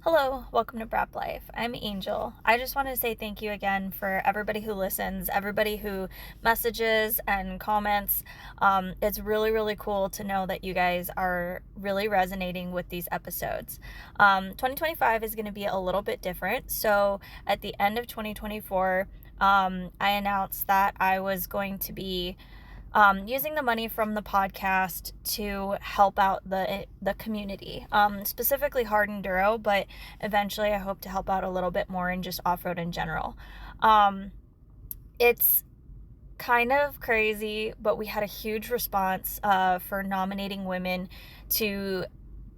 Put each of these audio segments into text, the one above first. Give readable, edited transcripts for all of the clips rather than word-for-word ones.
Hello, welcome to Brap Life. I'm Angel. I just want to say thank you again for everybody who listens, everybody who messages and comments. It's really, really cool to know that you guys are really resonating with these episodes. 2025 is going to be a little bit different. So at the end of 2024, I announced that I was going to be using the money from the podcast to help out the community, specifically hard enduro, but eventually I hope to help out a little bit more in just off-road in general. It's kind of crazy, but we had a huge response for nominating women to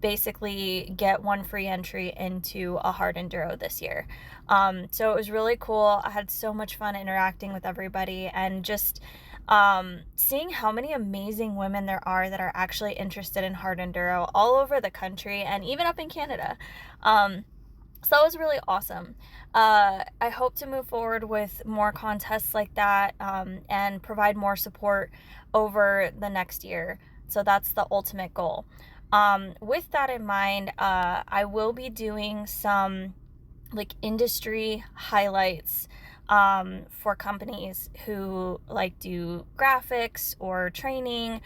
basically get one free entry into a hard enduro this year. So it was really cool. I had so much fun interacting with everybody and just seeing how many amazing women there are that are actually interested in hard enduro all over the country and even up in Canada. So that was really awesome. I hope to move forward with more contests like that and provide more support over the next year. So that's the ultimate goal. With that in mind, I will be doing some like industry highlights for companies who like do graphics or training,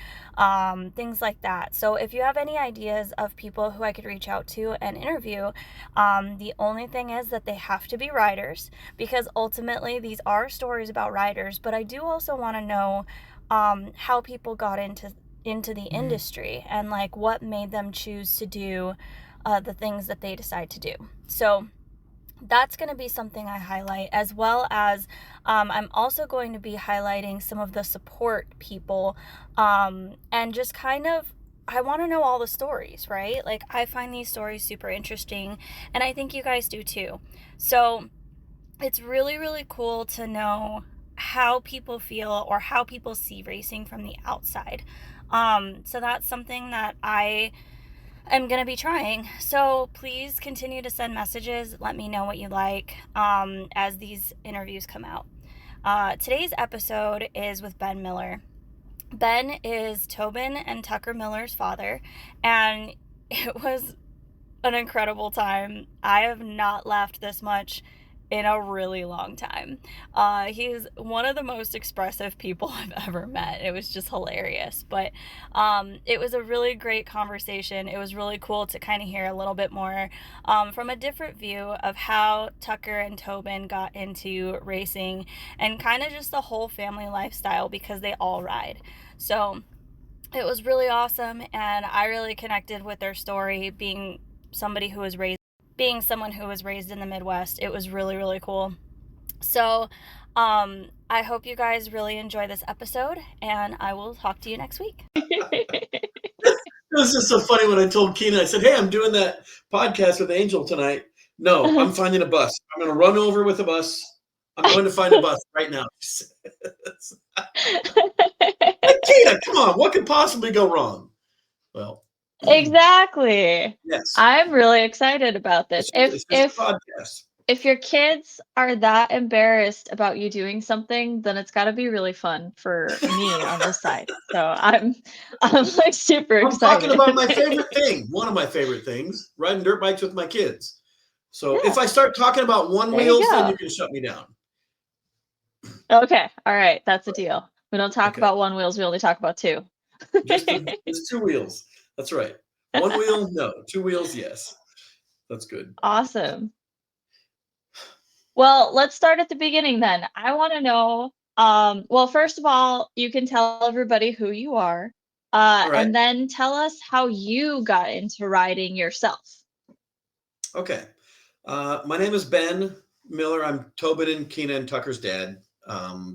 things like that. So if you have any ideas of people who I could reach out to and interview, the only thing is that they have to be riders, because ultimately these are stories about riders, but I do also want to know how people got into the industry and like what made them choose to do the things that they decide to do. So that's going to be something I highlight, as well as I'm also going to be highlighting some of the support people, and just kind of, I want to know all the stories, right? Like, I find these stories super interesting, and I think you guys do too. So it's really, really cool to know how people feel or how people see racing from the outside. So that's something that I'm going to be trying. So please continue to send messages. Let me know what you like as these interviews come out. Today's episode is with Ben Miller. Ben is Tobin and Tucker Miller's father, and it was an incredible time. I have not laughed this much in a really long time. He's one of the most expressive people I've ever met. It was just hilarious. But it was a really great conversation. It was really cool to kind of hear a little bit more from a different view of how Tucker and Tobin got into racing and kind of just the whole family lifestyle, because they all ride. So it was really awesome, and I really connected with their story, being someone who was raised in the Midwest. It was really, really cool. So I hope you guys really enjoy this episode, and I will talk to you next week. It was just so funny when I told Kina, I said, "Hey, I'm doing that podcast with Angel tonight." No, I'm finding a bus. I'm going to run over with a bus. I'm going to find a bus right now. Like, Kina, come on. What could possibly go wrong? Well, Exactly. yes. I'm really excited about this. It's just a podcast. If your kids are that embarrassed about you doing something, then it's got to be really fun for me on this side. So I'm like super I'm talking excited. about my favorite thing, one of my favorite things, riding dirt bikes with my kids. So Yeah. if I start talking about one There you wheels, then go. you can shut me down. Okay. All right. That's a deal. We don't talk Okay. about one wheels. We only talk about two. Just two wheels. That's right. One wheel, no. Two wheels, yes. That's good. Awesome. Well, let's start at the beginning then. I want to know, well, first of all, you can tell everybody who you are, All right. and then tell us how you got into riding yourself. Okay. My name is Ben Miller. I'm Tobin and Kina and Tucker's dad.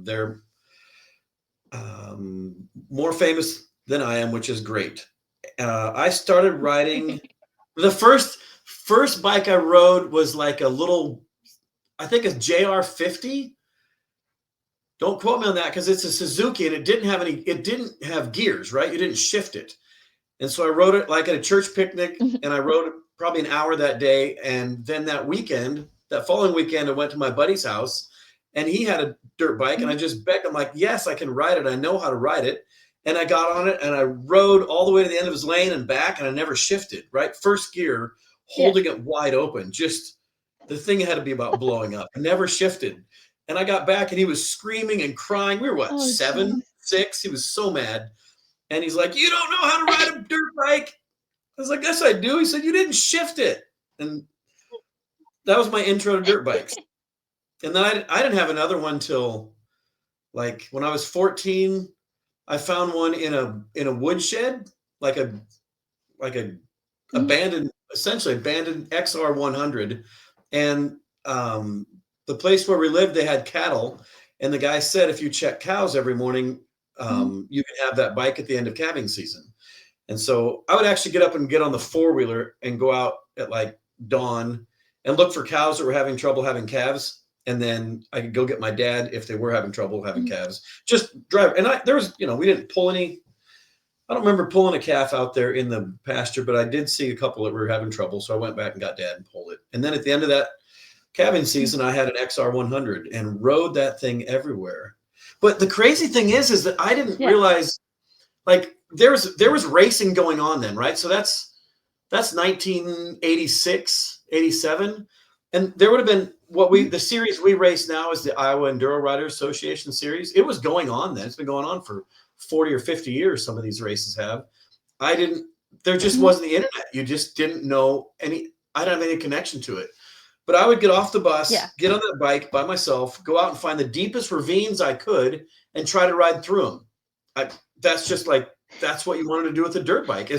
They're more famous than I am, which is great. I started riding. The first bike I rode was like a little, I think a JR50. Don't quote me on that, because it's a Suzuki and it didn't have gears, right? You didn't shift it. And so I rode it like at a church picnic, and I rode it probably an hour that day. And then that following weekend, I went to my buddy's house and he had a dirt bike, and I just begged him, like, yes, I can ride it. I know how to ride it. And I got on it and I rode all the way to the end of his lane and back, and I never shifted, right? First gear, Yeah. holding it wide open. Just the thing had to be about blowing up. I never shifted. And I got back and he was screaming and crying. We were what, Oh, 7, geez. 6? He was so mad. And he's like, "You don't know how to ride a dirt bike." I was like, "Yes, I do." He said, "You didn't shift it." And that was my intro to dirt bikes. And then I didn't have another one till like when I was 14. I found one in a woodshed, like a Mhm. abandoned, essentially abandoned XR 100. And the place where we lived, they had cattle. And the guy said, if you check cows every morning, Mhm. you can have that bike at the end of calving season. And so I would actually get up and get on the four-wheeler and go out at like dawn and look for cows that were having trouble having calves. And then I could go get my dad if they were having trouble having Mhm. calves. Just drive. And there was, we didn't pull any. I don't remember pulling a calf out there in the pasture, but I did see a couple that were having trouble. So I went back and got dad and pulled it. And then at the end of that calving Mhm. season, I had an XR 100 and rode that thing everywhere. But the crazy thing is that I didn't Yeah. realize, like, there was racing going on then, right? So that's 1986, 87. And there would have been Mhm. the series we race now is the Iowa Enduro Riders Association series. It was going on then. It's been going on for 40 or 50 years. Some of these races have. There just Mhm. wasn't the internet. You just didn't know I don't have any connection to it. But I would get off the Yeah. bus, get on that bike by myself, go out and find the deepest ravines I could and try to ride through them. That's just like, that's what you wanted to do with a dirt bike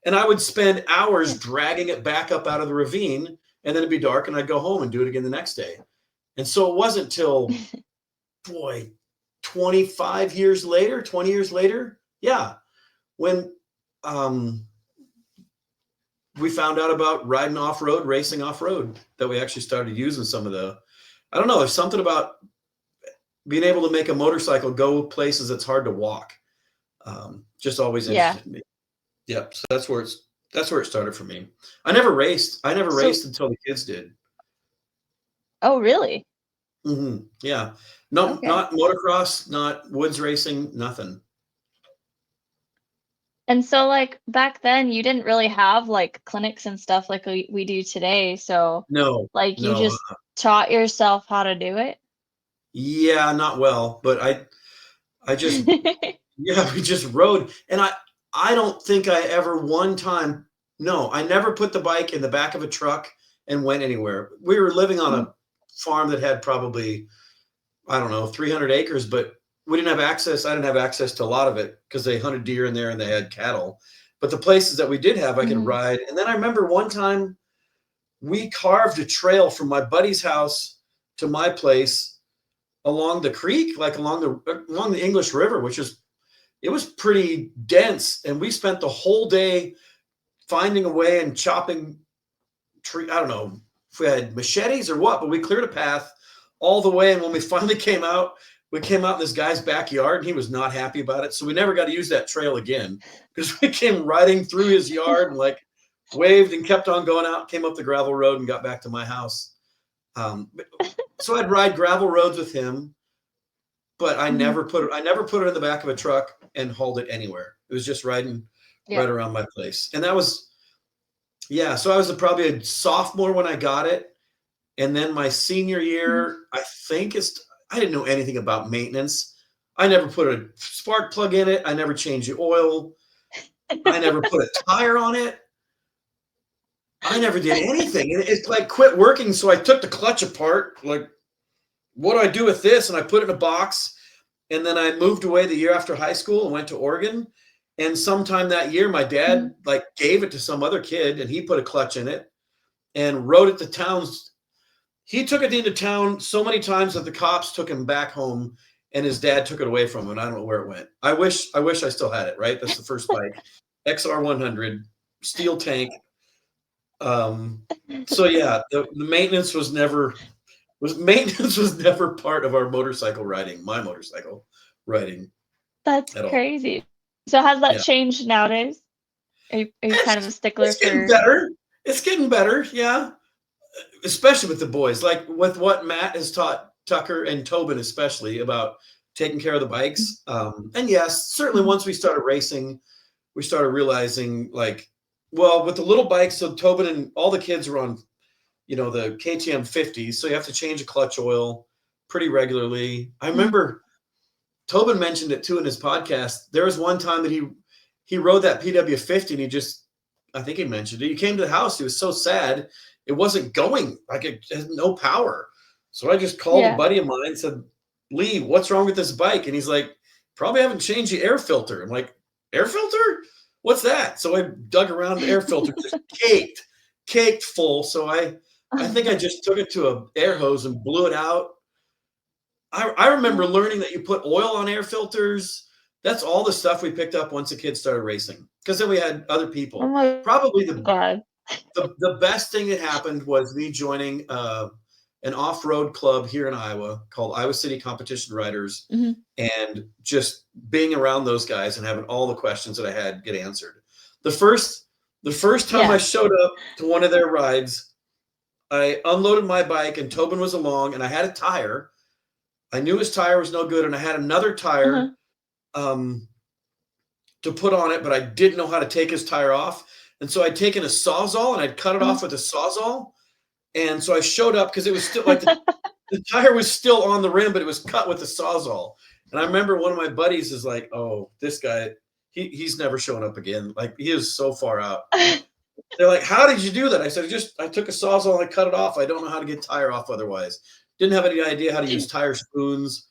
and I would spend hours Yeah. dragging it back up out of the ravine, and then it'd be dark and I'd go home and do it again the next day. And so it wasn't till, boy, 20 years later, yeah, when um, we found out about riding off-road, racing off-road, that we actually started using some of I don't know, there's something about being able to make a motorcycle go places that's hard to walk. Just always Yeah. interested me. Yep. So that's where it started for me. I never raced. I never So, raced until the kids did. oh, really? Yeah. No, Okay. not motocross, not woods racing, nothing. And so, like, back then, you didn't really have like clinics and stuff like we do today. So, No, like, you no. just taught yourself how to do it. Yeah, not well, but I just, yeah, we just rode. And I don't think I ever one time, no, I never put the bike in the back of a truck and went anywhere. We were living on Mhm. a farm that had probably, I don't know, 300 acres, but we didn't have access. I didn't have access to a lot of it because they hunted deer in there and they had cattle. But the places that we did have, I could Mhm. ride. And then I remember one time we carved a trail from my buddy's house to my place along the creek, like along the English River, it was pretty dense. And we spent the whole day finding a way and chopping tree. I don't know if we had machetes or what, but we cleared a path all the way. And when we finally came out, we came out in this guy's backyard and he was not happy about it. So we never got to use that trail again because we came riding through his yard and like waved and kept on going out, came up the gravel road and got back to my house. So I'd ride gravel roads with him, but Mhm. I never put it in the back of a truck and hauled it anywhere. It was just riding Yeah. right around my place. And that was, yeah. So I was probably a sophomore when I got it. And then my senior Mhm. year, I didn't know anything about maintenance. I never put a spark plug in it. I never changed the oil. I never put a tire on it. I never did anything. And it's like quit working. So I took the clutch apart. Like, what do I do with this? And I put it in a box. And then I moved away the year after high school and went to Oregon. And sometime that year, my Mhm. dad like gave it to some other kid and he put a clutch in it and rode it to towns. He took it into town so many times that the cops took him back home and his dad took it away from him. And I don't know where it went. I wish I still had it, right? That's the first bike. XR 100, steel tank. So yeah, the maintenance was never part of our motorcycle riding, my motorcycle riding That's at all. crazy. So has that Yeah. changed nowadays? Are you kind of a stickler It's getting for? better. It's getting better. Yeah. Especially with the boys, like with what Matt has taught Tucker and Tobin, especially about taking care of the Mhm. bikes. And yes, certainly Mhm. once we started racing, we started realizing like Well, with the little bikes, so Tobin and all the kids were on, the KTM 50s, so you have to change a clutch oil pretty regularly. I remember Tobin mentioned it too in his podcast. There was one time that he rode that PW 50 and I think he mentioned it. He came to the house. He was so sad. It wasn't going. Like it had no power. So I just called a buddy of mine and said, Lee, what's wrong with this bike? And he's like, probably haven't changed the air filter. I'm like, air filter? What's that? So I dug around the air filter, just caked full. So I think I just took it to an air hose and blew it out. I remember learning that you put oil on air filters. That's all the stuff we picked up once the kids started racing. Because then we had other people. Oh my Probably God. the best thing that happened was me joining an off-road club here in Iowa called Iowa City Competition Riders, and just being around those guys and having all the questions that I had get answered. The first time I showed up to one of their rides, I unloaded my bike and Tobin was along, and I had a tire. I knew his tire was no good, and I had another tire to put on it, but I didn't know how to take his tire off. And so I'd taken a Sawzall and I'd cut it off with a Sawzall. And so I showed up because it was still like the tire was still on the rim, but it was cut with a Sawzall. And I remember one of my buddies is like, oh, this guy, he's never showing up again. Like he is so far out. They're like, how did you do that? I said, I took a Sawzall and I cut it off. I don't know how to get tire off otherwise. Didn't have any idea how to use tire spoons.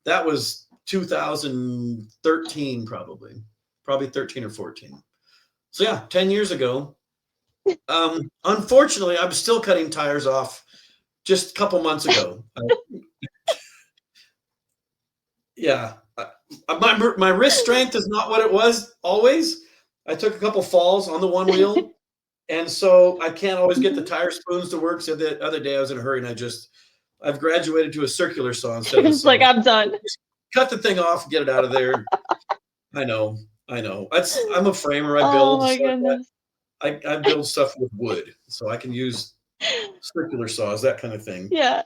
That was 2013, probably 13 or 14. So yeah, 10 years ago. Unfortunately, I'm still cutting tires off just a couple months ago. My wrist strength is not what it was always. I took a couple falls on the one wheel, and so I can't always get the tire spoons to work. So the other day I was in a hurry, and I've graduated to a circular saw instead of a It's saw. like, I'm done. Just cut the thing off, get it out of there. I know. I'm a framer. I build. Oh my goodness. I build stuff with wood, so I can use circular saws, that kind of thing. Yeah.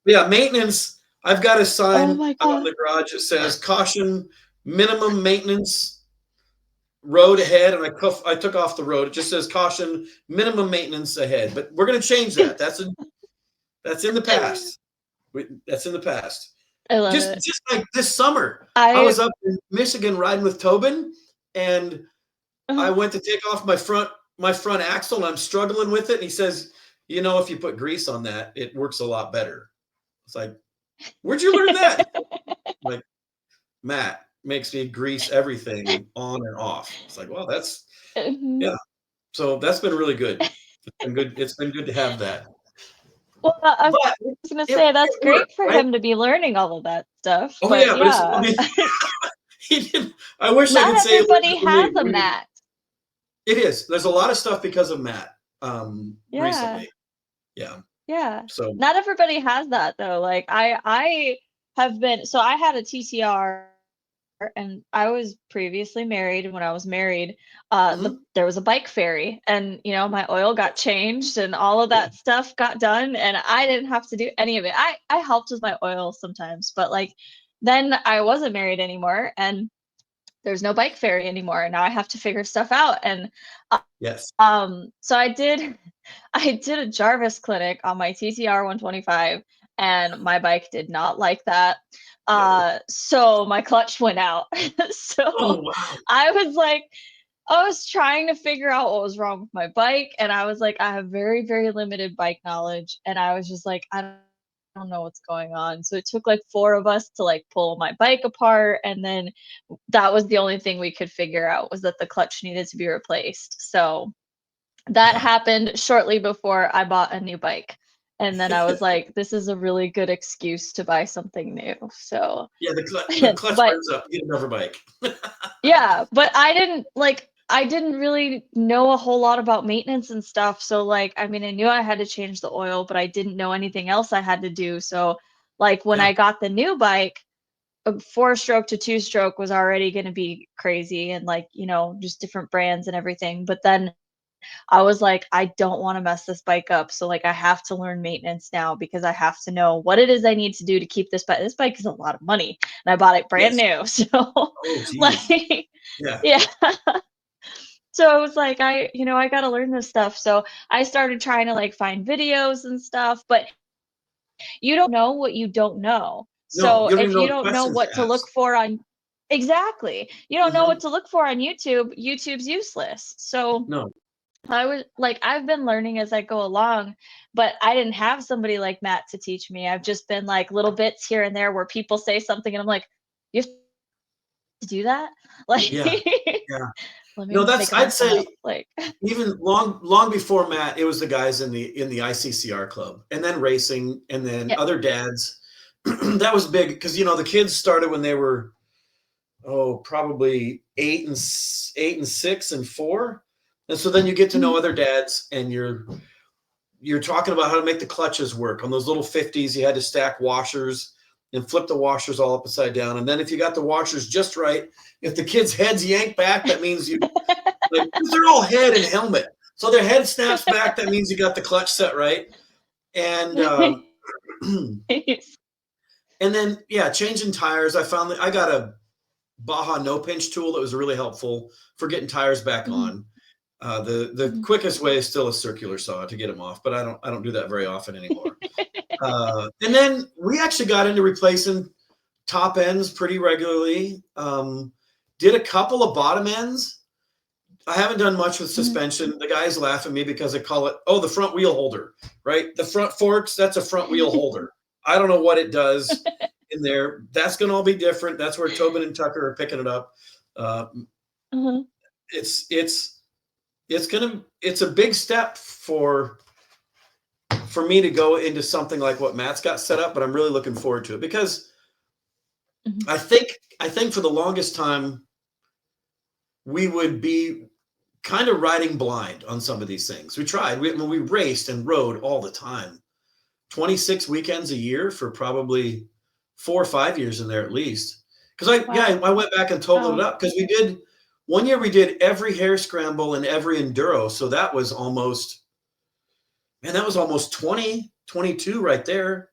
Yeah, maintenance. I've got a sign my out in the garage that says caution, minimum maintenance, road ahead, and I took off the road. It just says caution, minimum maintenance ahead. But we're going to change that. That's in the past. That's in the past. I love just it. Just like this summer, I was up in Michigan riding with Tobin, and I went to take off my front axle, and I'm struggling with it. And he says, if you put grease on that, it works a lot better. It's like, where'd you learn that? Like, Matt makes me grease everything on and off. It's like, well, that's yeah. So that's been really good. It's been good. It's been good to have that. Well, I was going to say that's great for him to be learning all of that stuff. Oh but yeah. He didn't. I wish I could say everybody has a Matt. It is. There's a lot of stuff because of Matt. Recently. Yeah. Yeah. So not everybody has that though. Like I have been. So I had a TTR, and I was previously married. And when I was married, there was a bike ferry, and my oil got changed, and all of that stuff got done, and I didn't have to do any of it. I helped with my oil sometimes, but like then I wasn't married anymore, and there's no bike ferry anymore, and now I have to figure stuff out. And yes. So I did a Jarvis clinic on my TTR 125, and my bike did not like that. So my clutch went out. So I was trying to figure out what was wrong with my bike, and I was like, I have very, very limited bike knowledge, and I was just like, I don't know what's going on. So it took like 4 of us to like pull my bike apart, and then that was the only thing we could figure out, was that the clutch needed to be replaced. So that happened shortly before I bought a new bike. And then I was like, this is a really good excuse to buy something new. So yeah, the clutch burns up. Get another bike. Yeah, but I didn't really know a whole lot about maintenance and stuff. So like, I mean, I knew I had to change the oil, but I didn't know anything else I had to do. So like when I got the new bike, a 4-stroke to 2-stroke was already going to be crazy, and like, just different brands and everything. But then I was like, I don't want to mess this bike up. So like I have to learn maintenance now, because I have to know what it is I need to do to keep this bike. This bike is a lot of money, and I bought it brand new. So like, yeah. So I was like, I got to learn this stuff. So I started trying to like find videos and stuff, but you don't know what you don't know. No, So you don't if even know you what don't know questions what to to ask. look for on exactly, you don't know what Mhm. to look for on YouTube, YouTube's useless. So No. I was like, I've been learning as I go along, but I didn't have somebody like Matt to teach me. I've just been like little bits here and there where people say something and I'm like, you have to do that? Like, Yeah, yeah. let No, me that's make I'd that one say up. Like, even long before Matt, it was the guys in the ICCR club, and then racing, and then yeah. other dads. That was big because the kids started when they were probably 8 and 6 and 4, and so then you get to know Mhm. other dads, and you're talking about how to make the clutches work on those little 50s. You had to stack washers and flip the washers all upside down, and then if you got the washers just right, if the kids' heads yank back, that means you like, 'cause they're all head and helmet. So their head snaps back. That means you got the clutch set right. And and then yeah, changing tires. I found that I got a Baja no pinch tool that was really helpful for getting tires back Mhm, on. The mhm. quickest way is still a circular saw to get them off, but I don't do that very often anymore. And then we actually got into replacing top ends pretty regularly. Did a couple of bottom ends. I haven't done much with Mhm. suspension. The guys laugh at me because I call it, the front wheel holder, right? The front forks, that's a front wheel holder. I don't know what it does in there. That's going to all be different. That's where Tobin and Tucker are picking it up. Uh, Mhm. it's a big step for me to go into something like what Matt's got set up, but I'm really looking forward to it because Mhm. I think I think for the longest time we would be kind of riding blind on some of these things. We tried. We raced and rode all the time, 26 weekends a year for probably 4 or 5 years in there at least. Because Wow. I went back and totaled it Wow. up because we did one year we did every hare scramble and every enduro. So that was almost, man, that was almost 20, 22 right there.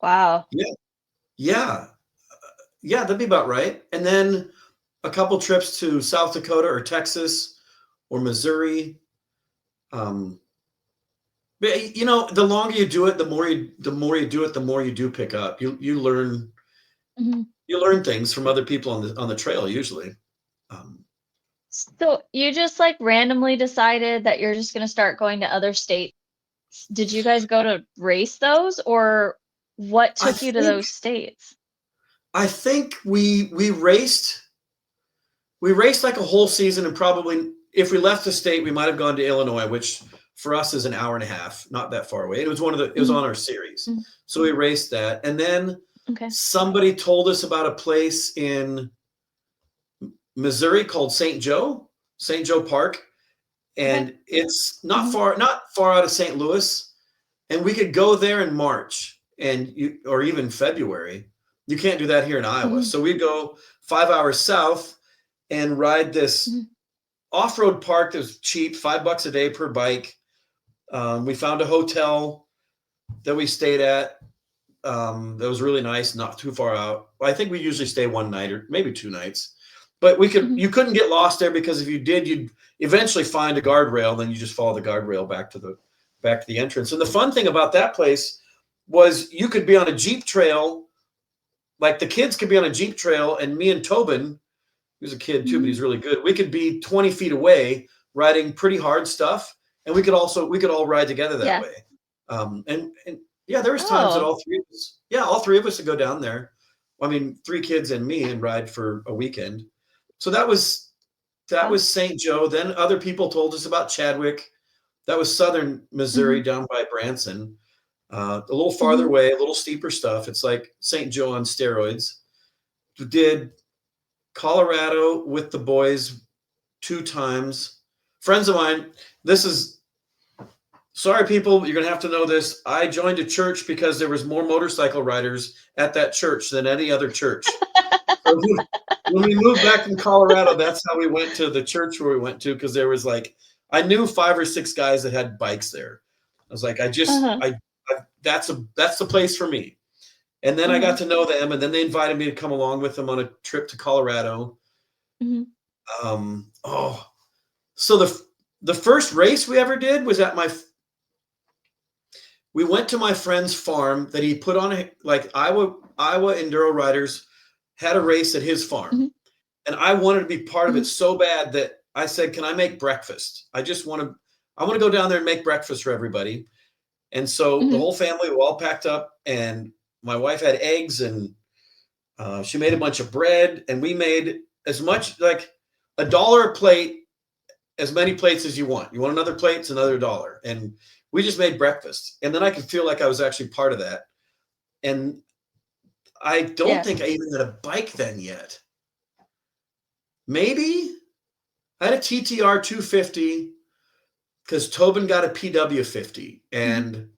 Wow. Yeah. Yeah. Yeah. That'd be about right. And then a couple trips to South Dakota or Texas or Missouri. Um, But the longer you do it, the more you do it, the more you do pick up. Mhm. You learn things from other people on the trail usually. Um, So you just like randomly decided that you're just gonna start going to other states. Did you guys go to race those, or what I took you to think those states? I think we raced like a whole season, and probably if we left the state, we might have gone to Illinois, which for us is an hour and a half, not that far away. It was Mhm. on our series, Mhm. so we raced that, and then Okay. somebody told us about a place in Missouri called St. Joe Park, Okay. and it's Mhm. not far out of St. Louis, and we could go there in March or even February. You can't do that here in Iowa. Mhm. So we'd go 5 hours south and ride this Mhm. off-road park that was cheap, $5 a day per bike. We found a hotel that we stayed at that was really nice, not too far out. I think we usually stay one night or maybe 2 nights, but Mhm. you couldn't get lost there because if you did, you'd eventually find a guardrail. Then you just follow the guardrail back to the entrance. And the fun thing about that place was you could be on a Jeep trail, like the kids could be on a Jeep trail, and me and Tobin, who's a kid too, but Mhm. he's really good. We could be 20 feet away riding pretty hard stuff, and we could all ride together that Yeah. way. And yeah, there was times that Oh. all three of us would go down there. I mean, three kids and me, and ride for a weekend. So that Wow. was St. Joe. Then other people told us about Chadwick. That was southern Missouri, Mhm. down by Branson. A little farther Mhm. away, a little steeper stuff. It's like St. Joe on steroids. Did Colorado with the boys 2 times. Friends of mine, this is sorry, people, you're gonna have to know this. I joined a church because there was more motorcycle riders at that church than any other church. So when we moved back from Colorado, that's how we went to the church where we went to because there was like I knew 5 or 6 guys that had bikes there. I was like, Uh-huh. that's the place for me. And then I Uh-huh. got to know them, and then they invited me to come along with them on a trip to Colorado. Mhm. Oh, so the first race we ever did was at we went to my friend's farm that he put on like Iowa enduro riders had a race at his farm. Mhm. And I wanted to be part of it Mhm. so bad that I said, "Can I make breakfast? I want to go down there and make breakfast for everybody." And so the Mhm. whole family were all packed up, and my wife had eggs, and she made a bunch of bread, and we made as much like $1 a plate, as many plates as you want. You want another plate, it's another $1. And we just made breakfast. And then I could feel like I was actually part of that. And I don't Yeah. think I even had a bike then yet. Maybe I had a TTR 250 because Tobin got a PW 50. Mhm.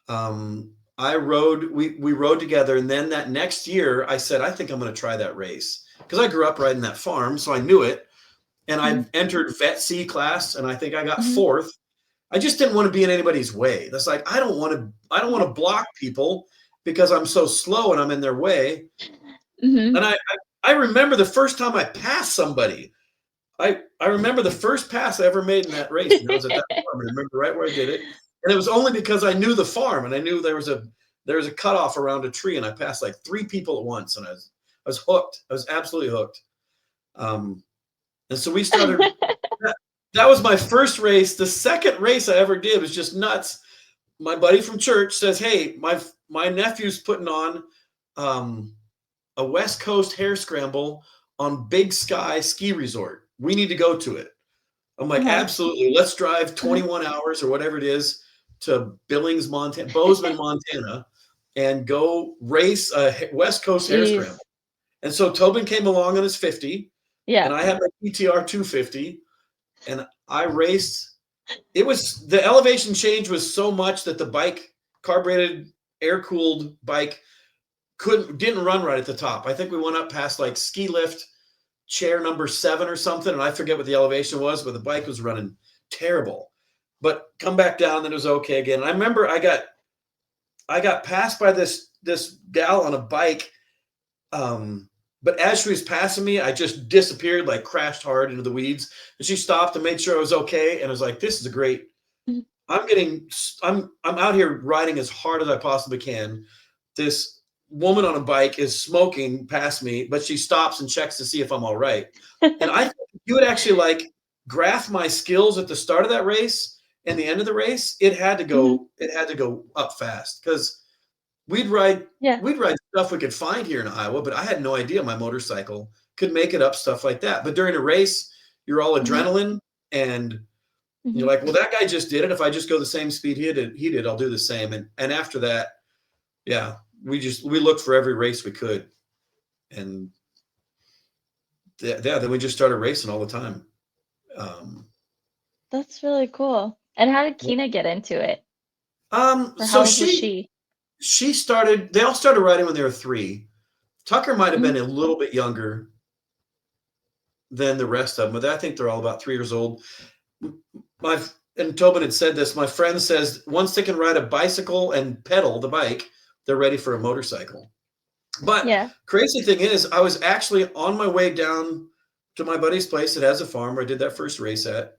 And I rode, we rode together. And then that next year, I said, I think I'm going to try that race because I grew up riding that farm. So I knew it. And I Mhm. entered Vet C class, and I think I got Mhm. fourth. I just didn't want to be in anybody's way. That's like I don't want to block people because I'm so slow and I'm in their way. Mhm. And I remember the first time I passed somebody. I remember the first pass I ever made in that race, and I was at that farm. I remember right where I did it, and it was only because I knew the farm and I knew there was a cutoff around a tree, and I passed like 3 people at once, and I was hooked. I was absolutely hooked. And so we started. That was my first race. The second race I ever did was just nuts. My buddy from church says, "Hey, my nephew's putting on um, a West Coast hare scramble on Big Sky Ski Resort. We need to go to it." I'm like, Uh-huh. "Absolutely. Let's drive Uh-huh. 21 hours or whatever it is to Billings, Montana, Bozeman, Montana, and go race a West Coast hare scramble." Jeez. And so Tobin came along on his 50, Yeah. and I had my PTR 250, and I raced. It was the elevation change was so much that the bike, carbureted, air cooled bike, didn't run right at the top. I think we went up past like ski lift chair number 7 or something, and I forget what the elevation was, but the bike was running terrible. But come back down, then it was okay again. And I remember I got passed by this gal on a bike. But as she was passing me, I just disappeared, like crashed hard into the weeds. And she stopped and made sure I was okay. And I was like, "This is a great. Mhm. I'm out here riding as hard as I possibly can. This woman on a bike is smoking past me, but she stops and checks to see if I'm all right." And I think if you would actually like graph my skills at the start of that race and the end of the race, Mhm. it had to go up fast because we'd ride Yeah. we'd ride stuff we could find here in Iowa, but I had no idea my motorcycle could make it up stuff like that. But during a race, you're all Mhm. adrenaline, and you're Mhm. like, "Well, that guy just did it. If I just go the same speed he did, I'll do the same." And after that, yeah, we looked for every race we could, and yeah, then we just started racing all the time. Um, That's really cool. And how did Kina get into it? Or so how old was she? she started. They all started riding when they were 3. Tucker might have Mhm. been a little bit younger than the rest of them, but I think they're all about 3 years old. My and Tobin had said this. My friend says once they can ride a bicycle and pedal the bike, they're ready for a motorcycle. But Yeah. crazy thing is, I was actually on my way down to my buddy's place that has a farm where I did that first race at.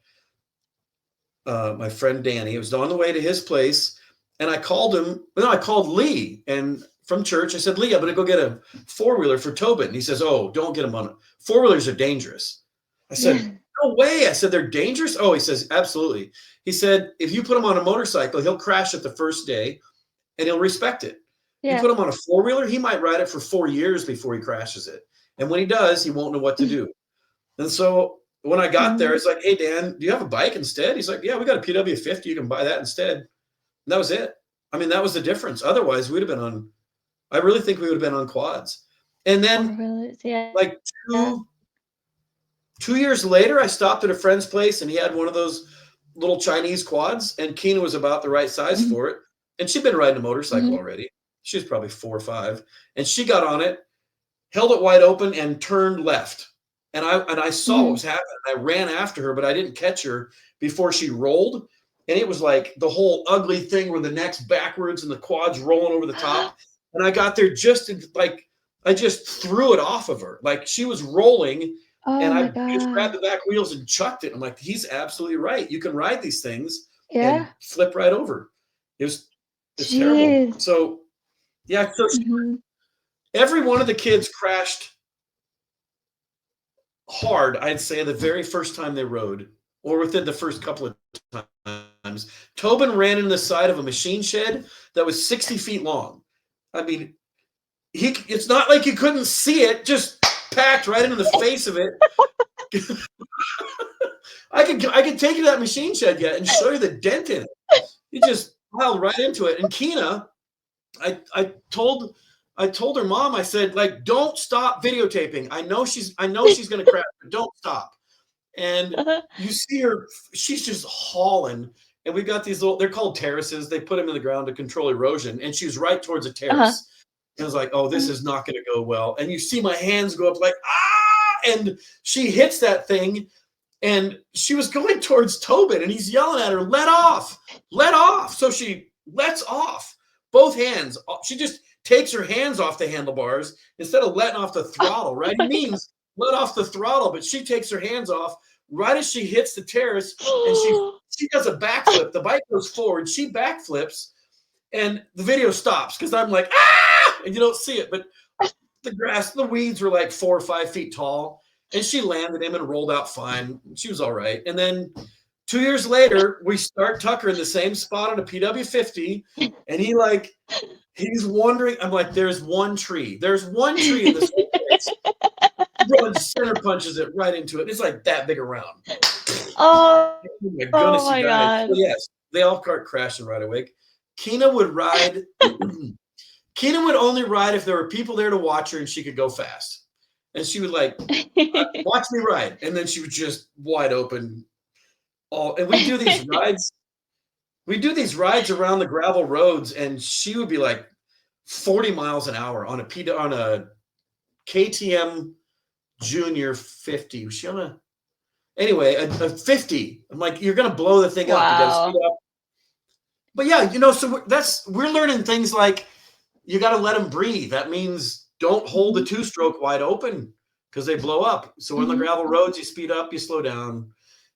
My friend Danny. It was on the way to his place, and I called him. No, I called Lee, and from church, I said, "Lee, I'm going to go get a 4-wheeler for Tobin." And he says, "Oh, don't get him on it. 4-wheelers are dangerous." I said, Yeah. "No way." I said, "They're dangerous." Oh, he says, "Absolutely." He said, "If you put him on a motorcycle, he'll crash it the first day, and he'll respect it. You Yeah. put him on a 4-wheeler, he might ride it for 4 years before he crashes it. And when he does, he won't know what to do." And so when I got there, Mhm. it's like, "Hey, Dan, do you have a bike instead?" He's like, "Yeah, we got a PW 50. You can buy that instead." And that was it. I mean, that was the difference. Otherwise, we'd have been on, I really think we would have been on quads. And then, 4 wheelers. Yeah. like, Yeah. 2 years later, I stopped at a friend's place and he had one of those little Chinese quads, and Kina was about the right size Mhm. for it. And she'd been riding a motorcycle Mhm. already. She was probably 4 or 5. And she got on it, held it wide open, and turned left. And I saw what Mhm. was happening. I ran after her, but I didn't catch her before she rolled. And it was like the whole ugly thing where the neck's backwards and the quad's rolling over the top. And I got there just in, like I just threw it off of her. Like she was rolling Oh And I my just grabbed God. the back wheels and chucked it. I'm like, he's absolutely right. You can ride these things and Yeah. flip right over. It's terrible. Jeez. So yeah, so Mhm. every one of the kids crashed hard, I'd say, the very first time they rode, or within the first couple of times. Tobin ran in the side of a machine shed that was 60 feet long. I mean, it's not like you couldn't see it, just packed right into the face of it. I could take you to that machine shed yet and show you the dent in it. He just plowed right into it. And Kina, I told her mom, I said, like, don't stop videotaping. I know she's gonna crash, but don't stop. And you see her, she's just hauling. And we got these they're called terraces. They put them in the ground to control erosion. And she was right towards a Uh-huh. terrace. And I was like, oh, this Uh-huh. is not going to go well. And you see my hands go up like, ah, and she hits that thing. And she was going towards Tobin, and he's yelling at her, let off, let off. So she lets off both hands. She just takes her hands off the handlebars instead of letting off the throttle, right? He means let off the throttle, but she takes her hands off right as she hits the terrace, and she does a backflip. The bike goes forward, she backflips, and the video stops because I'm like, ah, and you don't see it, but the weeds were like 4 or 5 feet tall, and she landed him and rolled out fine. She was all right. And then 2 years later, we start Tucker in the same spot on a PW50, and he's wondering. I'm like, there's one tree. There's one tree in this whole place. Bro center punches it right into it. It's like that big around. Oh, Oh my oh goodness, you my guys. God. So yes, they all start crashing right away. Kina would ride. Kina would only ride if there were people there to watch her and she could go fast. And she would like, watch me ride. And then she would just wide open. And we do these rides. We do these rides around the gravel roads, and she would be like 40 miles an hour on a KTM Junior 50. Was she on a anyway, a 50? I'm like, you're gonna blow the thing up. You gotta speed Wow. up. But yeah, so we're learning things like you got to let them breathe. That means don't hold the Mhm. two-stroke wide open because they blow up. So on the Mhm. gravel roads, you speed up, you slow down.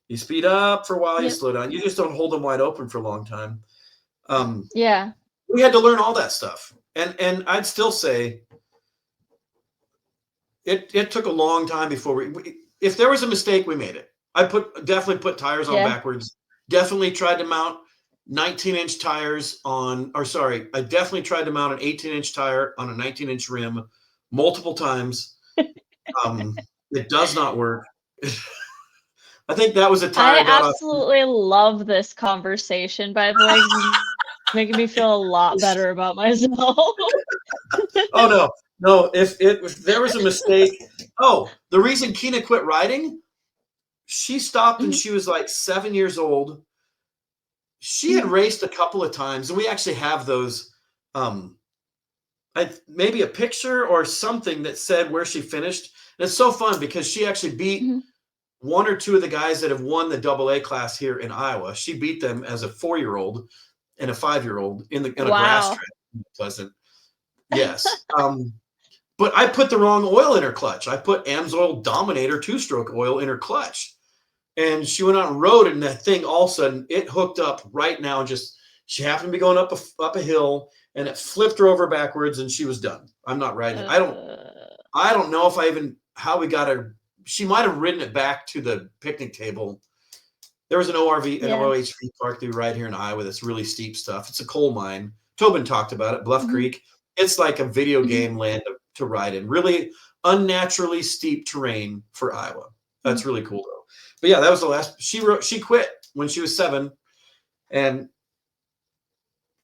You speed up for a while, you Yep. slow down. You just don't hold them wide open for a long time. Yeah. We had to learn all that stuff, and I'd still say it took a long time before if there was a mistake, we made it. I definitely put tires on Yeah. backwards. Definitely tried to mount 19-inch tires I definitely tried to mount an 18-inch tire on a 19-inch rim multiple times. It does not work. I think that was a tire I I got off. absolutely love this conversation, by the way. This is making me feel a lot better about myself. Oh no. If there was a mistake. Oh, the reason Kina quit riding, she stopped when Mhm. she was like 7 years old. She had Mhm. raced a couple of times, and we actually have those. Maybe a picture or something that said where she finished. And it's so fun because she actually beat Mhm. one or two of the guys that have won the AA class here in Iowa. She beat them as a 4-year-old and a 5-year-old in a grass Wow. track. Pleasant, yes. But I put the wrong oil in her clutch. I put Amsoil Dominator 2-stroke oil in her clutch, and she went out and rode, and that thing all of a sudden it hooked up right now. Just she happened to be going up a hill, and it flipped her over backwards, and she was done. I'm not riding. Uh, I don't know if how we got her. She might have ridden it back to the picnic table. There was an ORV, an yeah. OHV park through right here in Iowa that's really steep stuff. It's a coal mine. Tobin talked about it, Bluff Mhm. Creek. It's like a video Mhm. game land to ride in. Really unnaturally steep terrain for Iowa. Mhm. That's really cool though. But yeah, that was the last. She quit when she was 7, and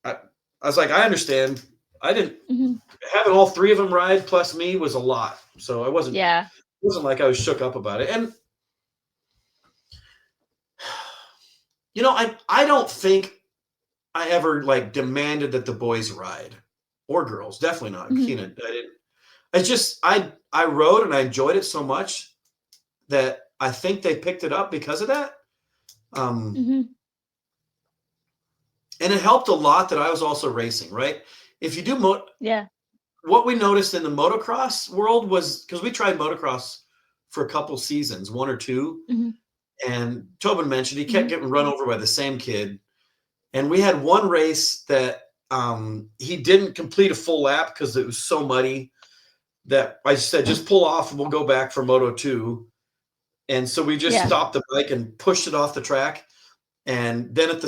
I was like, I understand. I didn't Mhm. having all 3 of them ride plus me was a lot. So I wasn't Yeah. wasn't like I was shook up about it. And I don't think I ever like demanded that the boys ride or girls. Definitely not. Mhm. Kina, I didn't. It's just I rode and I enjoyed it so much that I think they picked it up because of that. Um, Mhm. and it helped a lot that I was also racing. Right? If you do Yeah. what we noticed in the motocross world was because we tried motocross for a couple seasons, 1 or 2. Mhm. And Tobin mentioned he kept Mhm. getting run over by the same kid. And we had one race that he didn't complete a full lap because it was so muddy that I said, just pull off and we'll go back for Moto 2. And so we just Yeah. stopped the bike and pushed it off the track. And then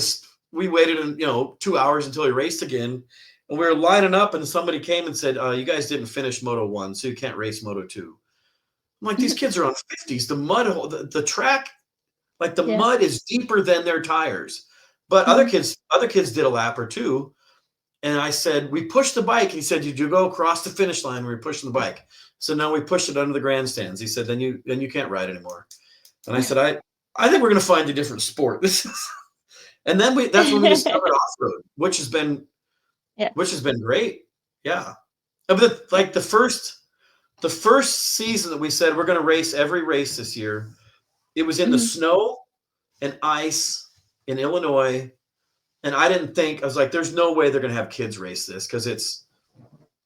we waited, 2 hours until he raced again. And we were lining up and somebody came and said, you guys didn't finish Moto 1, so you can't race Moto 2. I'm like, these kids are on 50s. The mud, the track, like the Yeah. mud is deeper than their tires. But other kids did a lap or two. And I said, we pushed the bike. He said, did you go across the finish line when we were pushing the bike? So now we pushed it under the grandstands. He said, then you can't ride anymore. And I said, I think we're going to find a different sport. And then that's when we discovered off-road, which has been great. Yeah. But the first season that we said we're going to race every race this year, it was in the snow and ice in Illinois. And I was like, there's no way they're going to have kids race this because it's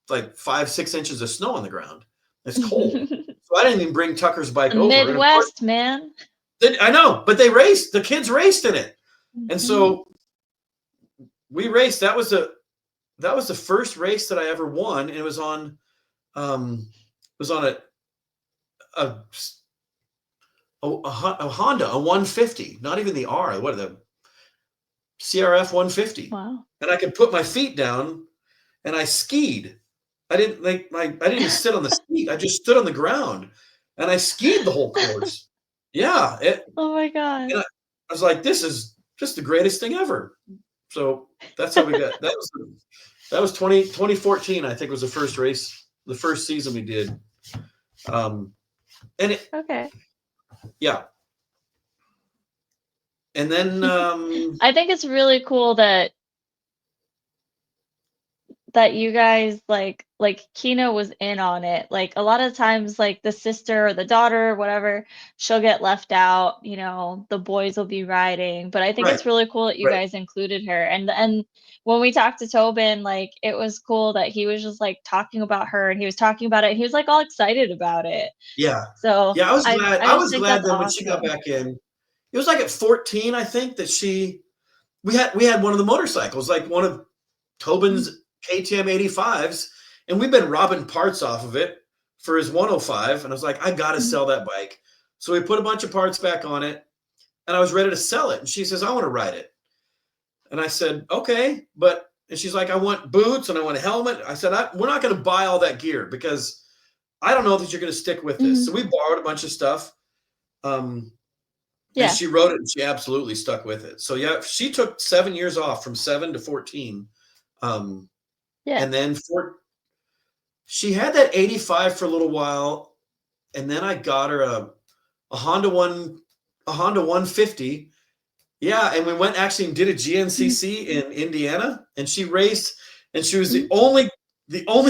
like 5-6 inches of snow on the ground. It's cold. So I didn't even bring Tucker's bike over. Midwest, man. I know, but the kids raced in it. And so we raced. That was the first race that I ever won. And it was on a Honda, a 150, not even the R, the CRF 150. Wow. And I could put my feet down and I skied. I didn't even sit on the seat. I just stood on the ground and I skied the whole course. Yeah. Oh my God. I was like, this is just the greatest thing ever. So that's how we got, that was 2014, I think was the first race, the first season we did. Okay. Yeah. And then I think it's really cool that you guys like Kina was in on it. Like a lot of times like the sister or the daughter or whatever, she'll get left out, the boys will be riding. But I think right, it's really cool that you right. guys included her. And when we talked to Tobin, like it was cool that he was just like talking about her and he was talking about it. He was like all excited about it. Yeah. So Yeah, I was glad. I just was think glad that's that when she got awesome. back in, it was like at 14, I think, that we had one of the motorcycles, like one of Tobin's KTM 85s, and we've been robbing parts off of it for his 105. And I was like, I got to sell that bike. So we put a bunch of parts back on it and I was ready to sell it. And she says, I want to ride it. And I said, okay. And she's like, I want boots and I want a helmet. I said, we're not going to buy all that gear because I don't know that you're going to stick with this. So we borrowed a bunch of stuff. And she wrote it and she absolutely stuck with it. So yeah, she took 7 years off from 7 to 14. And then she had that 85 for a little while. And then I got her a Honda 150. Yeah. And we went actually and did a GNCC in Indiana and she raced and she was the only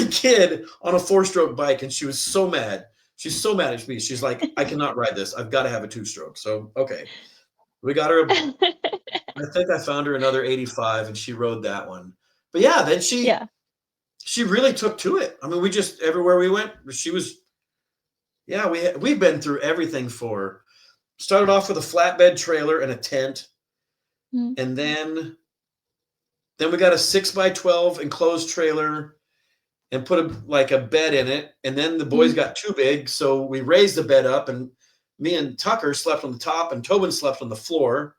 kid on a 4-stroke bike. And she was so mad. She's so mad at me. She's like, I cannot ride this. I've got to have a 2-stroke. So, okay. We got her. I think I found her another 85 and she rode that one. But yeah, then she really took to it. I mean, we just, everywhere we went, she was, we've been through everything for her. Started off with a flatbed trailer and a tent. And then we got a 6x12 enclosed trailer and put a bed in it. And then the boys got too big. So we raised the bed up and me and Tucker slept on the top and Tobin slept on the floor.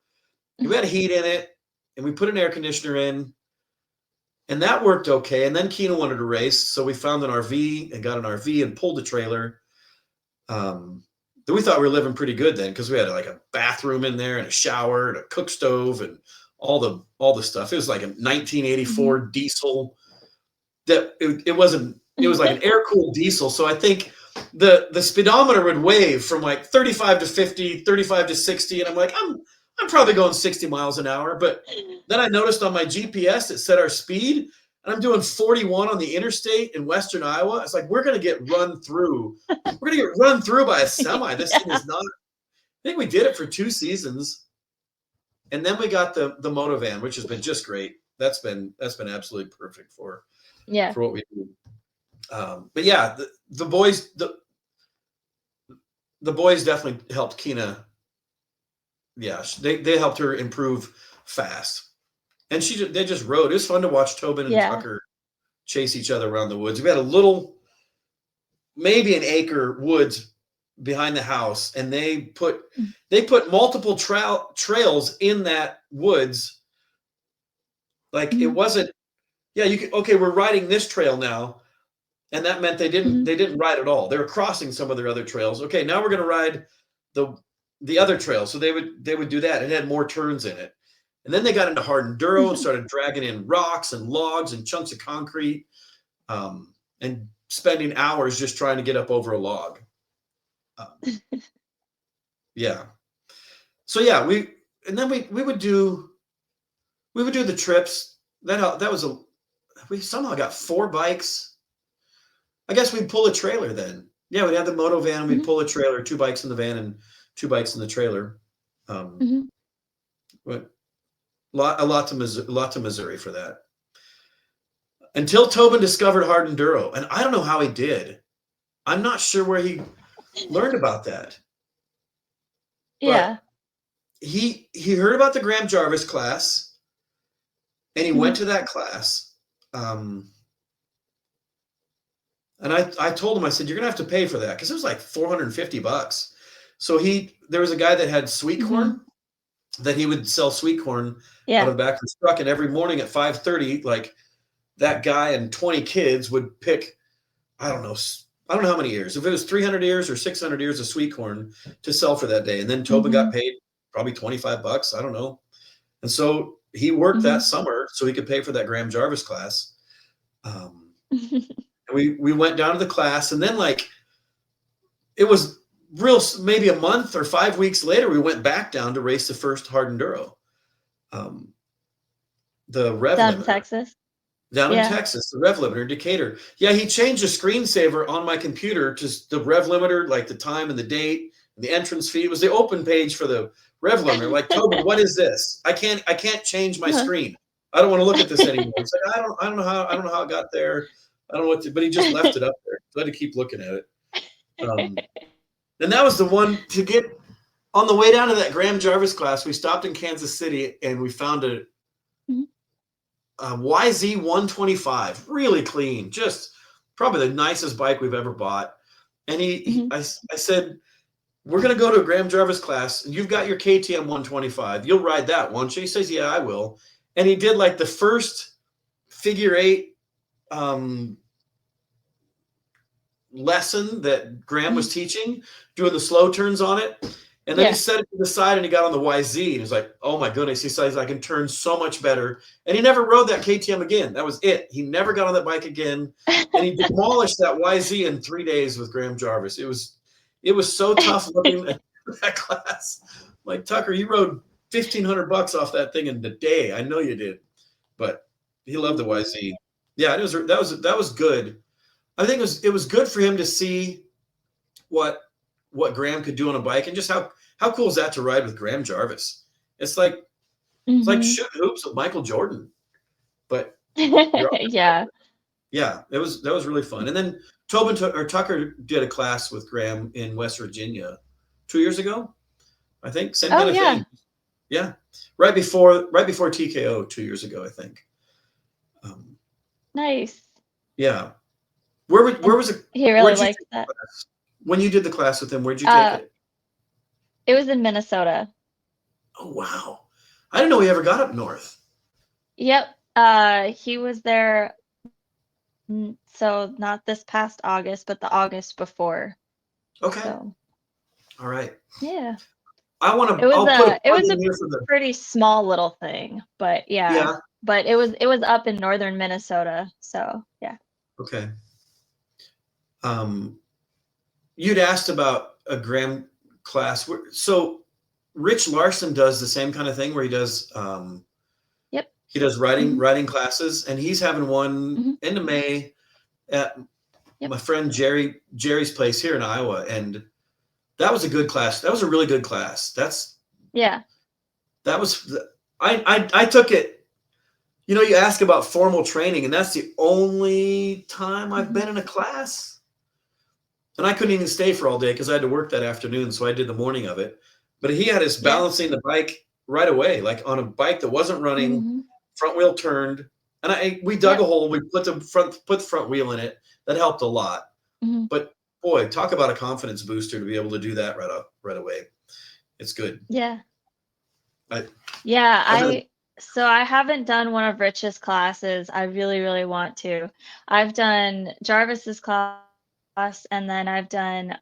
We had heat in it and we put an air conditioner in and that worked okay. And then Kina wanted to race. So we found an RV and got an RV and pulled the trailer. We thought we were living pretty good then because we had like a bathroom in there and a shower and a cook stove and all the stuff. It was like a 1984 diesel that it wasn't, it was like an air cooled diesel. So I think the speedometer would wave from like 35 to 50, 35 to 60. And I'm like, I'm probably going 60 miles an hour. But then I noticed on my GPS, it said our speed and I'm doing 41 on the interstate in Western Iowa. It's like, we're going to get run through. We're going to get run through by a semi. This thing is not, I think we did it for 2 seasons. And then we got the Motovan, which has been just great. That's been absolutely perfect for what we do. But yeah, the boys, the the boys definitely helped Kina. Yeah, they helped her improve fast, and they just rode. It was fun to watch Tobin and Yeah. Tucker chase each other around the woods. We had a little, maybe an acre woods behind the house, and they put multiple trails in that woods. Like it Mhm. wasn't, yeah, you could, okay, we're riding this trail now, and that meant Mhm. they didn't ride at all. They were crossing some of their other trails. Okay, now we're going to ride the other trail. So they would do that. It had more turns in it. And then they got into hard enduro and started dragging in rocks and logs and chunks of concrete, and spending hours just trying to get up over a log. Yeah. So yeah, we would do the trips. That was we somehow got 4 bikes. I guess we'd pull a trailer then. Yeah, we'd have the moto van and we'd Mhm. pull a trailer, 2 bikes in the van and 2 bikes in the trailer. Um, Mhm. but a lot to Missouri for that. Until Tobin discovered hard enduro, and I don't know how he did. I'm not sure where he learned about that, Yeah. but he heard about the Graham Jarvis class, and he went Mhm. to that class. And I told him, I said, you're gonna have to pay for that because it was like $450. So there was a guy that had sweet Mhm. corn that he would sell sweet corn out Yeah. of the back of his truck, and every morning at 5:30, like that guy and 20 kids would pick, I don't know, how many ears, if it was 300 ears or 600 ears of sweet corn to sell for that day. And then Tobin got Mhm. paid probably $25, I don't know. And so he worked that Mhm. summer so he could pay for that Graham Jarvis class. We went down to the class, and then like it was real, maybe a month or 5 weeks later, we went back down to race the first hard enduro, um, the rev Down to limiter. Texas. Down in Yeah. Texas, the rev limiter, Decatur. Yeah, he changed the screensaver on my computer to the rev limiter, like the time and the date, and the entrance fee. It was the open page for the rev limiter. Like, Tobin, what is this? I can't change my screen. I don't want to look at this anymore. It's like I don't know how it got there. I don't know what to, but he just left it up there. So I had to keep looking at it. And that was the one to get on the way down to that Graham Jarvis class. We stopped in Kansas City and we found Mhm. a YZ 125, really clean, just probably the nicest bike we've ever bought. And Mhm. I said, we're going to go to a Graham Jarvis class, and you've got your KTM 125. You'll ride that, won't you? He says, yeah, I will. And he did like the first figure 8 lesson that Graham was Mhm. teaching, doing the slow turns on it. And then he Yeah. set it to the side and he got on the YZ and he's like, oh my goodness. He says, I can turn so much better. And he never rode that KTM again. That was it. He never got on that bike again. And he demolished that YZ in 3 days with Graham Jarvis. It was so tough looking at that class. Like, Tucker, you rode $1,500 off that thing in a day. I know you did. But he loved the YZ. Yeah, that was good. I think it was good for him to see what Graham could do on a bike, and just how cool is that to ride with Graham Jarvis? It's like Mhm. shooting hoops with Michael Jordan, but you're Yeah. yeah, that was really fun. And then Tobin or Tucker did a class with Graham in West Virginia 2 years ago, I think. Same Oh, kind of yeah. thing. Yeah, right before TKO 2 years ago, I think. Um, Nice. yeah, where And was it? he really Where'd you take liked the that. class? When you did the class with him, where'd you take Uh, it? it was in Minnesota. Oh wow, I didn't know he ever got up north. Yep. He was there, so not this past August, but the August before. Okay, So, all right. yeah. I'll put a It plug was in a here for the, pretty small little thing, but yeah. yeah, But it was up in northern Minnesota, so yeah. okay. Um, you'd asked about a Graham class. So Rich Larson does the same kind of thing where Yep. he does Mhm. writing classes, and he's having one Mhm. end of May at Yep. my friend Jerry's place here in Iowa, and that was a good class. That was a really good class. Yeah. That was I took it. You know, you ask about formal training, and that's the only time I've Mhm. been in a class. and I couldn't even stay for all day because I had to work that afternoon. So I did the morning of it. But he had us Yeah. balancing the bike right away, like on a bike that wasn't running, Mm-hmm. front wheel turned. And we dug a Yep. hole, we put the front wheel in it. That helped a lot. Mm-hmm. But boy, talk about a confidence booster to be able to do that right away. It's good. Yeah. I, Yeah, I've done, I haven't done one of Rich's classes. I really, really want to. I've done Jarvis's class, and then I've done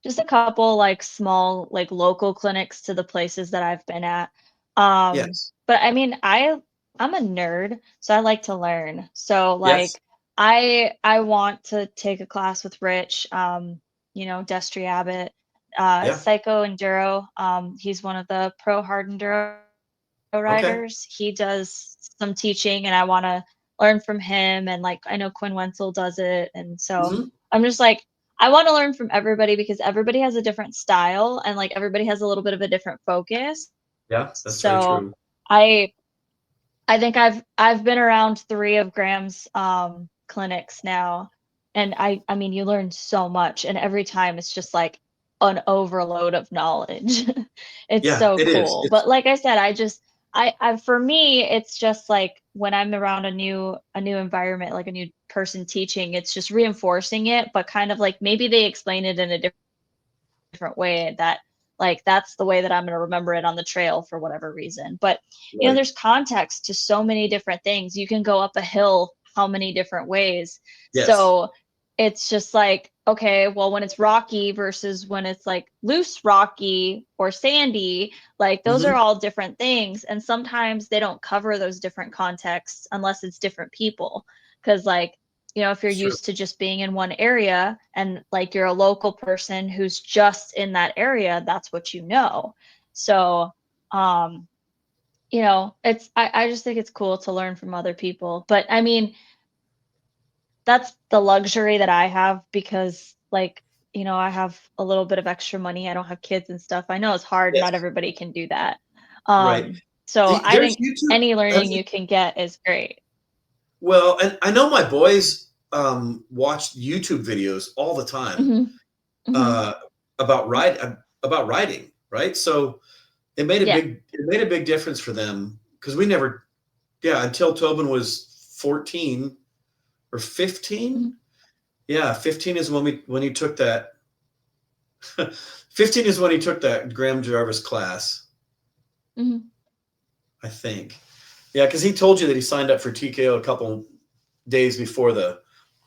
just a couple like small like local clinics to the places that I've been at. yes, But I mean, I'm a nerd, so I like to learn. So yes, like I want to take a class with Rich, Destry Abbott, yeah, Psycho Enduro. He's one of the pro hard enduro okay, riders. He does some teaching, and I want to learn from him. And like I know Quinn Wenzel does it, and so hmm I'm just like I want to learn from everybody because everybody has a different style, and like everybody has a little bit of a different focus. yeah, that's very So true. I I think I've been around 3 of Graham's clinics now, and I mean you learn so much, and every time it's just like an overload of knowledge. It's Yeah, so it is. cool. It's But like I said, I for me it's just like when I'm around a new environment, like a new person teaching, it's just reinforcing it, but kind of like maybe they explain it in a different way that like that's the way that I'm going to remember it on the trail for whatever reason. But right. there's context to so many different things. You can go up a hill how many different ways. Yes. So it's just like, okay, well, when it's rocky versus when it's like loose rocky or sandy, like those are hmm all different things. And sometimes they don't cover those different contexts unless it's different people. Cause like if you're It's true. used to just being in one area and like you're a local person who's just in that area, that's what you know. So, um, I just think it's cool to learn from other people. But I mean, that's the luxury that I have because like, I have a little bit of extra money. I don't have kids and stuff. I know it's hard. Not Yes. everybody can do that. Right. So I There's think YouTube. any I was learning you can get is great. Well, and I know my boys watch YouTube videos all the time Hmm. Hmm. uh, about writing, right? So Yeah. it made a big difference for them because we never, yeah, until Tobin was 14 or 15. Hmm. Yeah, 15 is when he took that. 15 is when he took that Graham Jarvis class, Hmm. I think. Yeah, because he told you that he signed up for TKO a couple days before the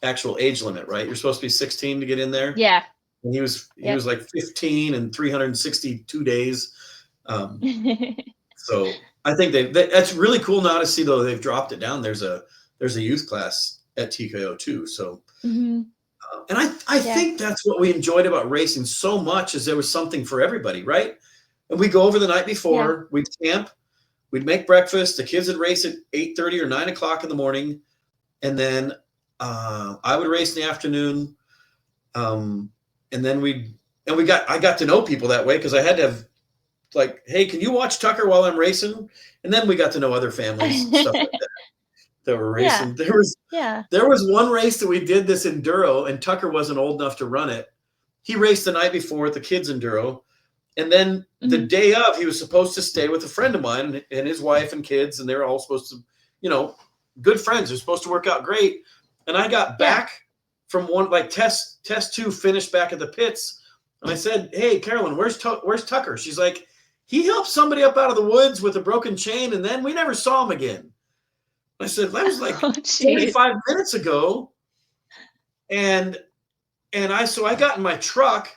actual age limit, right? You're supposed to be 16 to get in there, Yeah. and he Yep. was like 15 and 362 days. Um, so I think that's really cool now to see though they've dropped it down. There's a youth class at TKO too. So Hmm. and I Yeah. think that's what we enjoyed about racing so much is there was something for everybody, right? And we go over the night Yeah. before, we'd camp, we'd make breakfast. The kids would race at 8:30 or 9 o'clock in the morning, and then I would race in the afternoon. Um, and then I got to know people that way because I had to have like, hey, can you watch Tucker while I'm racing? And then we got to know other families, stuff like that were Yeah. racing. Yeah. There was one race that we did this enduro, and Tucker wasn't old enough to run it. He raced the night before at the kids enduro, and then the Hmm. day of, he was supposed to stay with a friend of mine and his wife and kids, and they were all supposed to, you know, good friends. They're supposed to work out great. And I got Yeah. back from one like test two, finished back at the pits, and I said, "Hey, Carolyn, where's Tucker?" She's like, "He helped somebody up out of the woods with a broken chain, and then we never saw him again." I said, "That was like Oh, jeez. 45 minutes ago," and I got in my truck.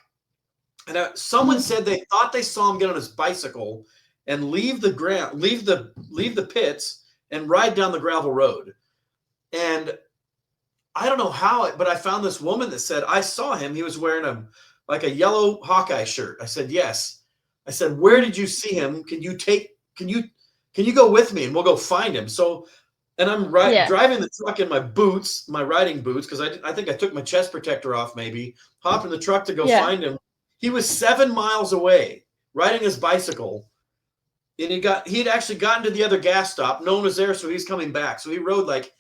And someone Mhm. said they thought they saw him get on his bicycle and leave the ground, leave the pits, and ride down the gravel road. And I don't know how it, but I found this woman that said I saw him. He was wearing a yellow Hawkeye shirt. I said yes. I said, where Mhm. did you see him? Can you go with me and we'll go find him? So, and I'm Yeah. driving the truck in my boots, my riding boots, because I think I took my chest protector off. Maybe hop in the truck to go Yeah. find him. He was 7 miles away riding his bicycle, and he'd actually gotten to the other gas stop. No one was there, so he's coming back. So he rode like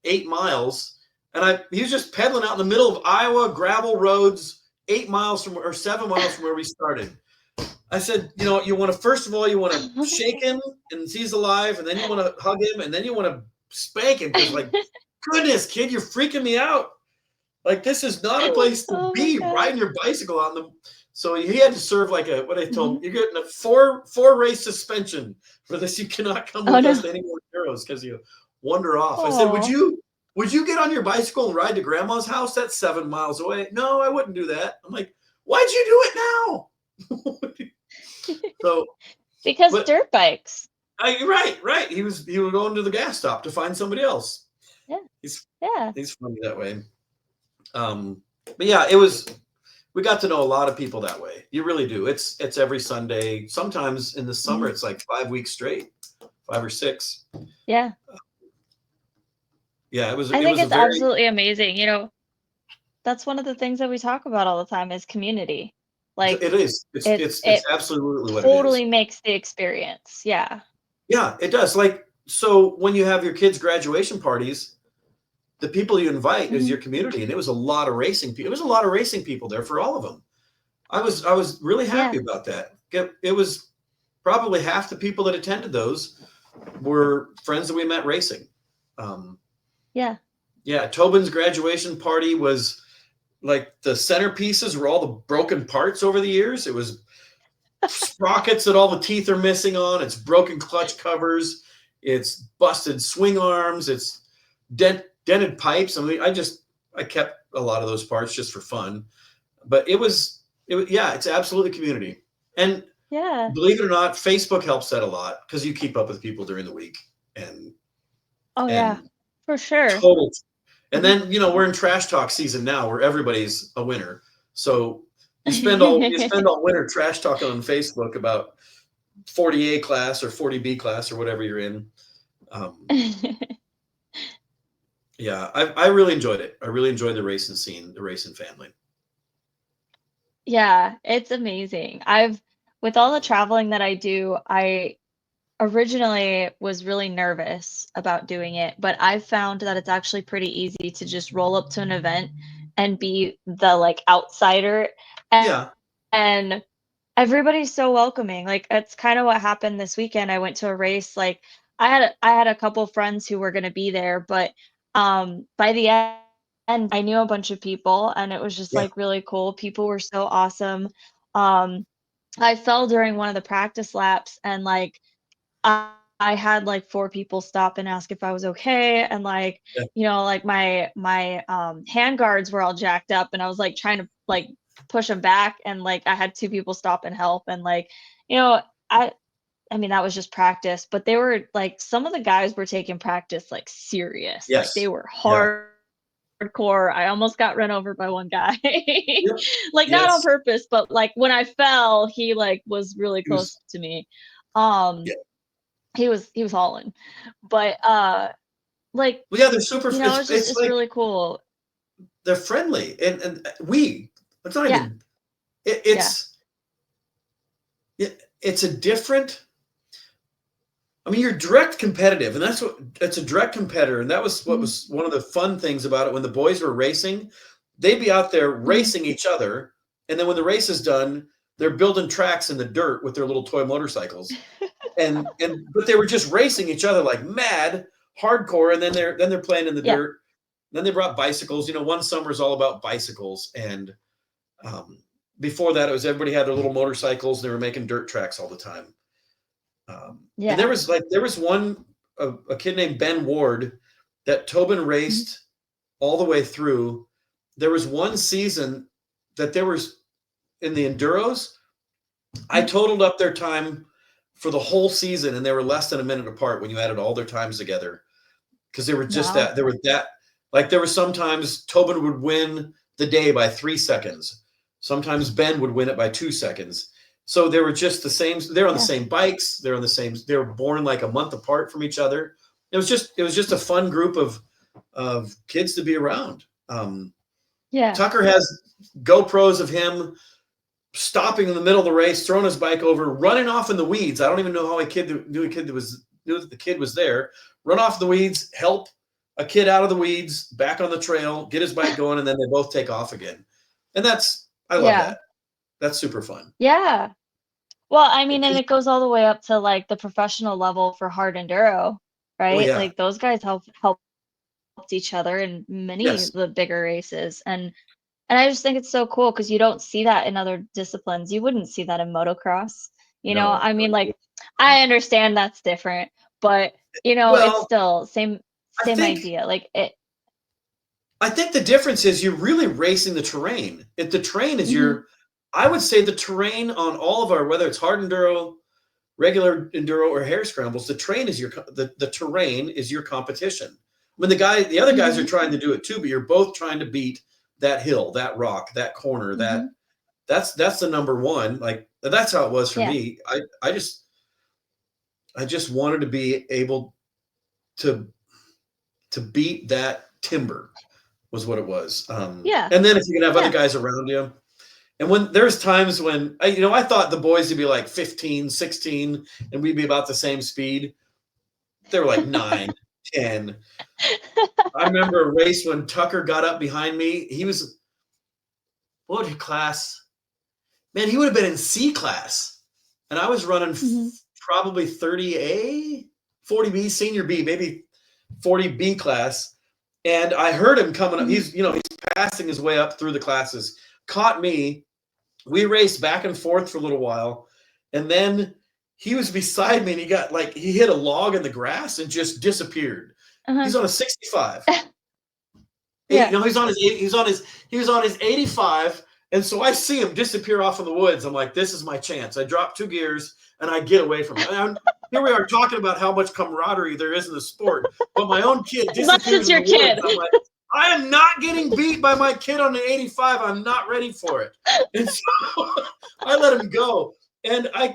8 miles, And he was just pedaling out in the middle of Iowa gravel roads, 7 miles from where we started. I said, you know, first of all, you want to shake him and see he's alive, and then you want to hug him, and then you want to spank him because, like, goodness, kid, you're freaking me out. Like, this is not a place to Oh my be God. riding your bicycle on the. So he had to serve like what I told him. Mhm. You're getting a four race suspension for this. You cannot come Oh with us no. to any more heroes because you wander off. I said, Oh. would you get on your bicycle and ride to grandma's house? That's 7 miles away. No, I wouldn't do that. I'm like, why'd you do it now? So, Because but dirt bikes. right. He was going to the gas stop to find somebody else. Yeah. He's Yeah. funny that way. But yeah, we got to know a lot of people that way. You really do. It's every Sunday. Sometimes in the summer, it's like 5 weeks straight, 5 or 6. Yeah. Yeah, I it was think a it's very. absolutely amazing. You know, that's one of the things that we talk about all the time is community. Like It is. it It's absolutely what it is. totally makes the experience. Yeah. Yeah, it does. Like, so when you have your kids' graduation parties, the people you invite is Mhm. your community, and it was a lot of racing people. It was a lot of racing people there for all of them. I was really happy Yeah. about that. It was probably half the people that attended those were friends that we met racing. Um, Yeah. yeah, Tobin's graduation party was like the centerpieces were all the broken parts over the years. It was sprockets that all the teeth are missing on. It's broken clutch covers. It's busted swing arms. It's dented pipes. I mean, I kept a lot of those parts just for fun. But yeah, it's absolutely community. And Yeah. believe it or not, Facebook helps that a lot because you keep up with people during the week and Oh yeah. and For sure. total. And Mhm. then we're in trash talk season now, where everybody's a winner. So you spend all winter trash talking on Facebook about 40A class or 40B class or whatever you're in. Um, yeah, I really enjoyed it. I really enjoyed the racing scene, the racing family. Yeah, it's amazing. With all the traveling that I do, I originally was really nervous about doing it, but I've found that it's actually pretty easy to just roll up to an event and be the like outsider and, Yeah, and everybody's so welcoming. Like it's kind of what happened this weekend. I went to a race. Like I had a couple friends who were going to be there, but by the end I knew a bunch of people and it was just yeah, like really cool. People were so awesome. Um I fell during one of the practice laps and like I had like 4 people stop and ask if I was okay and like, yeah. you know, like my hand guards were all jacked up and I was like trying to like push them back and like I had 2 people stop and help and like, you know, I I mean that was just practice, but they were like some of the guys were taking practice like serious. Like they Yes. were Yeah. hardcore. I almost got run over by one guy. Yep. Like not on Yes. purpose, but like when I fell, he like was really It was. close to me. Um Yeah. he was hauling. But, like, Well, yeah, they're super. you know, It's it's like really cool. they're friendly, and It's not Yeah, even. yeah. It's a different. I mean, you're direct competitive, and it's a direct competitor, and that was what Mhm, was one of the fun things about it. When the boys were racing, they'd be out there mhm. racing each other, and then when the race is done, they're building tracks in the dirt with their little toy motorcycles, and but they were just racing each other like mad, hardcore, and then they're playing in the Yeah, dirt. Then they brought bicycles. One summer is all about bicycles, and um, before that, it was everybody had their little motorcycles. And they were making dirt tracks all the time. And yeah. there was one a kid named Ben Ward that Tobin Mhm, raced all the way through. There was one season that there was in the enduros. I mhm. totaled up their time for the whole season, and they were less than a minute apart when you added all their times together. Because they were just Wow. that there were that like there were sometimes Tobin would win the day by 3 seconds. Sometimes Ben would win it by 2 seconds. So they were just the same. They're on the Yeah, same bikes. They're on the same. They were born like a month apart from each other. It was just a fun group of kids to be around. yeah. Tucker has GoPros of him stopping in the middle of the race, throwing his bike over, running off in the weeds. I don't even know how a kid knew that the kid was there. Run off the weeds, help a kid out of the weeds, back on the trail, get his bike going, and then they both take off again. And I love Yeah. that. That's super fun. Yeah. Well, I mean, and Because- it goes all the way up to like the professional level for hard enduro, oh right? yeah, Like those guys helped each other in many of yes, the bigger races. And I just think it's so cool because you don't see that in other disciplines. You wouldn't see that in motocross. no, I no, mean, you like, wouldn't. I understand that's different, but it's Well, still I same think idea. Like it. I think the difference is you're really racing the terrain. If the terrain is Mhm, I would say the terrain on all of our, whether it's hard enduro, regular enduro, or hare scrambles, the terrain is your competition. When the other guys are mhm, trying to do it too, but you're both trying to beat that hill, that rock, that corner, mhm. that's the number one. Like that's how it was for Yeah, me. I just wanted to be able to beat that timber was what it was. yeah, And then if you can have other yeah. guys around you. And when there's times when I thought the boys would be like 15, 16, and we'd be about the same speed. They were like 9, 10. I remember a race when Tucker got up behind me. He was what class? Man, he would have been in C class. And I was running Mhm, probably 30A, 40B, senior B, maybe 40B class. And I heard him coming up. mhm. He's passing his way up through the classes. Caught me. We raced back and forth for a little while. And then he was beside me and he hit a log in the grass and just disappeared. Uh-huh. He's on a 65. Yeah. He was on his 85. And so I see him disappear off in the woods. I'm like, this is my chance. I drop 2 gears and I get away from him. Here we are talking about how much camaraderie there is in the sport, but my own kid Unless disappears it's in your the woods. kid. I'm like, I am not getting beat by my kid on an 85. I'm not ready for it. And so I let him go. And I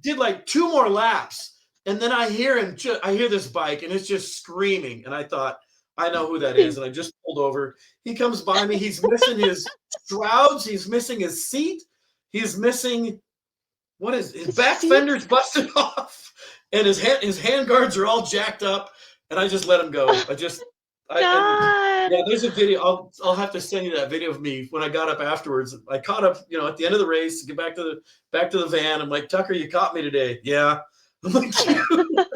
did like 2 more laps. And then I hear this bike and it's just screaming. And I thought, I know who that is. And I just pulled over. He comes by me. He's missing his shrouds. He's missing his seat. He's missing his back See? fender's busted off, and his hand guards are all jacked up. And I just let him go. And God. yeah, there's a video. I'll have to send you that video of me when I got up afterwards. I caught up, at the end of the race to get back to the van. I'm like, Tucker, you caught me today. Yeah. I'm like, you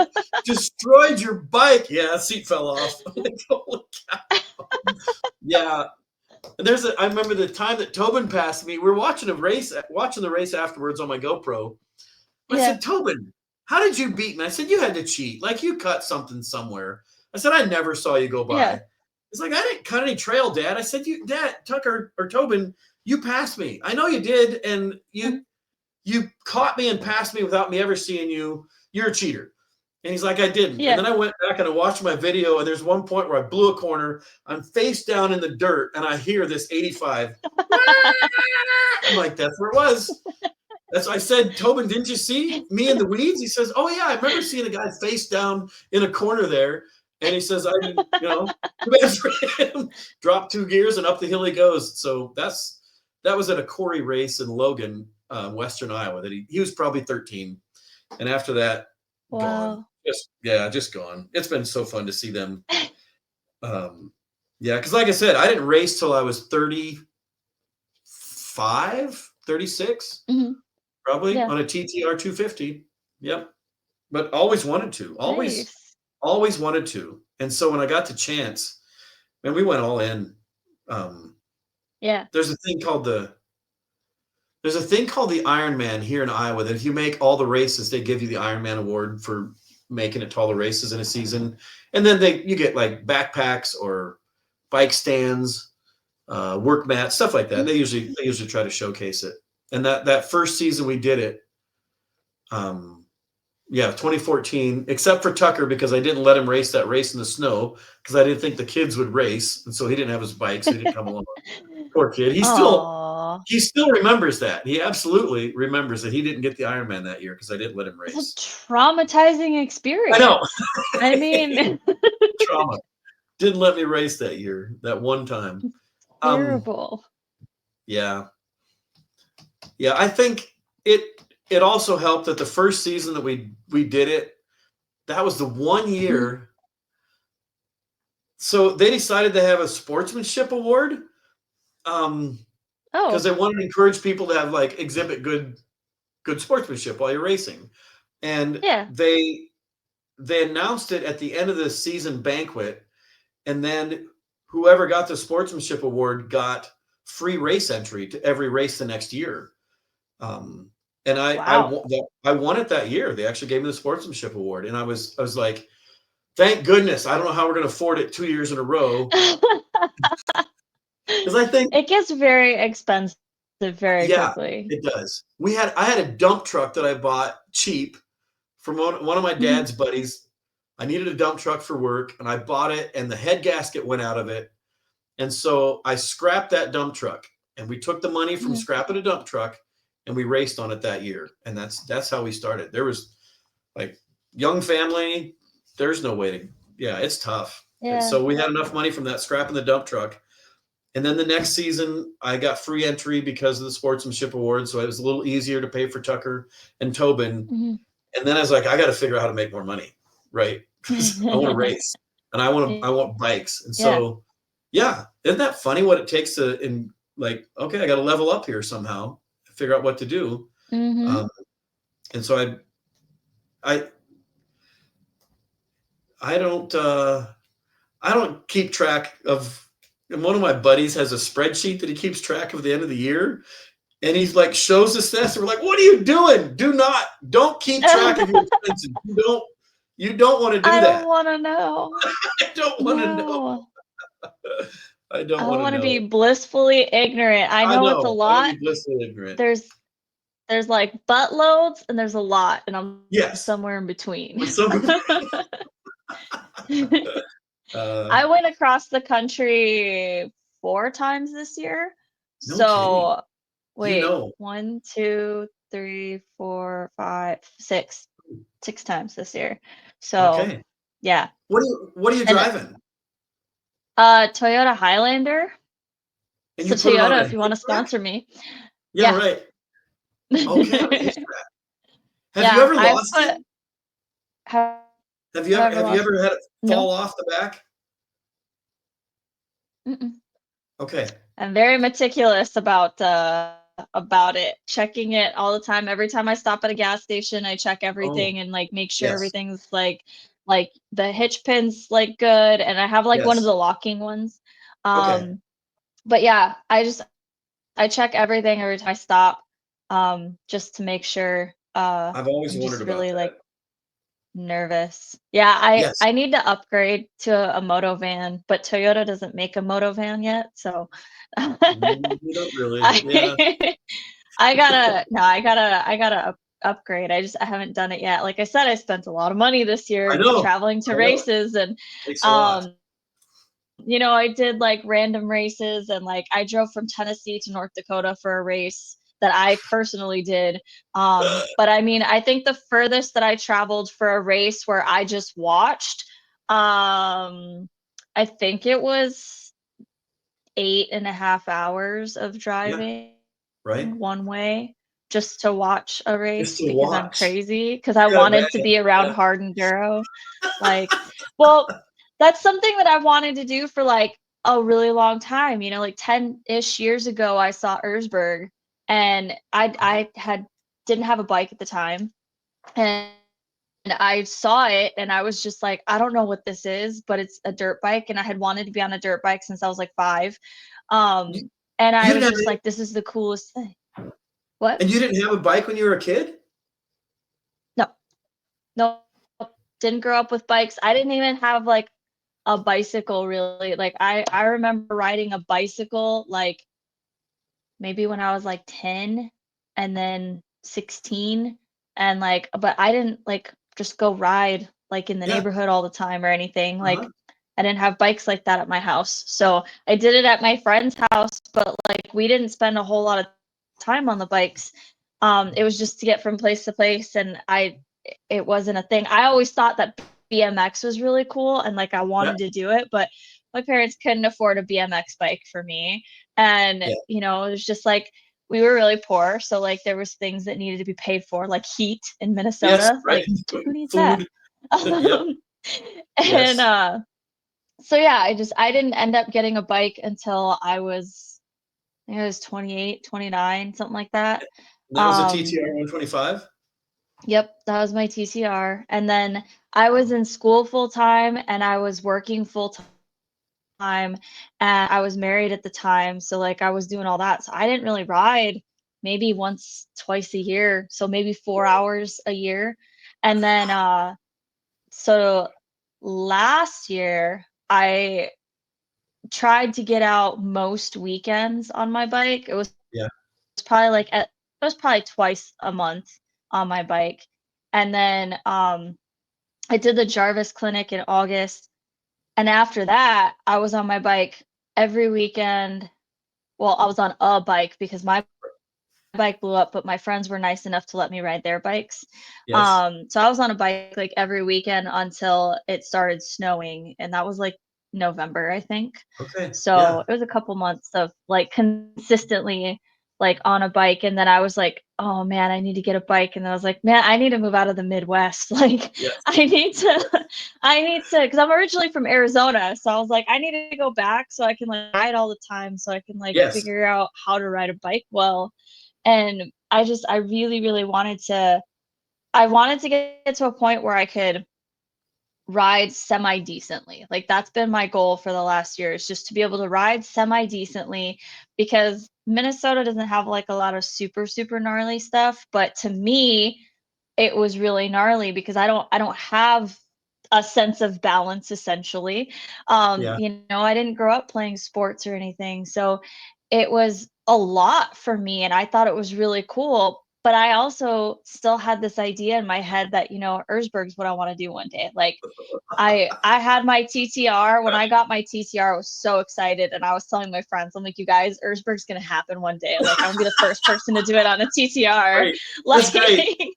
destroyed your bike. Yeah, seat fell off. I'm like, holy cow. Yeah. And I remember the time that Tobin passed me. We were watching the race afterwards on my GoPro. I Yeah. said, Tobin, how did you beat me? I said, you had to cheat. Like you cut something somewhere. I said, I never saw you go by. Yeah. He's like, I didn't cut any trail, Dad. I said, Dad, Tucker or Tobin, you passed me. I know you did. And Mhm. you caught me and passed me without me ever seeing you. You're a cheater. And he's like, I didn't. And Yeah. then I went back and I watched my video. And there's one point where I blew a corner. I'm face down in the dirt. And I hear this 85. I'm like, that's where it was. I said, Tobin, didn't you see me in the weeds? He says, oh, yeah, I remember seeing a guy face down in a corner there. And he says, I didn't, too bad for him. Drop 2 gears and up the hill he goes. So that was at a Corey race in Logan, Western Iowa. That he was probably 13. And after that, gone. Wow. Just gone. It's been so fun to see them. Because like I said, I didn't race till I was 35, 36. Mhm. Probably Yeah. on a TTR 250. Yep. But always wanted to. Nice. Always wanted to. And so when I got the chance, man, we went all in. Yeah. There's a thing called the Ironman here in Iowa that if you make all the races, they give you the Ironman award for making it to all the races in a season. And then you get like backpacks or bike stands, work mats, stuff like that. Mhm. They usually try to showcase it. And that first season we did it, 2014, except for Tucker, because I didn't let him race that race in the snow because I didn't think the kids would race. And so he didn't have his bike, so he didn't come along. Poor kid. He Aw. still remembers that. He absolutely remembers that he didn't get the Ironman that year because I didn't let him It's race. a traumatizing I know. experience. I mean, Trauma. Didn't let me race that year, that one time. terrible. Yeah. Yeah, I think it also helped that the first season that we did it, that was the one year So they decided to have a sportsmanship award, because Oh, they wanted to encourage people to have like exhibit good sportsmanship while you're racing. And yeah. they announced it at the end of the season banquet, and then whoever got the sportsmanship award got free race entry to every race the next year. Um, and Wow. I won it that year. They actually gave me the sportsmanship award, and I was like, thank goodness. I don't know how we're going to afford it 2 years in a row, because I think, It gets very expensive very yeah, quickly. it does. I had a dump truck that I bought cheap from one of my Mhm, dad's buddies. I needed a dump truck for work, and I bought it, and the head gasket went out of it. And so I scrapped that dump truck, and we took the money from mhm. scrapping a dump truck, and we raced on it that year. And that's how we started. There was like young family. There's no way to. Yeah, it's tough. And Yeah. so we had enough money from that scrapping the dump truck. And then the next season, I got free entry because of the sportsmanship award. So it was a little easier to pay for Tucker and Tobin. Mhm. And then I was like, I got to figure out how to make more money, right? Because I want to race, and I want bikes. And Yeah. so, yeah, isn't that funny what it takes to in like, okay, I got to level up here somehow, figure out what to do. Mhm. Um, and so I I don't I don't keep track of. And one of my buddies has a spreadsheet that he keeps track of the end of the year, and he's like shows us this, and we're like, "What are you doing? Don't keep track of your expenses. You don't want to do I don't that. wanna know. I don't want to know. No. I don't I want to wanna be know. blissfully ignorant. I I know it's a know. I want to lot. be blissfully ignorant. There's like buttloads and there's a lot, and I'm Yes, somewhere in between. but some. uh, I went across the country 4 times this year. no kidding. So, You wait, know. 1, 2, 3, 4, 5, 6. 6 times this year. So, Okay. yeah. What are you And, driving? Toyota Highlander. And So you put it on a Toyota, if you hitch wanna rack? sponsor me. Yeah, Yeah. right. Okay, on a hitch rack. Have you Yeah, ever I've lost it? put have ever Have you lost ever had it no. fall off the back? Mm-mm. Okay. I'm very meticulous about it, checking it all the time. Every time I stop at a gas station, I check Oh, everything and, like, make sure yes. everything's, like, the hitch pin's, like, good, and I have, like, one of Yes. the locking ones. Okay. But yeah, I check everything every time I stop, just to make sure, I've always I'm wondered just about really, that. like, nervous. Yeah, I Yes. I need to upgrade to a moto van, but Toyota doesn't make a moto van yet, so You don't really. Yeah. I I gotta upgrade. I haven't done it yet. Like I said, I spent a lot of money this I year know. traveling to I know. races and Takes a lot. um I did like random races and like I drove from Tennessee to North Dakota for a race that I personally did. But I mean, I think the furthest that I traveled for a race where I just watched, I think it was 8.5 hours of Yeah, driving right? one way just to watch a Just race to because I'm watch. crazy because I Yeah, man. wanted to be around Yeah. hard enduro. Like, well, that's something that I wanted to do for like a really long time. Like 10-ish years ago, I saw Erzberg and I had didn't have a bike at the time. And I saw it and I was just like, I don't know what this is, but it's a dirt bike. And I had wanted to be on a dirt bike since I was like 5. You And you I didn't was have just any like, this is the coolest thing. What? and you didn't have a bike when you were a kid? No, no, didn't grow up with bikes. I didn't even have like a bicycle really. Like I remember riding a bicycle like maybe when I was like 10 and then 16 and like but I didn't like just go ride like in the Yeah. neighborhood all the time or anything. Uh-huh. Like I didn't have bikes like that at my house. So I did it at my friend's house, but like we didn't spend a whole lot of time on the bikes. It was just to get from place to place and it wasn't a thing. I always thought that BMX was really cool and like I Yeah, wanted to do it, but my parents couldn't afford a BMX bike for me. And, yeah. it was just like we were really poor, so like there was things that needed to be paid for, like heat in Yes, Minnesota. right. Like who needs that? Food. Yep. Um, and Yes. So yeah, I didn't end up getting a bike until I think I was 28, 29, something like that. And that was a Um, TTR 125? yep, that was my TCR. And then I was in school full time and I was working full time and I was married at the time. So like I was doing all that. So I didn't really ride maybe once, twice a year. So maybe 4 hours a year. And then so last year I tried to get out most weekends on my bike. Yeah. It was probably twice a month on my bike. And then I did the Jarvis clinic in August. And after that, I was on my bike every weekend. Well, I was on a bike because my bike blew up, but my friends were nice enough to let me ride their bikes. Yes. So I was on a bike like every weekend until it started snowing, and that was like November, I think. Okay. So Yeah. it was a couple months of like consistently like on a bike, and then I was like, oh man, I need to get a bike, and then I was like, man, I need to move out of the Midwest. Like Yes. I need to, because I'm originally from Arizona, so I was like, I need to go back so I can like ride all the time, so I can like Yes. figure out how to ride a bike well. And I really, really I wanted to get to a point where I could ride semi decently. Like that's been my goal for the last year is just to be able to ride semi decently because Minnesota doesn't have like a lot of super, super gnarly stuff. But to me, it was really gnarly because I don't have a sense of balance essentially. Yeah. I didn't grow up playing sports or anything. So it was a lot for me and I thought it was really cool. But I also still had this idea in my head that, Erzberg's what I want to do one day. Like I had my TTR. When I got my TTR, I was so excited and I was telling my friends, I'm like, you guys, Erzberg's gonna happen one day. Like I'm gonna be the first person to do it on a TTR. Great. That's Like great.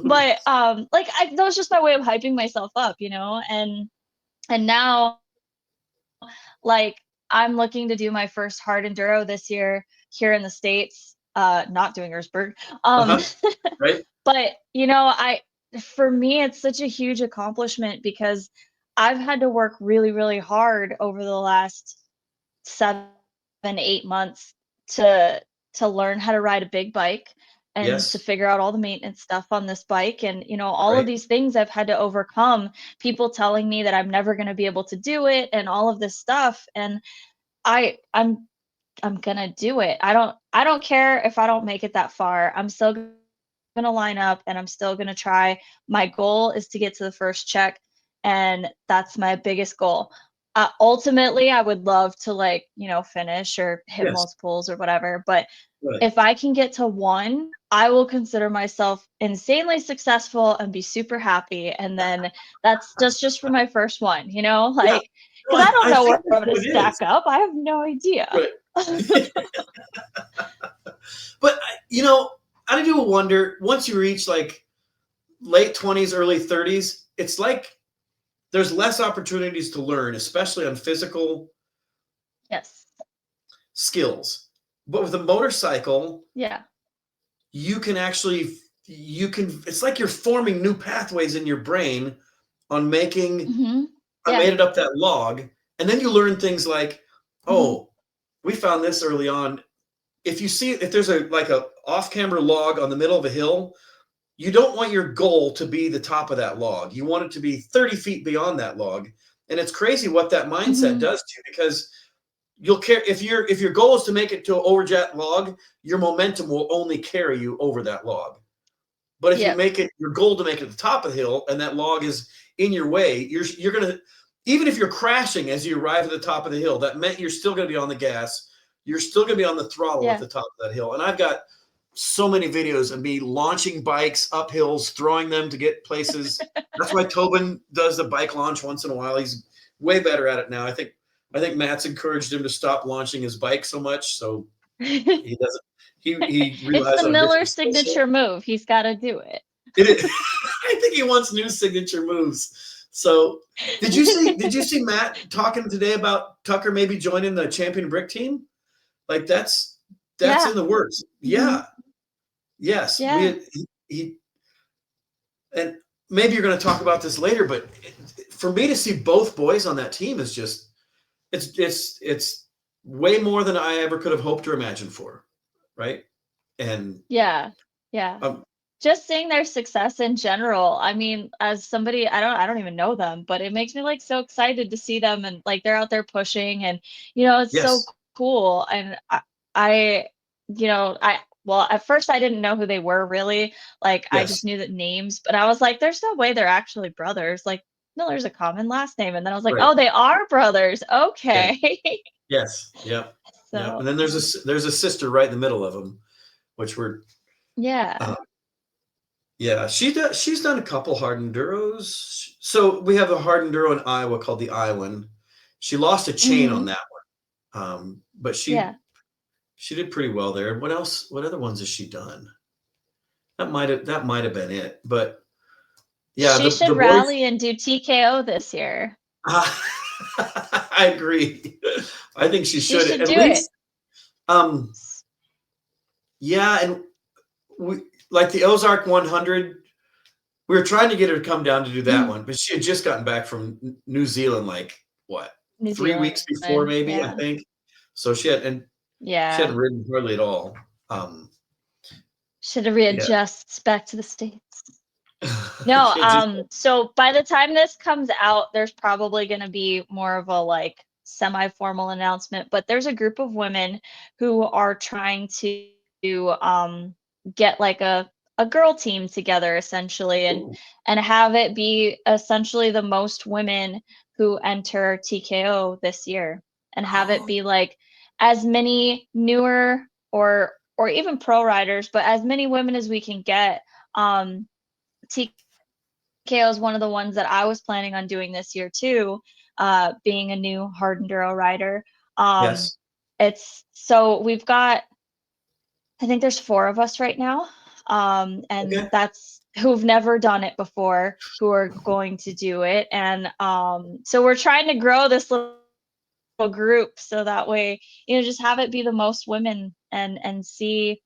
but that was just my way of hyping myself up, and now like I'm looking to do my first hard enduro this year here in the States, not doing Erzberg. Uh-huh. Right? But I for me it's such a huge accomplishment because I've had to work really, really hard over the last 7, 8 months to learn how to ride a big bike and to Yes. figure out all the maintenance stuff on this bike and all of Right. these things I've had to overcome, people telling me that I'm never going to be able to do it and all of this stuff, and I'm going to do it. I don't care if I don't make it that far. I'm still going to line up and I'm still going to try. My goal is to get to the first check, and that's my biggest goal. Ultimately, I would love to finish or hit Yes. multiples or whatever. But Right. if I can get to one, I will consider myself insanely successful and be super happy. And then that's just for my first one, Yeah. like No, because I don't I know think where that's I'm going what to it stack is. up. I have no idea. Right. But I do wonder once you reach like late 20s, early 30s, it's like there's less opportunities to learn, especially on physical Yes. skills. But with a motorcycle, Yeah. you can actually it's like you're forming new pathways in your brain on making Hmm. I Yeah. made it up that log. And then you learn things like, Hmm. oh, we found this early on. If there's a off-camber log on the middle of a hill, you don't want your goal to be the top of that log. You want it to be 30 feet beyond that log. And it's crazy what that mindset Hmm. does to you because you'll care if your goal is to make it to an overjet log, your momentum will only carry you over that log. But if you Yep. make it your goal to make it to the top of the hill and that log is in your way, you're gonna even if you're crashing as you arrive at the top of the hill, that meant you're still gonna be on the gas. You're still gonna be on the throttle at Yeah. the top of that hill. And I've got so many videos of me launching bikes up hills, throwing them to get places. That's why Tobin does the bike launch once in a while. He's way better at it now. I think Matt's encouraged him to stop launching his bike so much, so he doesn't. He It's relies the on a Miller different skill set. signature move. He's got to do it. I think he wants new signature moves. So, did you see Matt talking today about Tucker maybe joining the Champion Brick team? Like that's Yeah. in the works. Hmm. Yeah. Yes. Yeah. And maybe you're going to talk about this later, but for me to see both boys on that team is just it's way more than I ever could have hoped or imagined for, right? And Yeah. Yeah. um, Just seeing their success in general. I mean, as somebody, I don't even know them, but it makes me like so excited to see them, and like they're out there pushing, and it's so yes, cool. And I well, at first I didn't know who they were really. Like I yes, just knew the names, but I was like, there's no way they're actually brothers. Like, no, there's a common last name. And then I was like, right, oh, they are brothers. yeah, Okay. yes, yep, yep. So And then there's a sister right in the middle of them, which were yeah. uh, yeah, she's done a couple hard enduros. So we have a hard enduro in Iowa called the Iowan. She lost a chain on Hmm. that one, but Yeah. she did pretty well there. What else? What other ones has she done? That might have been it. But yeah, She the should boys. rally and do TKO this year. I agree. I think she She should should at do it. least. Um, yeah, and we like the Ozark 100. We were trying to get her to come down to do that Mhm. one, but she had just gotten back from New Zealand, like what, New 3 weeks before, Zealand. maybe I Yeah. think. So she Yeah. hadn't ridden hardly at all. Um, Should have yeah, readjusts back to the States. No, it just so by the time this comes out, there's probably gonna be more of a like semi-formal announcement, but there's a group of women who are trying to get like a girl team together essentially, ooh, and have it be essentially the most women who enter TKO this year, and have it oh, be like as many newer or even pro riders, but as many women as we can get. TKO is one of the ones that I was planning on doing this year too, being a new hard enduro rider. Um, yes, it's so we've got, I think there's four of us right now, and okay, that's who've never done it before, who are going to do it, and so we're trying to grow this little group so that way, just have it be the most women, and see.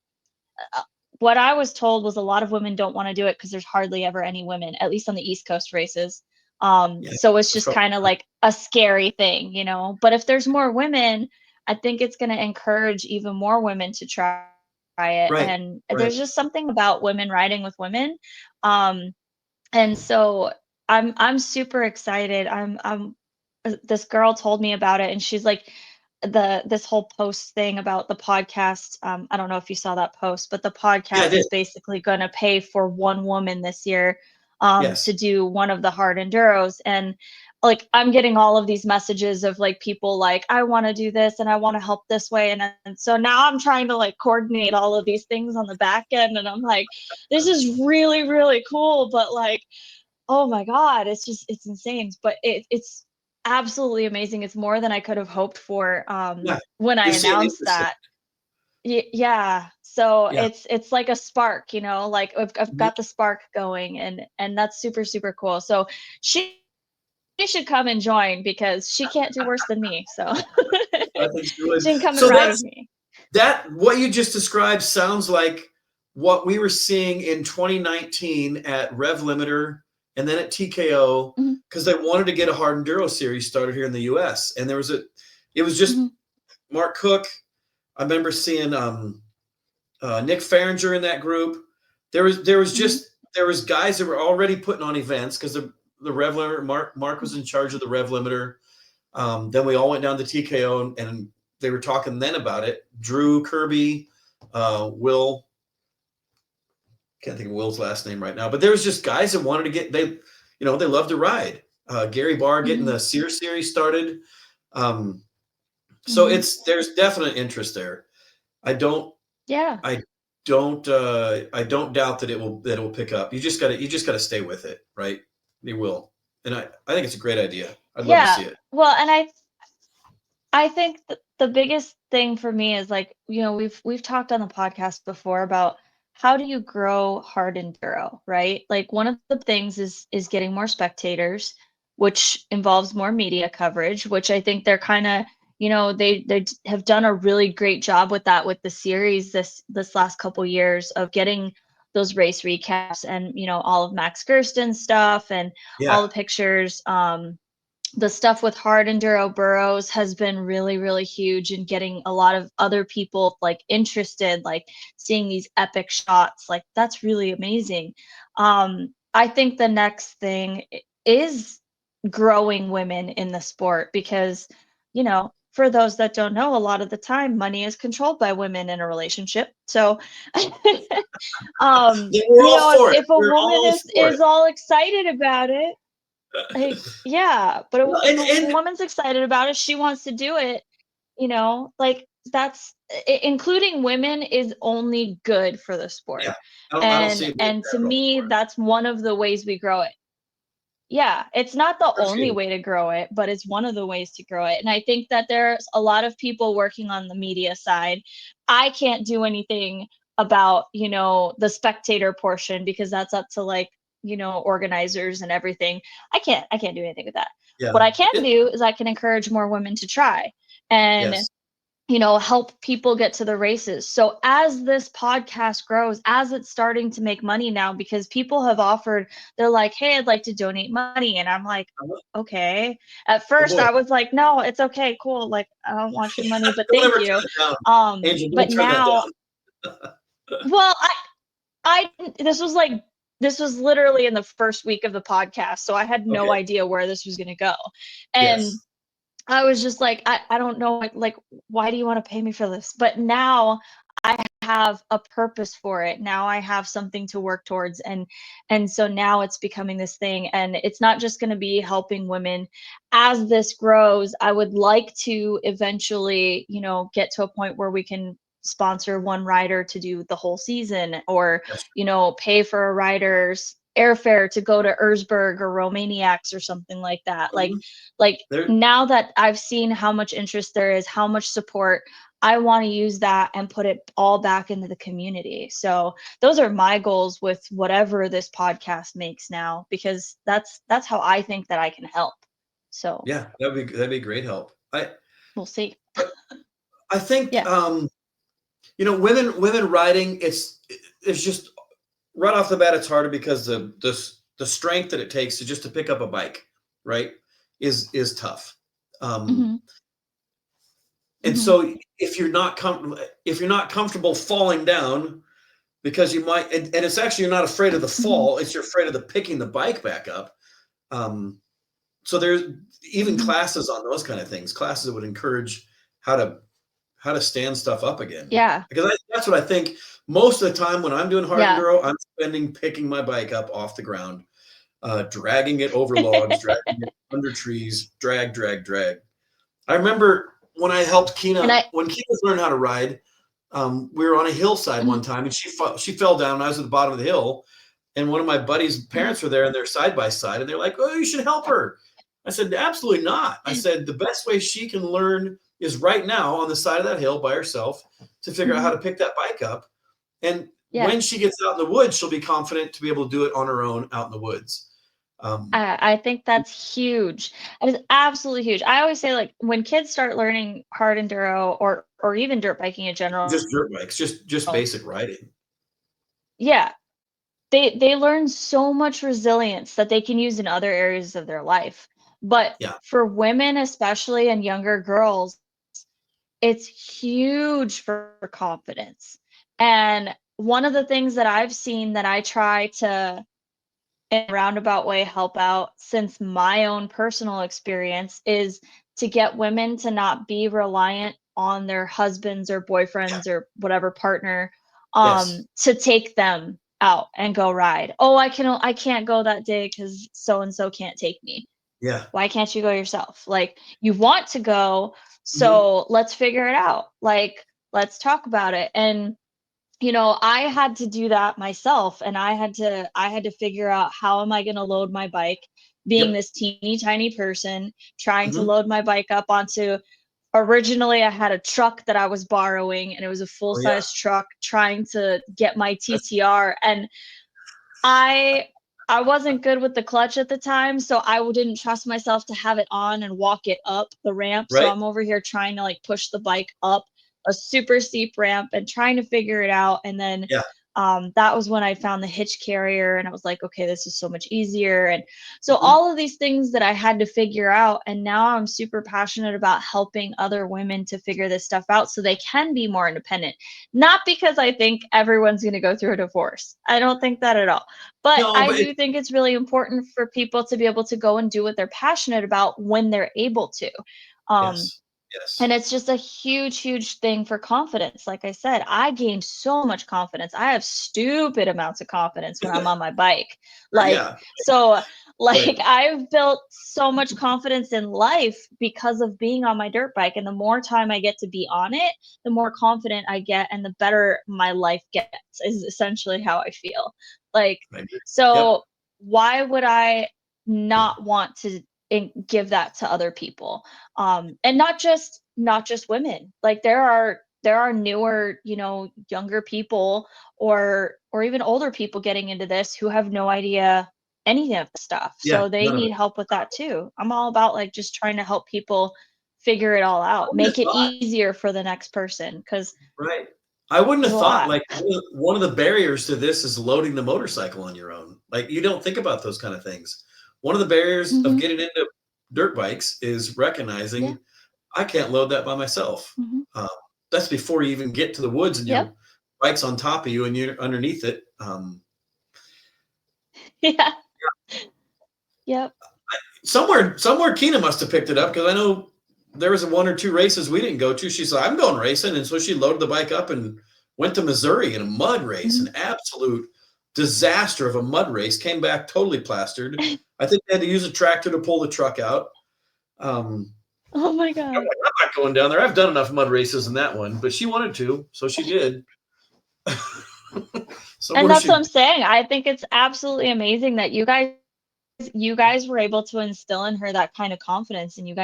What I was told was a lot of women don't want to do it because there's hardly ever any women, at least on the East Coast races. yeah, So it's that's just probably kind of like a scary thing. But if there's more women, I think it's going to encourage even more women to try it. right, And right. there's just something about women riding with women. Um, and so I'm super excited. I'm This girl told me about it, and she's like, this whole post thing about the podcast. I don't know if you saw that post, but the Yeah, I podcast did. is basically going to pay for one woman this year to Yes, do one of the hard enduros. And like I'm getting all of these messages of like people like, I want to do this and I want to help this way, and so now I'm trying to like coordinate all of these things on the back end, and I'm like, this is really really cool, but like, oh my god, it's insane, but it's absolutely amazing. It's more than I could have hoped for yeah. when I You're seeing the announced interest there. that. Yeah, so Yeah. it's like a spark, like I've Mhm. got the spark going, and that's super super cool. So she should come and join because she can't do worse than me. So I think she would. she can come and So ride with me. that what you just described sounds like what we were seeing in 2019 at Rev Limiter and then at TKO Mhm, because they wanted to get a hard enduro series started here in the US. And it was just mhm, Mark Cook. I remember seeing Nick Farringer in that group. There was mhm, just there was guys that were already putting on events because the Rev Limiter Mark was in charge of the Rev Limiter. Then we all went down to TKO and they were talking then about it. Drew Kirby, Will, can't think of Will's last name right now, but there was just guys that wanted to they love to ride. Gary Barr getting mhm, the Sear series started. Um, so mhm. there's definite interest there. I don't Yeah. I I don't doubt that it will pick up. You just gotta stay with it, right? You will. And I think it's a great idea. I'd love to Yeah. see it. Well, and I think the biggest thing for me is like, we've talked on the podcast before about how do you grow hard enduro, right? Like one of the things is getting more spectators, which involves more media coverage, which I think they're kind of, they have done a really great job with that with the series this last couple years of getting those race recaps and, all of Max Gersten's stuff and Yeah. all the pictures. The stuff with hard enduro burrows has been really, really huge in getting a lot of other people like interested, like seeing these epic shots. Like that's really amazing. I think the next thing is growing women in the sport because, for those that don't know, a lot of the time money is controlled by women in a relationship. So We're all for it. if a We're woman all for is all excited about it, like, it. yeah, but Well, if a woman's excited about it, she wants to do it, like that's including women is only good for the sport. yeah, I don't see it being And to bad at all me, for it. that's one of the ways we grow it. Yeah, it's not the only Appreciate it. way to grow it, but it's one of the ways to grow it. And I think that there's a lot of people working on the media side. I can't do anything about, the spectator portion because that's up to like, organizers and everything. I can't do anything with that. Yeah. What I can It, do is I can encourage more women to try. And yes. help people get to the races. So as this podcast grows, as it's starting to make money now, because people have offered, they're like, hey, I'd like to donate money. And I'm like, Uh-huh. okay. At Oh first boy. I was like, no, it's okay, cool. Like, I don't want your money, but Don't thank ever you. turn it down. Angel, But don't turn that now, down. well, I this was literally in the first week of the podcast. So I had no Okay. idea where this was going to go. And Yes. I was just like, I don't know, like, why do you want to pay me for this? But now I have a purpose for it. Now I have something to work towards. And so now it's becoming this thing. And it's not just going to be helping women. As this grows, I would like to eventually, get to a point where we can sponsor one rider to do the whole season or, Yes. pay for a rider's airfare to go to Erzberg or Romaniacs or something like that. Mhm. Like There. now that I've seen how much interest there is, how much support, I want to use that and put it all back into the community. So those are my goals with whatever this podcast makes now, because that's how I think that I can help. So Yeah, that'd be great help. we'll see. I think Yeah. women riding, it's just right off the bat it's harder because the strength that it takes to pick up a bike, right, is tough. Um, Hmm. and Hmm. so if you're not comfortable falling down because you might, and it's actually you're not afraid of the Hmm. fall, it's you're afraid of the picking the bike back up. Um, so there's even Hmm. classes on those kind of things, classes that would encourage how to how to stand stuff up again. Yeah. Because that's what I think most of the time when I'm doing hard Yeah. enduro, I'm spending picking my bike up off the ground, dragging it over logs, dragging it under trees, drag, drag, drag. I remember when I helped And Kina, I, when Kina learned how to ride, we were on a hillside one mhm, time and she fell down and I was at the bottom of the hill. And one of my buddies' mhm. parents were there and they're side by side and they're like, oh, you should help her. I said, absolutely not. I said, the best way she can learn is right now on the side of that hill by herself to figure out how Mhm. to pick that bike up. And Yeah. when she gets out in the woods, she'll be confident to be able to do it on her own out in the woods. I think that's huge. It is absolutely huge. I always say, like, when kids start learning hard enduro or even dirt biking in general, Just dirt bikes, just basic riding. yeah, they learn so much resilience that they can use in other areas of their life. But Yeah. for women, especially and younger girls, it's huge for confidence. And one of the things that I've seen that I try to in a roundabout way help out since my own personal experience is to get women to not be reliant on their husbands or Yeah. boyfriends or whatever partner Yes. to take them out and go ride. Oh, I can't go that day cuz so and so can't take me. Yeah. Why can't you go yourself? Like, you want to go, Mhm. so let's figure it out. Like, let's talk about it. And I had to do that myself, and I had to figure out, how am I going to load my bike, being Yep. this teeny tiny person trying to Mhm. load my bike up onto. Originally I had a truck that I was borrowing, and it was a full Oh, yeah. size truck trying to get my That's TTR, and I wasn't good with the clutch at the time, so I didn't trust myself to have it on and walk it up the ramp. So right. I'm over here trying to like push the bike up a super steep ramp and trying to figure it out. And then Yeah. that was when I found the hitch carrier, and I was like, okay, this is so much easier. And so all of these things that I had to figure out, and now I'm super passionate about helping other women to figure this stuff out so they can be more independent. Not because I think everyone's going to go through a divorce. I don't think that at all. But No, I but do think it's really important for people to be able to go and do what they're passionate about when they're able to. Um, yes, yes, and it's just a huge, huge thing for confidence. Like I said, I gained so much confidence. I have stupid amounts of confidence when I'm on my bike. Like, yeah, so, like, right, I've built so much confidence in life because of being on my dirt bike. And the more time I get to be on it, the more confident I get and the better my life gets, is essentially how I feel. Like, I agree. Yep, so why would I not want to give that to other people? And not just women. Like there are newer, younger people or even older people getting into this who have no idea any of the stuff. yeah, So they none of need it. help with that too. I'm all about like just trying to help people figure it all I out, wouldn't make have it thought, easier for the next person because right? I wouldn't there's have a thought lot. like one of the barriers to this is loading the motorcycle on your own. Like you don't think about those kind of things. One of the barriers of Hmm. getting into dirt bikes is Yeah. recognizing I can't load that by myself. Hmm. Uh, that's before you even get to the woods and Yep. your bike's on top of you and you're underneath it. Yeah. Yep. Somewhere Kina must have picked it up because I know there was one or two races we didn't go to. She said, I'm going racing. And so she loaded the bike up and went to Missouri in a mud race, Hmm. an absolute disaster of a mud race, came back totally plastered. I think they had to use a tractor to pull the truck out. Um, Oh my I'm God. not going down there. I've done enough mud races in that one, but she wanted to, so she did. And Somewhere that's what she, I'm saying. I think it's absolutely amazing that you guys were able to instill in her that kind of confidence, and you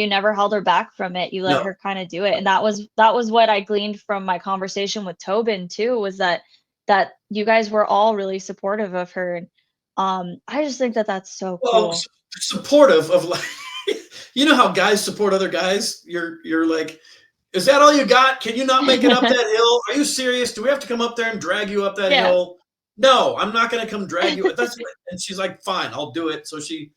never held her back from it. You let no, her kind of do it. And that was what I gleaned from my conversation with Tobin too, was that you guys were all really supportive of her. And I just think that that's so well, cool. supportive of like, you know how guys support other guys. You're like, is that all you got? Can you not make it up that hill? Are you serious? Do we have to come up there and drag you up that Yeah. hill? No, I'm not going to come drag you. That's what, and she's like, fine, I'll do it. So she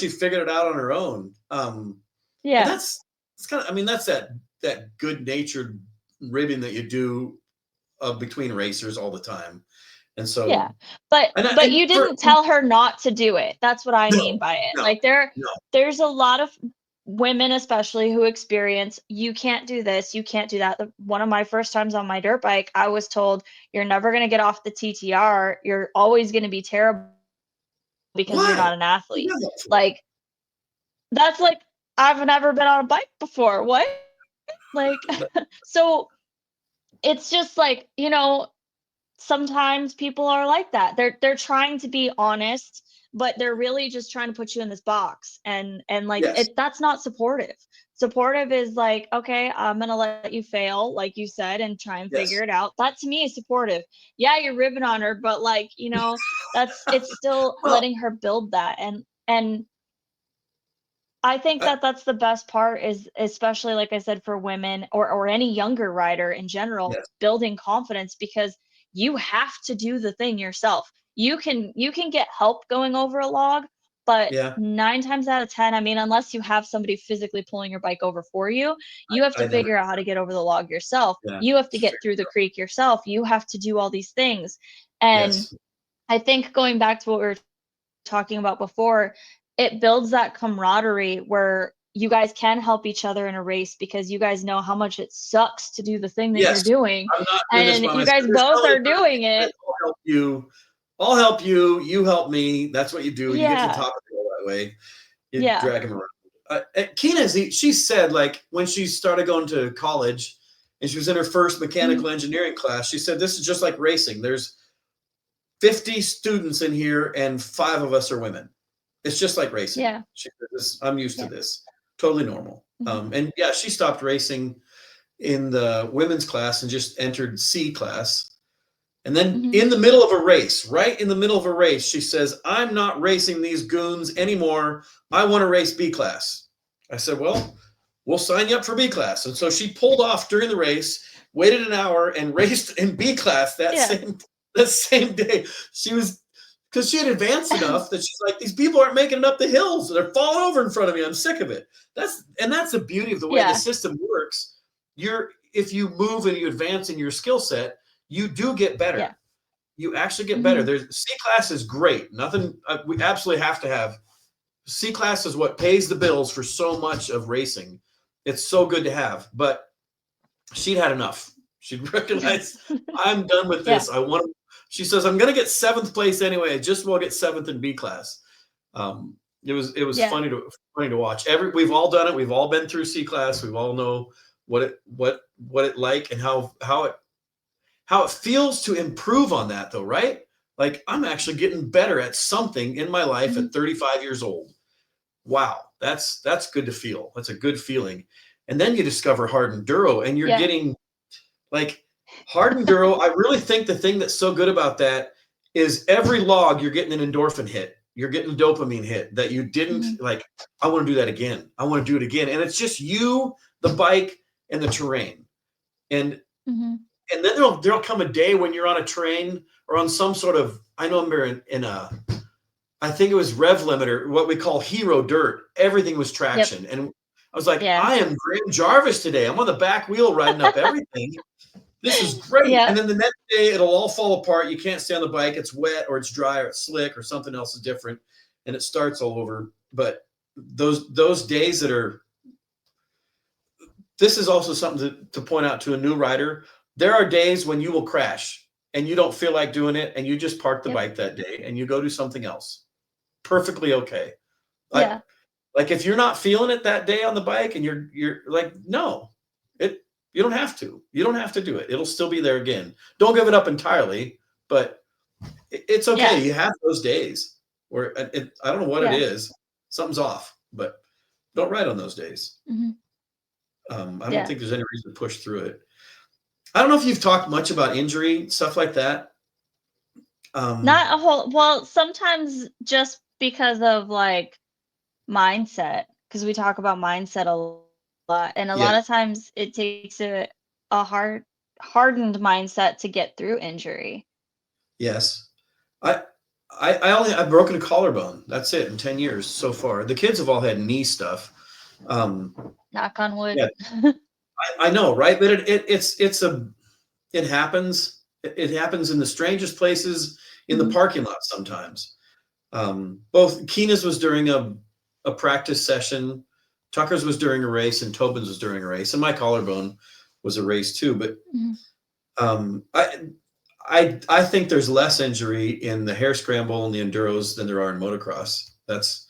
figured it out on her own. And Yeah. it's kind of, I mean, that's that good natured ribbing that you do between racers all the time. And Yeah. so, But and you for didn't tell her not to do it. That's what I no, mean by it. no, Like no, there's a lot of women especially who experience, you can't do this, you can't do that. One of my first times on my dirt bike, I was told you're never going to get off the TTR. You're always going to be terrible because you're why? not an You athlete. have that for? Like that's like I've never been on a bike before. What? Like so it's just like, sometimes people are like that. They're trying to be honest, but they're really just trying to put you in this box. And like Yes. that's not supportive. Supportive is like, okay, I'm gonna let you fail, like you said, and try and figure Yes. it out. That to me is supportive. Yeah, you're ribbing on her, but like, it's still Well, letting her build that. And I think I, that that's the best part, is especially like I said, for women or any younger rider in general, yes. building confidence, because you have to do the thing yourself. You can get help going over a log, but Yeah. 9 times out of 10, I mean, unless you have somebody physically pulling your bike over for you, you have to I never. figure out how to get over the log yourself. Yeah. You have to Just get figured through the it out. creek yourself. You have to do all these things. And Yes. I think going back to what we were talking about before, it builds that camaraderie where you guys can help each other in a race because you guys know how much it sucks to do the thing that you're Yes. doing. I'm not doing this And by you myself. guys There's both no way are doing guys, it. I'll help you. I'll help you. You help me. That's what you do. You get to the Yeah. top of the hill that way. You Yeah. drag him around. Kina, she said, like, when she started going to college and she was in her first Mhm. mechanical engineering class, she said, this is just like racing. There's 50 students in here and 5 of us are women. It's just like racing. Yeah. She said, I'm used to Yeah. this. Totally normal. Mhm. And yeah, she stopped racing in the women's class and just entered C class. And then Mhm. in the middle of a race, right in the middle of a race, she says, I'm not racing these goons anymore. I want to race B class. I said, well, we'll sign you up for B class. And so she pulled off during the race, waited an hour and raced in B class that same day. She was, because she had advanced enough that she's like, these people aren't making it up the hills. They're falling over in front of me. I'm sick of it. That's the beauty of the way the system works. If you move and you advance in your skill set, you do get better. Yeah. You actually get better. There's C class is great. Nothing, we absolutely have to have. C class is what pays the bills for so much of racing. It's so good to have, but she'd had enough. She'd recognized, I'm done with this. She says, I'm going to get 7th place anyway. I just will get 7th in B class. It was funny to watch. We've all done it. We've all been through C class. We all know what it like and how it feels to improve on that, though, right? Like, I'm actually getting better at something in my life at 35 years old. Wow, that's good to feel. That's a good feeling. And then you discover hard enduro, and you're getting like hard enduro. I really think the thing that's so good about that is every log you're getting an endorphin hit. You're getting a dopamine hit that you didn't like. I want to do that again. I want to do it again. And it's just you, the bike, and the terrain. And then there'll come a day when you're on a train or on some sort of, I know I'm in a, I think it was rev limiter, what we call hero dirt. Everything was traction. And I was like, I am Graham Jarvis today. I'm on the back wheel riding up everything. This is great. And then the next day it'll all fall apart. You can't stay on the bike. It's wet or it's dry or it's slick or something else is different. And it starts all over. But those days that are, this is also something to point out to a new rider. There are days when you will crash and you don't feel like doing it and you just park the bike that day and you go do something else. Perfectly okay. Like if you're not feeling it that day on the bike and you're like, no, you don't have to. You don't have to do it. It'll still be there again. Don't give it up entirely, but it's okay. You have those days where I don't know what it is. Something's off, but don't ride on those days. I don't think there's any reason to push through it. I don't know if you've talked much about injury, stuff like that. Not a whole, well, sometimes just because of like mindset, because we talk about mindset a lot, and a lot of times it takes a hardened mindset to get through injury. Yes. I've broken a collarbone. That's it in 10 years so far. The kids have all had knee stuff. Knock on wood. Yeah. I know, right? But it happens. It happens in the strangest places, in the parking lot sometimes. Both Kina's was during a practice session, Tucker's was during a race, and Tobin's was during a race, and my collarbone was a race too. But I think there's less injury in the hare scramble and the enduros than there are in motocross. That's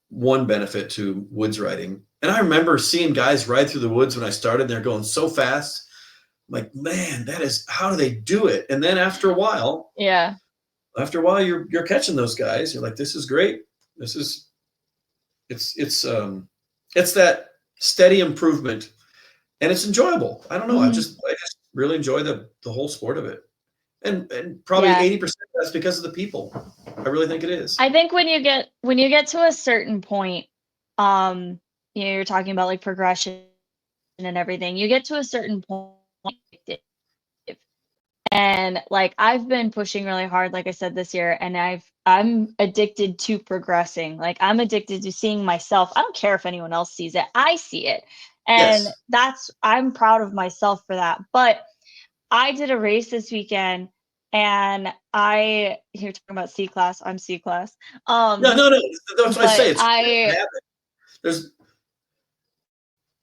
one benefit to woods riding. And I remember seeing guys ride through the woods when I started. They're going so fast. I'm like, man, how do they do it? And then after a while, you're catching those guys. You're like, this is great. It's that steady improvement, and it's enjoyable. I don't know. I just really enjoy the whole sport of it. And probably 80% that's because of the people. I really think it is. I think when you get to a certain point, you're talking about like progression and everything. You get to a certain point, and like I've been pushing really hard, like I said, this year, and I'm addicted to progressing. Like I'm addicted to seeing myself. I don't care if anyone else sees it. I see it. And I'm proud of myself for that. But I did a race this weekend, and you're talking about C class. I'm C class. No. That's what I say. I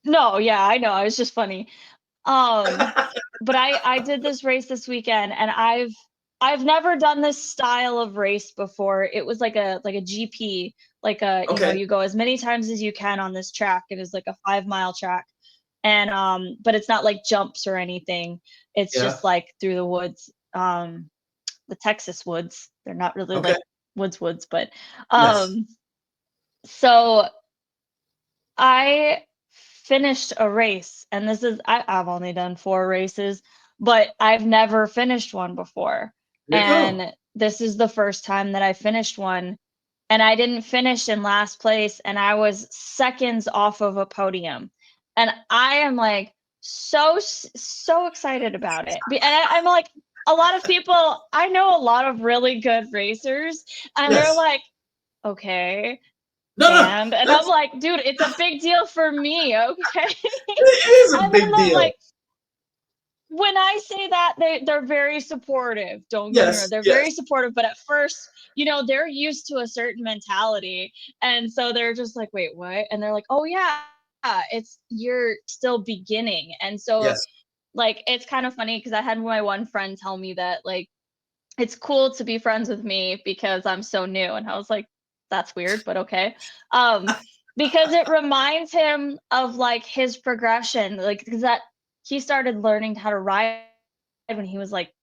know. It was just funny. But I did this race this weekend, and I've never done this style of race before. It was like a GP, you go as many times as you can on this track. It is like a 5-mile track. And but it's not like jumps or anything. It's just like through the woods, the Texas woods. They're not really like woods, but so I finished a race, and this is I've only done 4 races, but I've never finished one before. And this is the first time that I finished one, and I didn't finish in last place, and I was seconds off of a podium. And I am like, so excited about it. I'm like, a lot of people, I know a lot of really good racers, and they're Yes. like, okay, No, and I'm that's like, dude, it's a big deal for me, okay? it is a And then big I'm deal. like, when I say that, they're very supportive. Don't get me wrong, Yes, they're very yes, supportive. But at first, they're used to a certain mentality, and so they're just like, "Wait, what?" And they're like, "Oh yeah, it's you're still beginning." And so, yes. like, it's kind of funny because I had my one friend tell me that like it's cool to be friends with me because I'm so new, and I was like, "That's weird, but okay." Um, because it reminds him of like his progression, like because that he started learning how to ride when he was like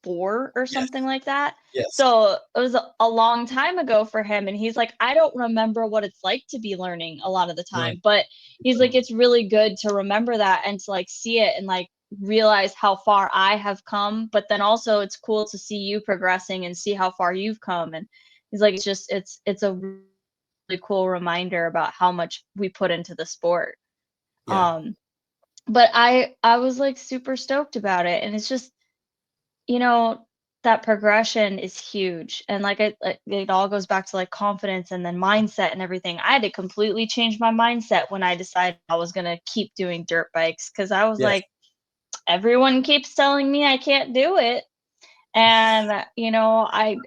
4 or Yes, something like that. yes. So it was a long time ago for him. And he's like, I don't remember what it's like to be learning a lot of the No, time. But he's like, no. it's really good to remember that and to like see it and like realize how far I have come. But then also it's cool to see you progressing and see how far you've come. And he's like, it's a really cool reminder about how much we put into the sport. Yeah. Um, but I was like super stoked about it. And it's just you know, that progression is huge. And like it all goes back to like confidence and then mindset and everything. I had to completely change my mindset when I decided I was going to keep doing dirt bikes because I was Yes. like, everyone keeps telling me I can't do it. And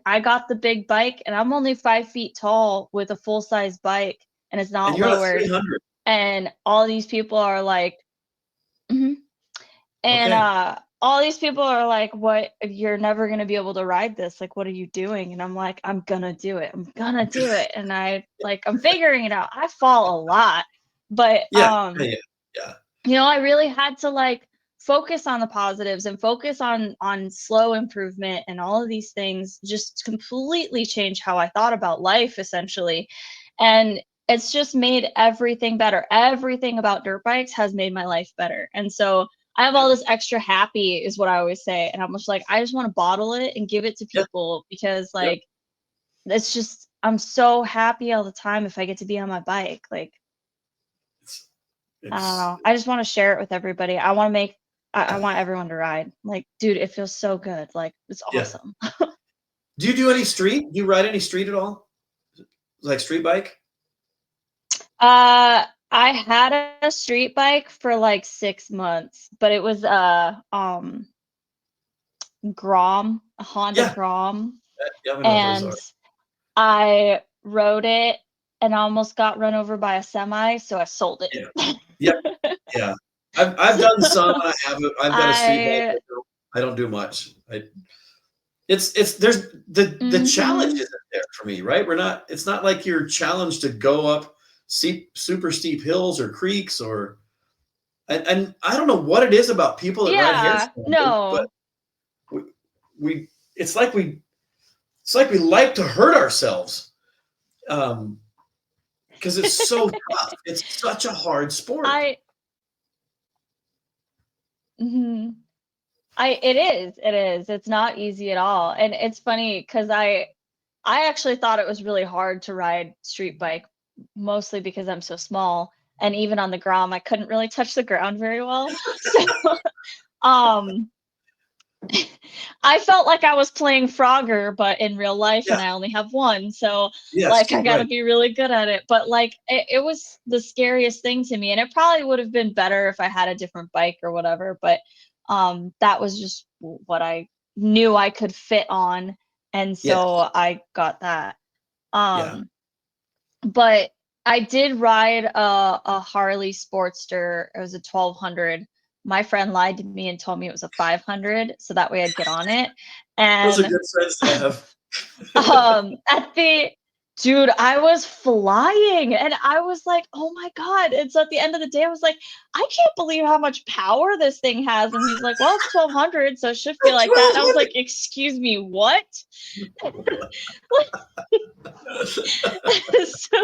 I got the big bike and I'm only 5 feet tall with a full size bike and it's And not you're on a lowered. 300. And all these people are like, "Mhm." And Okay. all these people are like, "What? You're never gonna be able to ride this. Like, what are you doing?" And I'm like, "I'm gonna do it. I'm gonna do it." And I'm figuring it out. I fall a lot, but Yeah, yeah, yeah, yeah. I really had to like focus on the positives and focus on slow improvement and all of these things just completely change how I thought about life essentially. And it's just made everything better. Everything about dirt bikes has made my life better. And so I have all Yep, this extra happy is what I always say. And I'm just like, I just want to bottle it and give it to yep, people because yep. like it's just I'm so happy all the time if I get to be on my bike. Like It's I don't it's know. I just want to share it with everybody. I want everyone to ride. Like, dude, it feels so good. Like, it's yeah. awesome. Do you do any street? Do you ride any street at all? Like street bike? I had a street bike for like 6 months, but it was Grom, a Honda Yeah, Grom, yeah, I know what those and are. I rode it and almost got run over by a semi, so I sold Yeah. it. Yep, yeah. I've done some, and I've got a street bike. I I don't do much. It's there's the challenge mhm. isn't there for me, right? It's not like you're challenged to go up super steep hills or creeks and I don't know what it is about people that ride Yeah, handstands, but no. we, we it's like we like to hurt ourselves because it's so tough. It's such a hard sport. I mhm. It is. It's not easy at all. And it's funny because I actually thought it was really hard to ride street bike, mostly because I'm so small. And even on the ground, I couldn't really touch the ground very well. So um I felt like I was playing Frogger, but in real life, Yeah. and I only have one. So like Yes. I gotta Right. be really good at it. But like it was the scariest thing to me. And it probably would have been better if I had a different bike or whatever. But that was just what I knew I could fit on. And so Yes. I got that. Yeah. Um but I did ride a Harley Sportster. It was a 1200. My friend lied to me and told me it was a 500, so that way I'd get on it. Those are And good friends to have. at the dude, I was flying and I was like, "Oh my God." And so at the end of the day, I was like, "I can't believe how much power this thing has." And he's like, "Well, it's 1200, so it should feel like that." And I was like, "Excuse me, what?" So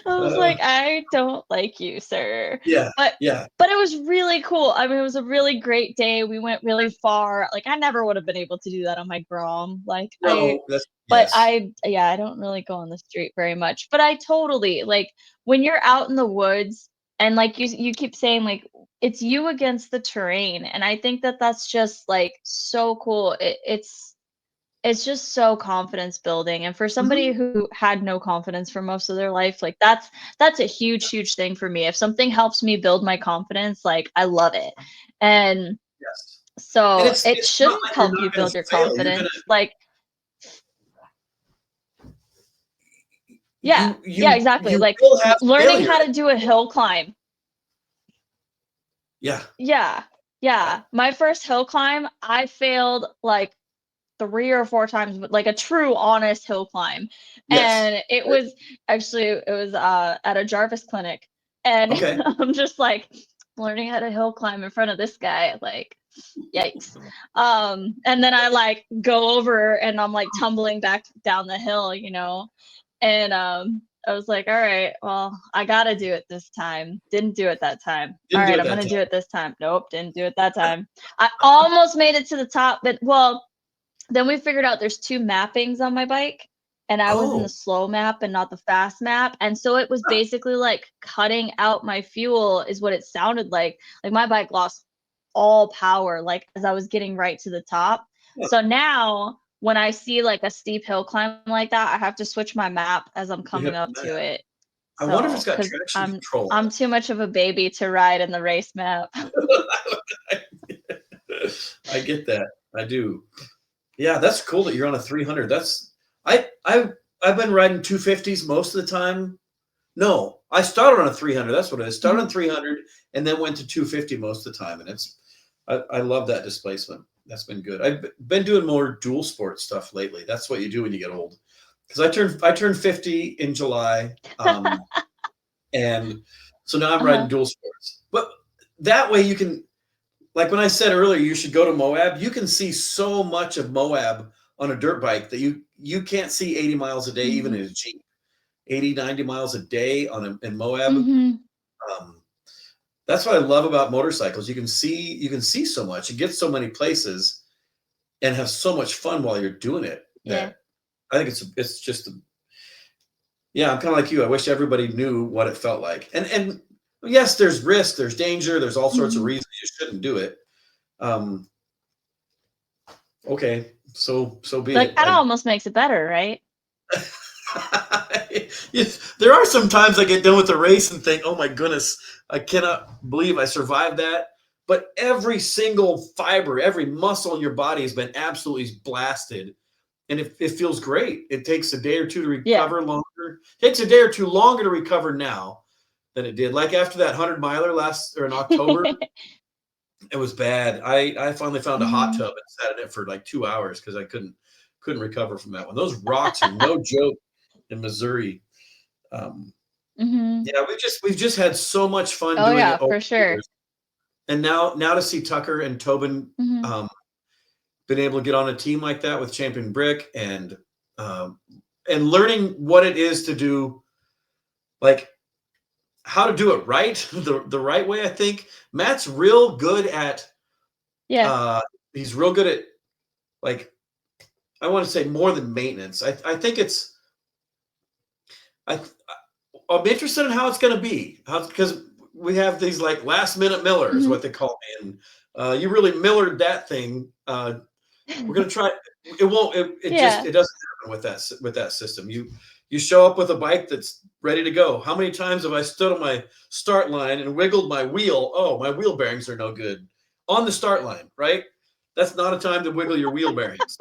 I was Uh, like, "I don't like you, sir." yeah. But Yeah. but it was really cool. I mean, it was a really great day. We went really far. Like I never would have been able to do that on my Grom. No. That's But yes. I don't really go on the street very much. But I totally like when you're out in the woods And like you keep saying, like, it's you against the terrain, and I think that that's just like so cool. It's just so confidence building, and for somebody Mhm. who had no confidence for most of their life, like that's a huge thing for me. If something helps me build my confidence, like I love it. And Yes. And so it it's not shouldn't like you're help you not gonna build your fail. You're gonna confidence. Like, yeah, yeah, exactly. you Like will have learning failure. how to do a hill climb. Yeah. Yeah. Yeah. Yeah. My first hill climb, I failed like 3 or 4 times, but like a true honest hill climb. Yes. And it was at a Jarvis clinic. And Okay. I'm just like learning how to hill climb in front of this guy, like yikes. And then I like go over and I'm like tumbling back down the hill, you know. And I was like, all right, well, I gotta do it this time. Didn't do it that time. All Didn't do right, it I'm that gonna time. do it this time. Nope, didn't do it that time. I almost made it to the top, but well, then we figured out there's 2 mappings on my bike, and I was in the Oh, slow map and not the fast map, and so it was huh. basically like cutting out my fuel is what it sounded like. Like my bike lost all power, like, as I was getting right to the top. Huh. So now when I see like a steep hill climb like that, I have to switch my map as I'm You coming hit up the to map. it. I wonder if So, it's got 'cause traction control I'm too much of a baby to ride in the race map. on it. I get that. I do. Yeah, that's cool that you're on a 300. I've been riding 250s most of the time. No, I started on a 300. That's what it is. Started on Mhm. 300 and then went to 250 most of the time, and I love that displacement. That's been good. I've been doing more dual sport stuff lately. That's what you do when you get old. Because I turned 50 in July, and so now I'm riding Uh-huh. dual sports. But that way you can, like when I said earlier, you should go to Moab. You can see so much of Moab on a dirt bike that you can't see 80 miles a day, even Mhm. in a Jeep. 80, 90 miles a day in Moab. Mhm. Um, that's what I love about motorcycles. You can see so much and get so many places and have so much fun while you're doing it Yeah. that I think it's just yeah, I'm kind of like you. I wish everybody knew what it felt like. And yes, there's risk, there's danger, there's all sorts of Mhm. reasons you shouldn't do it. Um, okay, so be Like, it. that almost makes it better, right? Yes, there are some times I get done with the race and think, "Oh my goodness, I cannot believe I survived that." But every single fiber, every muscle in your body has been absolutely blasted, and it feels great. It takes a day or two to Yeah. recover longer. It takes a day or two longer to recover now than it did. Like after that 100 miler last or in October, it was bad. I finally found a hot Mhm. tub and sat in it for like 2 hours because I couldn't recover from that one. Those rocks are no joke in Missouri. Um, Mhm. yeah, we've just had so much fun Oh, doing yeah, it over for the sure. years, and now to see Tucker and Tobin Mhm. been able to get on a team like that with Champion Brick um, and learning what it is to do, like how to do it right, the right way. I think Matt's real good at Yeah. uh, he's real good at, like, I want to say more than maintenance. I think I I'm interested in how it's going to be, because we have these like last minute millers, Mhm. what they call me, and you really millered that thing. We're going to try. It won't. It Yeah. doesn't happen with that system. You show up with a bike that's ready to go. How many times have I stood on my start line and wiggled my wheel? Oh, my wheel bearings are no good on the start line. Right. That's not a time to wiggle your wheel bearings.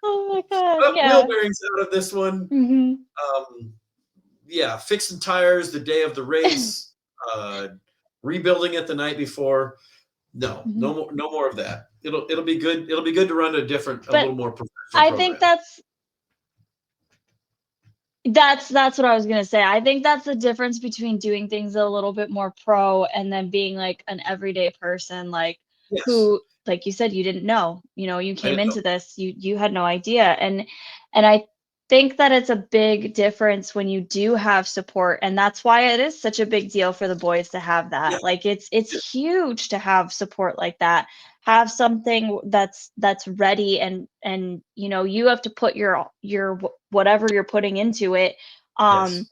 Oh my god, Up wheel yeah. bearings out of this one. Mhm. Um, yeah, fixing tires the day of the race, uh, rebuilding it the night before. No, Mhm. no more of that. It'll be good. It'll be good to run a But little more professional I think program. that's what I was gonna say. I think that's the difference between doing things a little bit more pro and then being like an everyday person, like Yes, who, like you said, you didn't know. You know, you I came didn't know. into this, you had no idea. And I think that it's a big difference when you do have support. And that's why it is such a big deal for the boys to have Yeah, that. Like yeah, it's huge to have support like that. Have something that's ready, and you know, you have to put your whatever you're putting into it. um yes,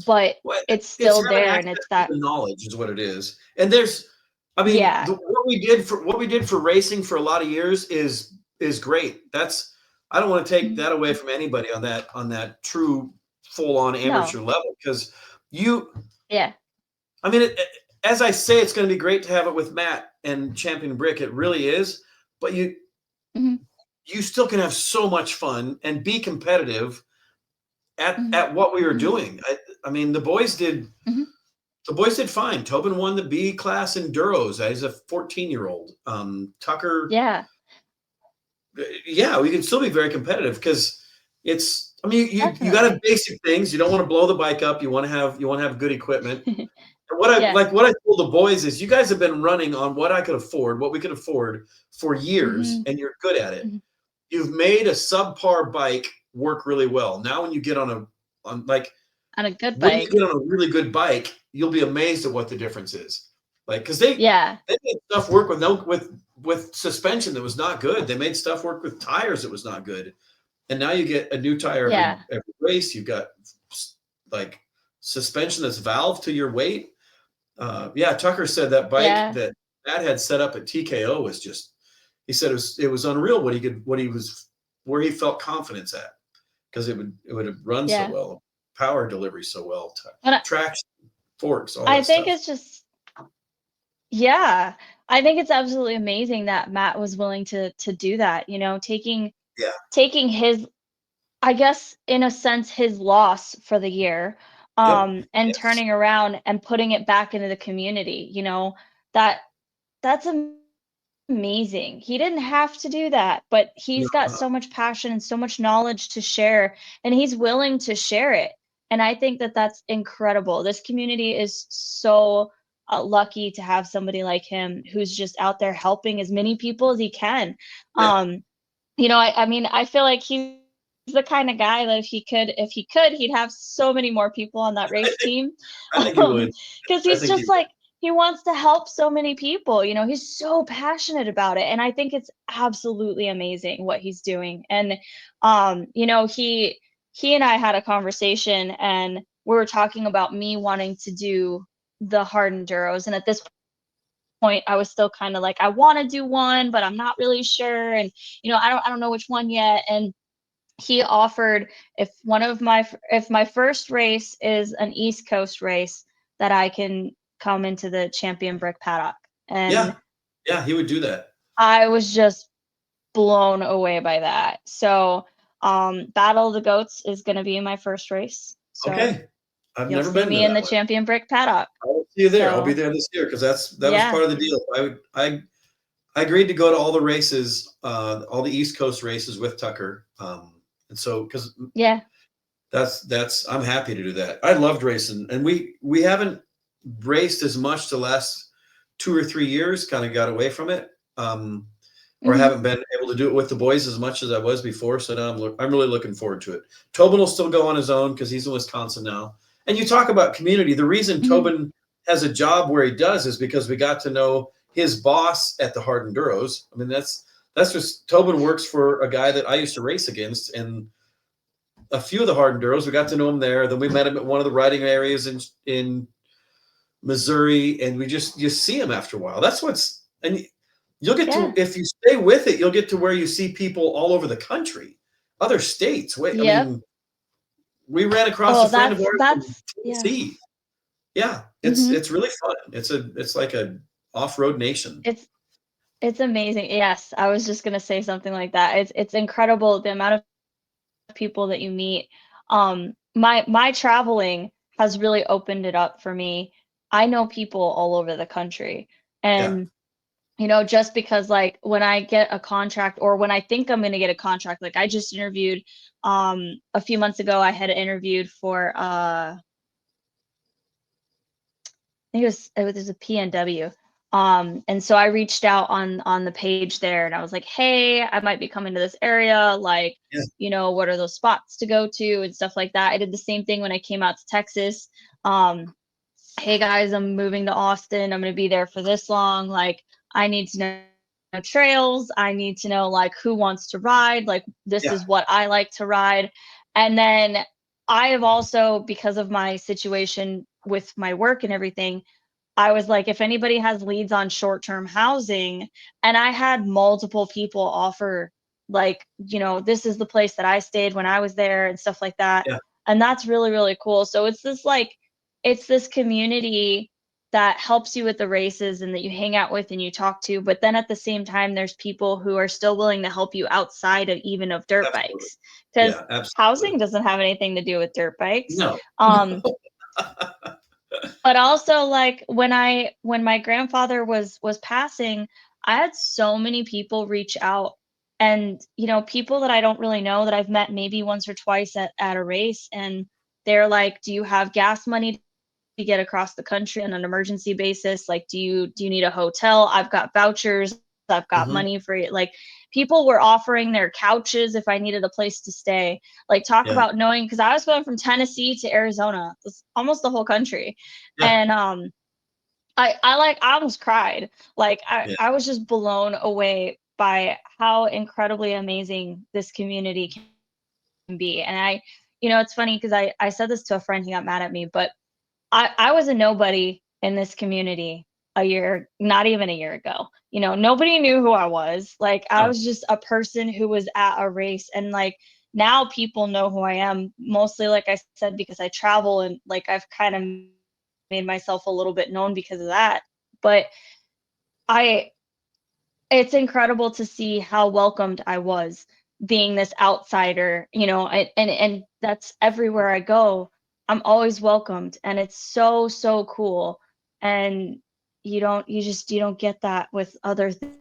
but Well, it's it's still having there, and access it's to that. the knowledge is what it is. And there's, I mean, Yeah. what we did for racing for a lot of years is great. That's I don't want to take Mhm. that away from anybody on that true full on No. amateur level because you, Yeah. I mean, as I say, it's going to be great to have it with Matt and Champion Brick. It really is, but Mhm. you still can have so much fun and be competitive Mhm. at what we were Mhm. doing. I mean, Mhm. the boys did fine. Tobin won the B class enduros. He's a 14-year-old. Tucker, Yeah, yeah, we can still be very competitive because it's. I mean, you got to have definitely. basic things. You don't want to blow the bike up. You want to have good equipment. And Yeah. what I told the boys is, you guys have been running on what I could afford, what we could afford for years, Mhm. and you're good at it. Mhm. You've made a subpar bike work really well. Now, when you get on like On a good when you bike. get on a really good bike, you'll be amazed at what the difference is. Like, because Yeah. they made stuff work with suspension that was not good. They made stuff work with tires that was not good. And now you get a new tire Yeah. every race. You've got like suspension that's valved to your weight. Yeah, Tucker said that bike Yeah. that Matt had set up at TKO was just. He said it was unreal where he felt confidence at because it would have run so Yeah. well, power delivery so well, And traction, forks, all I that think stuff. it's just, yeah, I think it's absolutely amazing that Matt was willing to do that, Yeah. taking his, I guess, in a sense, his loss for the year, Yep. and Yes. turning around and putting it back into the community, that that's amazing. He didn't have to do that, but No, he's got so much passion and so much knowledge to share, and he's willing to share it. And I think that that's incredible. This community is so lucky to have somebody like him who's just out there helping as many people as he can. yeah, Um, I mean, I feel like he's the kind of guy that if he could, he'd have so many more people on that race team. I think he would. Because I he's think he just would. like he wants to help so many people. He's so passionate about it, and I think it's absolutely amazing what he's doing. And he and I had a conversation, and we were talking about me wanting to do the hard enduros, and at this point I was still kind of like, I want to do one, but I'm not really sure, and I don't know which one yet. And he offered, if my first race is an East Coast race, that I can come into the Champion Brick paddock. And Yeah. Yeah, he would do that. I was just blown away by that. So Battle of the Goats is going to be my first race, so Okay. I've you'll never see been to me in that the one. Champion Brick paddock. I will see you there. I'll be So there this year because that was yeah. part of the deal. I agreed to go to all the races, all the East Coast races with Tucker. And so because Yeah. that's I'm happy to do that. I loved racing, and we haven't raced as much the last 2 or 3 years. Kind of got away from it, or Hmm. haven't been able to do it with the boys as much as I was before. So now I'm really looking forward to it. Tobin will still go on his own because he's in Wisconsin now. And you talk about community. The reason Hmm. Tobin has a job where he does is because we got to know his boss at the Hard Enduros. I mean, that's just Tobin works for a guy that I used to race against, and a few of the hard enduros. We got to know him there. Then we met him at one of the riding areas in Missouri, and you see him after a while. That's what's and you'll get to Yeah. if you stay with it, you'll get to where you see people all over the country, other states. Wait, I Yep. mean, we ran across a Oh, friend of that's ours from that's yeah. Tennessee. Yeah, Hmm. it's really fun. It's like a off road nation. It's amazing. Yes, I was just gonna say something like that. It's incredible the amount of people that you meet. My traveling has really opened it up for me. I know people all over the country, Yeah, and just because, like, when I get a contract, or when I think I'm gonna get a contract, like I just interviewed a few months ago. I had interviewed for think it was a PNW. And so I reached out on the page there, and I was like, hey, I might be coming to this area. Like, yeah, what are those spots to go to and stuff like that. I did the same thing when I came out to Texas. Um, hey guys, I'm moving to Austin. I'm gonna be there for this long. Like, I need to know trails. I need to know like who wants to ride. Like, this yeah. is what I like to ride. And then I have also, because of my situation with my work and everything, I was like, if anybody has leads on short-term housing, and I had multiple people offer, like, this is the place that I stayed when I was there and stuff like that. Yeah. And that's really, really cool. So it's this community that helps you with the races and that you hang out with and you talk to. But then at the same time, there's people who are still willing to help you outside of even of dirt Absolutely. bikes, because Yeah, absolutely. housing doesn't have anything to do with dirt bikes. No. Um, but also, like, when my grandfather was passing, I had so many people reach out, and people that I don't really know, that I've met maybe once or twice at a race, and they're like, do you have gas money to get across the country on an emergency basis? Like, do you need a hotel? I've got vouchers, I've got Mhm. money for you. Like, people were offering their couches if I needed a place to stay. Like, talk Yeah. about knowing, because I was going from Tennessee to Arizona, it's almost the whole country. Yeah. And I almost cried. Like, Yeah. I was just blown away by how incredibly amazing this community can be. And it's funny because I said this to a friend, he got mad at me, but I was a nobody in this community not even a year ago. Nobody knew who I was. Like, I No. was just a person who was at a race. And like, now people know who I am, mostly, like I said, because I travel, and like, I've kind of made myself a little bit known because of that. But I it's incredible to see how welcomed I was, being this outsider, and that's everywhere I go. I'm always welcomed, and it's so, so cool. And you don't get that with other things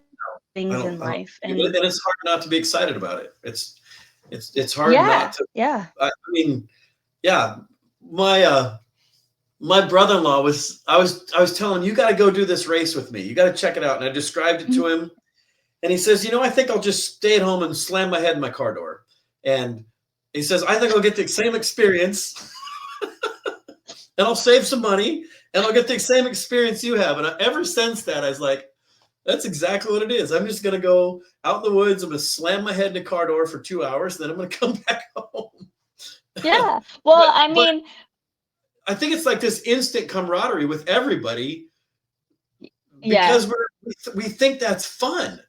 in I don't life. and And it's hard not to be excited about it. It's hard not yeah, to. yeah. I mean, yeah, my, my brother-in-law I was telling him, "You gotta go do this race with me. You gotta check it out." And I described it Mhm. to him, and he says, "I think I'll just stay at home and slam my head in my car door." And he says, "I think I'll get the same experience, and I'll save some money, and I'll get the same experience you have." And ever since that, I was like, that's exactly what it is. I'm just gonna go out in the woods. I'm gonna slam my head in a car door for 2 hours, then I'm gonna come back home. Yeah. Well, I But mean, I think it's like this instant camaraderie with everybody yeah, because we think that's fun.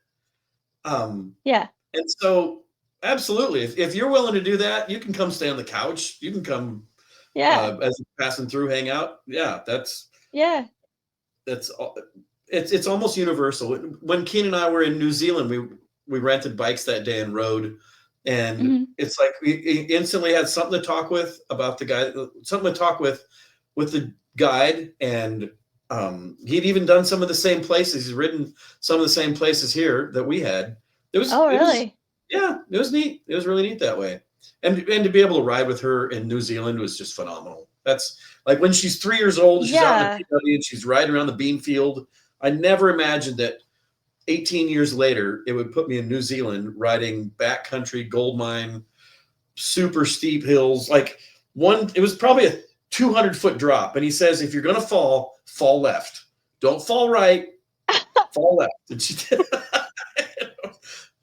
Um, yeah, and so absolutely, if you're willing to do that, you can come stay on the couch. You can come yeah, as you're passing through, hang out. Yeah, yeah. that's it's almost universal. When Keen and I were in New Zealand, we rented bikes that day and rode, and Hmm. it's like we instantly had something to talk with about the guy, something to talk with the guide, and he'd even done some of the same places. He's ridden some of the same places here that we had. Oh, It was really? yeah, it was neat. It was really neat that way, and to be able to ride with her in New Zealand was just phenomenal. That's like when she's 3 years old, she's out in the Yeah. PW and she's riding around the bean field. I never imagined that 18 years later it would put me in New Zealand riding backcountry gold mine, super steep hills. Like it was probably a 200-foot drop, and he says, if you're gonna fall left. Don't fall right, fall left. And she did. I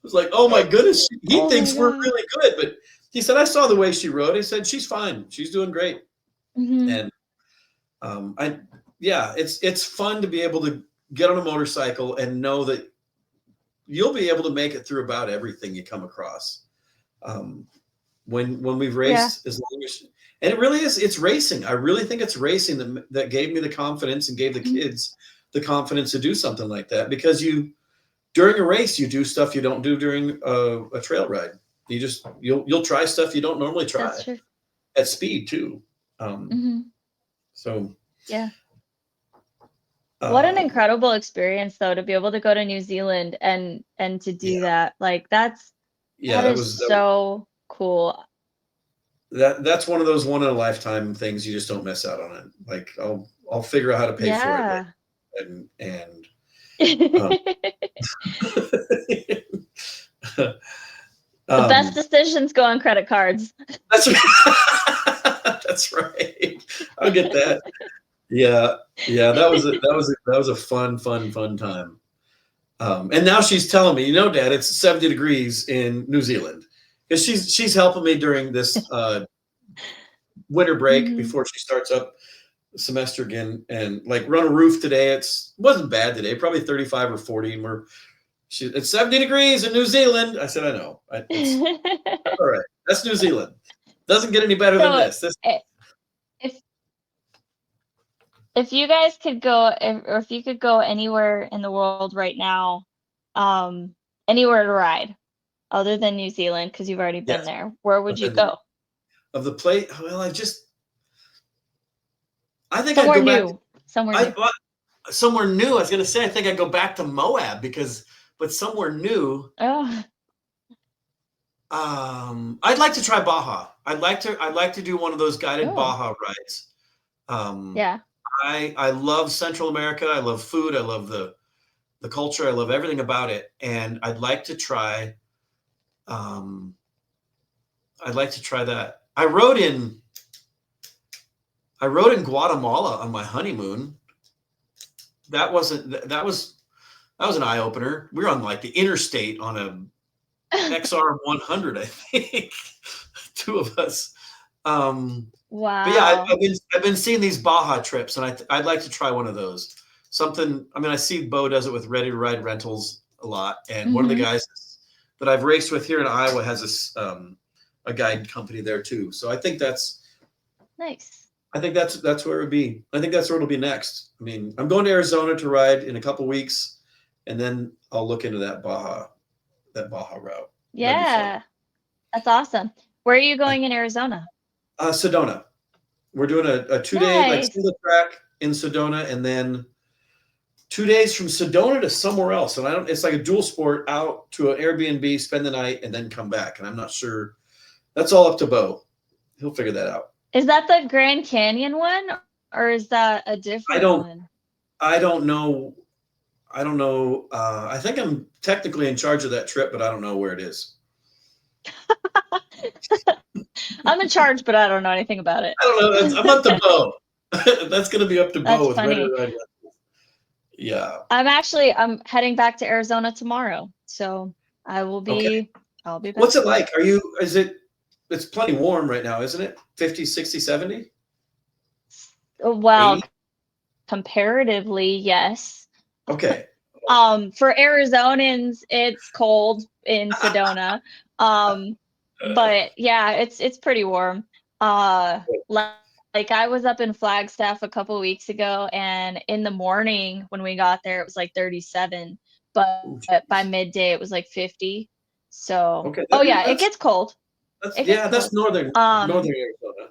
was like, oh my goodness, he Oh my thinks we're God. really good. But he said, I saw the way she rode. He said, she's fine. She's doing great. Hmm. And I, yeah, it's fun to be able to get on a motorcycle and know that you'll be able to make it through about everything you come across. Um, when we've Yeah. raced, as long as, and it really is, it's racing. I really think it's racing that gave me the confidence and gave the Mhm. kids the confidence to do something like that, because during a race, you do stuff you don't do during a trail ride. You'll try stuff you don't normally try That's true. at speed too. Um, Hmm. so Yeah. What an uh, incredible experience, though, to be able to go to New Zealand and to do yeah, that. Like, yeah, that is so cool. that's one of those one in a lifetime things. You just don't miss out on it. Like I'll figure out how to pay for it later, Yeah. and um, The best um, decisions go on credit cards. that's that's right. I'll get that. Yeah, yeah, that was a fun time. And now she's telling me, Dad, it's 70 degrees in New Zealand, because she's helping me during this winter break Mhm. before she starts up the semester again, and like run a roof today. Wasn't bad today, probably 35 or 40, and it's 70 degrees in New Zealand. I said, I know. It's all right. That's New Zealand. Doesn't get any better than So, this. if if you guys could go, or if you could go anywhere in the world right now, um, anywhere to ride, other than New Zealand, because you've already been Yes. there, where would you go? Of the plate, well, I think I'd Somewhere go back. new. Somewhere I new. Somewhere new. I was gonna say I think I'd go back to Moab but somewhere new. Oh, I'd like to try Baja. I'd like to do one of those guided oh, Baja rides. Um, yeah. I love Central America. I love food. I love the culture. I love everything about it, and Um, I'd like to try that. I rode in Guatemala on my honeymoon. That wasn't that was an eye opener. We were on like the interstate on a XR 100, I think, two of us. But yeah, Wow. I've been seeing these Baja trips, and I'd like to try one of those. Something. I mean, I see Bo does it with Ready to Ride Rentals a lot, and one of the Mhm. guys that I've raced with here in Iowa has a guide company there too. So Nice. that's where it would be. I think that's where it'll be next. I mean, I'm going to Arizona to ride in a couple weeks, and then I'll look into that Baja route. That'd be fun. Yeah, that's awesome. Where are you going in Arizona? Sedona. We're doing a 2 day like Nice. single track in Sedona, and then 2 days from Sedona to somewhere else. And I don't. It's like a dual sport out to an Airbnb, spend the night, and then come back. And I'm not sure. That's all up to Bo. He'll figure that out. Is that the Grand Canyon one, or is that a I different don't. one? I don't know. I don't know. I think I'm technically in charge of that trip, but I don't know where it is. I'm in charge, but I don't know anything about it. I don't know. I'm up to Bo. That's going to be up to That's Bo with Ready to funny. Ride. Yeah. I'm heading back to Arizona tomorrow, so Okay. I'll be back What's it tomorrow. like? It's plenty warm right now, isn't it? 50, 60, 70, Well, 80? comparatively, yes. Okay. For Arizonans, it's cold in Sedona. But yeah, it's pretty warm. Like, I was up in Flagstaff a couple weeks ago, and in the morning when we got there, it was like 37, but Ooh, by geez. midday it was like 50. So, Okay. oh yeah, it gets cold. It gets That's cold. northern Arizona.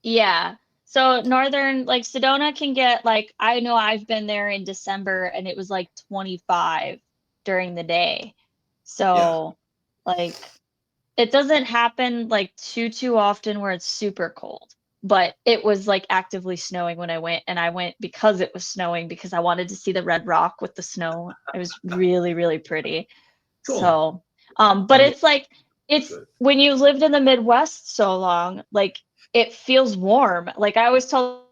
Yeah. So northern, like Sedona can get like, I know I've been there in December and it was like 25 during the day. Yeah. So like it doesn't happen like too often where it's super cold. But it was like actively snowing when I went, and I went because it was snowing because I wanted to see the red rock with the snow. It was really, really pretty. Cool. So, but I'm it's like it's good. when you lived in the Midwest so long, like it feels warm. Like I always told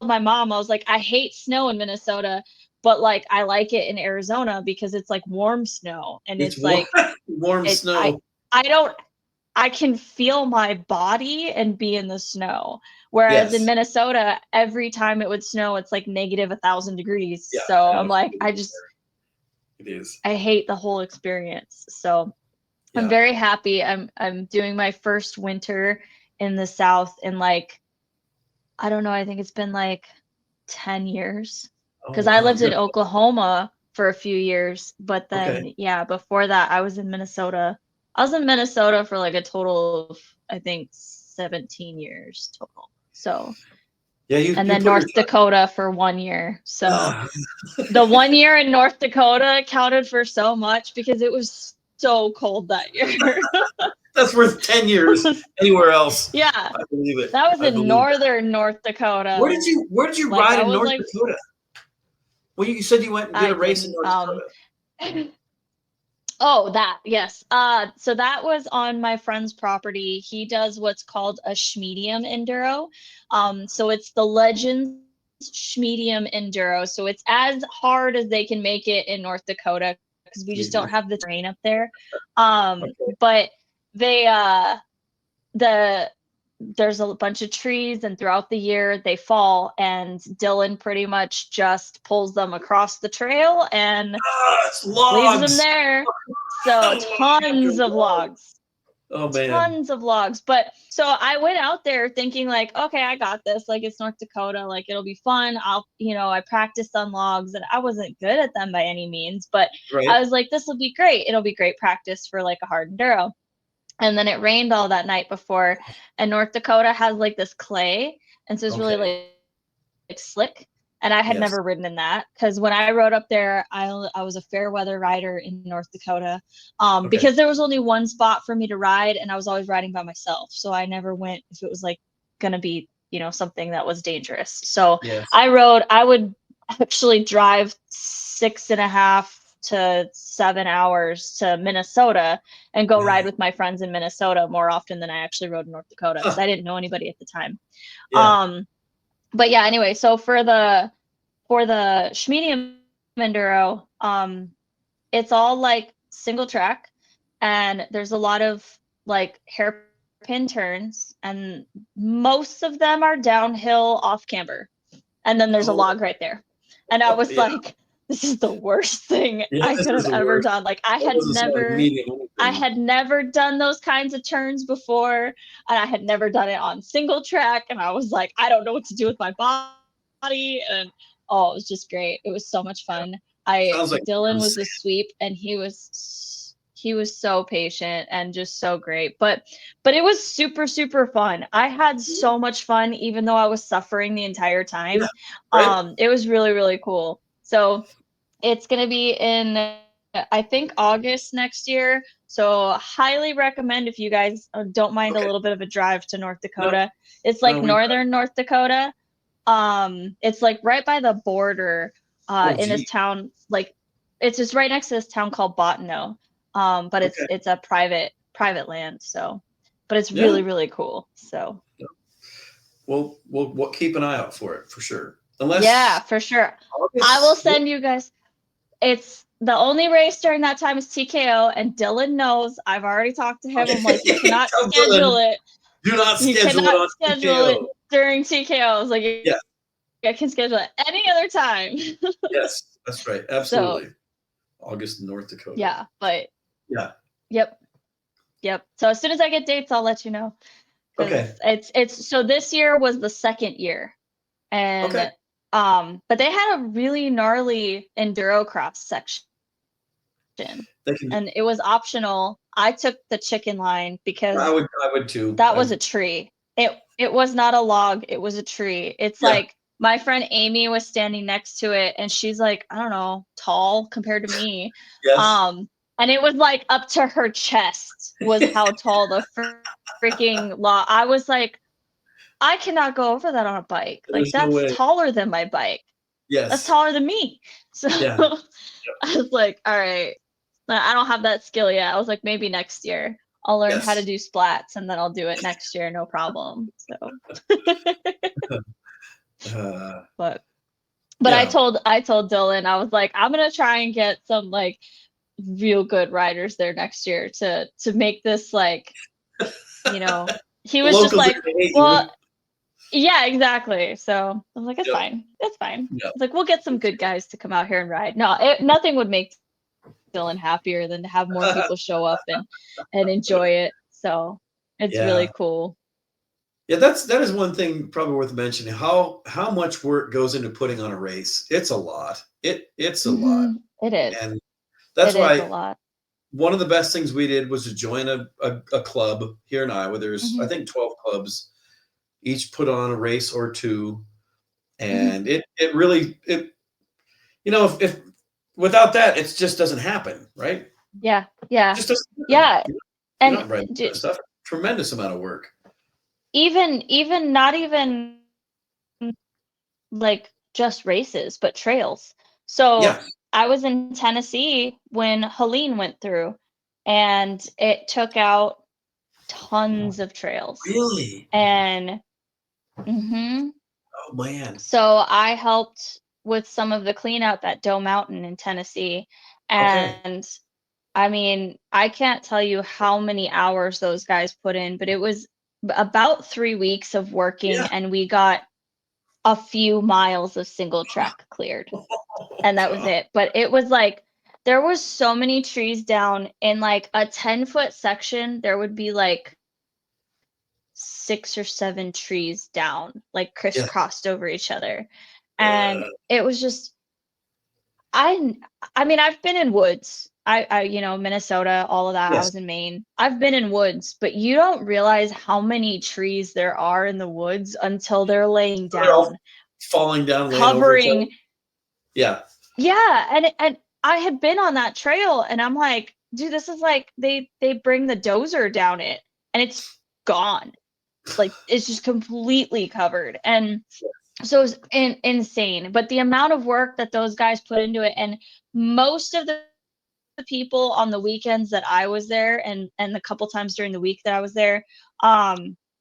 my mom, I was like, I hate snow in Minnesota, but like I like it in Arizona because it's like warm snow, and It's it's warm, like warm it. snow. I don't. I can feel my body and be in the snow. Whereas in Yes. Minnesota, every time it would snow, it's like negative 1,000 degrees. Yeah. So I I'm know. like, It is. I hate the whole experience. So I'm Yeah. very happy. I'm doing my first winter in the South in like, I don't know, I think it's been like 10 years. Oh Because I wow. lived in Oklahoma for a few years, but Okay. then yeah, before that I was in Minnesota. I was in Minnesota for like a total of I think 17 years total. So, Yeah. and You then put your North Dakota for 1 year. So ah, the 1 year in North Dakota counted for so much because it was so cold that year. that's worth 10 years anywhere else. Yeah, I believe it. that was I in believe it. northern North Dakota. Where did you Like ride I in was North like, Dakota? Well, you said you went and did I a race in didn't. North Dakota. Oh, that, yes. So that was on my friend's property. He does what's called a Schmedium Enduro. So it's the Legends Schmedium Enduro. So it's as hard as they can make it in North Dakota because we just don't Jesus. have the terrain up there. Okay. But they the there's a bunch of trees, and throughout the year they fall, and Dylan pretty much just pulls them across the trail and It's leaves them logs. there. So tons of logs. Oh man. Tons of logs. But so I went out there thinking like, okay, I got this. Like, it's North Dakota, like it'll be fun. I practiced on logs, and I wasn't good at them by any means, but Right. I was like, this will be great. It'll be great practice for like a hard enduro. And then it rained all that night before, and North Dakota has like this clay, and so it's really Okay. like slick. And I had Yes. never ridden in that, because when I rode up there, I was a fair weather rider in North Dakota, Okay. because there was only one spot for me to ride, and I was always riding by myself. So I never went if it was like gonna be, something that was dangerous. So Yes. I would actually drive 6.5 to 7 hours to Minnesota and go Wow. ride with my friends in Minnesota more often than I actually rode in North Dakota, because I didn't know anybody at the time. Yeah. But yeah, anyway, so for the Schmedium Enduro, it's all like single track, and there's a lot of like hairpin turns, and most of them are downhill off camber. And then there's a Oh, log right there. And I was yeah. like, this is the worst thing Yeah, I this could is have the ever worst. done. Like, That doesn't sound like meaning I anything. had never done those kinds of turns before, and I had never done it on single track. And I was like, I don't know what to do with my body. And oh, it was just great. It was so much fun. Sounds like Dylan was insane. the sweep, and he was so patient and just so great. But it was super, super fun. I had so much fun, even though I was suffering the entire time. Yeah, right? It was really, really cool. So it's going to be in, I think, August next year. So highly recommend, if you guys don't mind a Okay. little bit of a drive to North No, Dakota. It's like no, northern North Dakota. It's like right by the border in this gee. town. Like, it's just right next to this town called Bottineau. But Okay. it's a private land. So, but it's Yeah. really, really cool. So We'll keep an eye out for it for sure. Unless yeah, for sure. I will send you guys. It's the only race during that time is TKO, and Dylan knows. I've already talked to him. I'm like, you cannot Tell schedule Dylan, it. do not You schedule it cannot on schedule it TKO. during TKO. I was like, Yeah. I can schedule it any other time. Yes, that's right. Absolutely. August, North Dakota. Yeah, but Yeah. Yep. So as soon as I get dates, I'll let you know. Okay. It's so this year was the second year, and Okay. but they had a really gnarly enduro cross section, and it was optional. I took the chicken line because I would too. that was a tree. It was not a log, it was a tree. It's Yeah. like my friend Amy was standing next to it, and she's like, I don't know, tall compared to me. Yes. And it was like up to her chest was how tall the freaking log. I was like, I cannot go over that on a bike. Like, There's no way. that's taller than my bike. That's Yes. taller than me. So Yeah. I was like, all right, I don't have that skill yet. I was like, maybe next year I'll learn how to Yes. do splats, and then I'll do it next year, no problem. So but Yeah. I told Dylan, I was like, I'm gonna try and get some like real good riders there next year to make this like, he was just Locals like, are gonna hate well, you. yeah, exactly. So I was like, it's Yep. fine. It's fine. Yep. It's like, we'll get some good guys to come out here and ride. No, nothing would make Dylan happier than to have more people show up and enjoy it. So it's really cool. Yeah, that is one thing probably worth mentioning. How much work goes into putting on a race? It's a lot. It's a lot. It is. And that's It is a why lot. one of the best things we did was to join a club here in Iowa. There's I think 12 clubs, each put on a race or two, and it really if without that it just doesn't happen, right? Yeah. It just doesn't happen. Yeah. You're And not writing that stuff. Tremendous amount of work. even not even like just races, but trails. So Yeah. I was in Tennessee when Helene went through, and it took out tons of trails. Really? And Oh man. so I helped with some of the clean out that Doe Mountain in Tennessee. Okay. And I mean, I can't tell you how many hours those guys put in, but it was about 3 weeks of working, Yeah. and we got a few miles of single track cleared, Oh, and that was God. it. But it was like there was so many trees down in like a 10-foot section. There would be like 6 or 7 trees down, like Yeah. crisscrossed over each other. And Uh, it was just I I mean, I've been in woods. You know, Minnesota, all of that. I yes. was in Maine. I've been in woods, but you don't realize how many trees there are in the woods until they're laying They're all down, falling down, laying over each other. covering. Yeah. Yeah, and I had been on that trail, and I'm like, dude, this is like they bring the dozer down it, and it's gone. Like it's just completely covered. And so it was insane. But the amount of work that those guys put into it, and most of the people on the weekends that I was there, and the couple times during the week that I was there,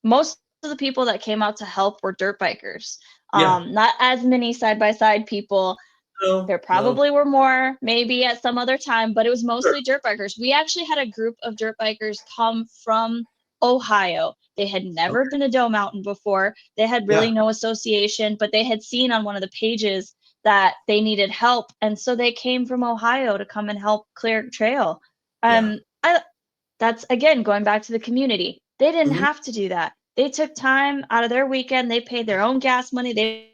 most of the people that came out to help were dirt bikers. Yeah. Not as many side by side people. No, There no. probably were more, maybe at some other time, but it was Sure. mostly dirt bikers. We actually had a group of dirt bikers come from Ohio. They had never Okay. been to Doe Mountain before. They had Yeah. really no association, but they had seen on one of the pages that they needed help, and so they came from Ohio to come and help clear trail. Yeah. I That's again going back to the community. They didn't Mhm. have to do that. They took time out of their weekend. They paid their own gas money. They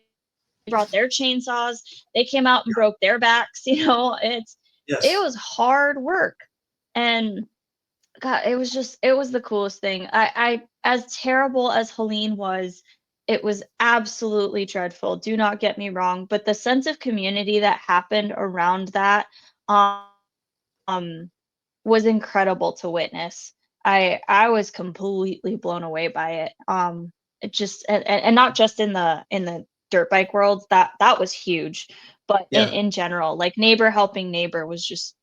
brought their chainsaws. They came out and broke their backs. You know, it Yes. was hard work, and God, it was the coolest thing. I as terrible as Helene was, it was absolutely dreadful. Do not get me wrong, but the sense of community that happened around that, um, was incredible to witness. I was completely blown away by it. It just and not just in the dirt bike world, that was huge, but Yeah. in general, like neighbor helping neighbor was just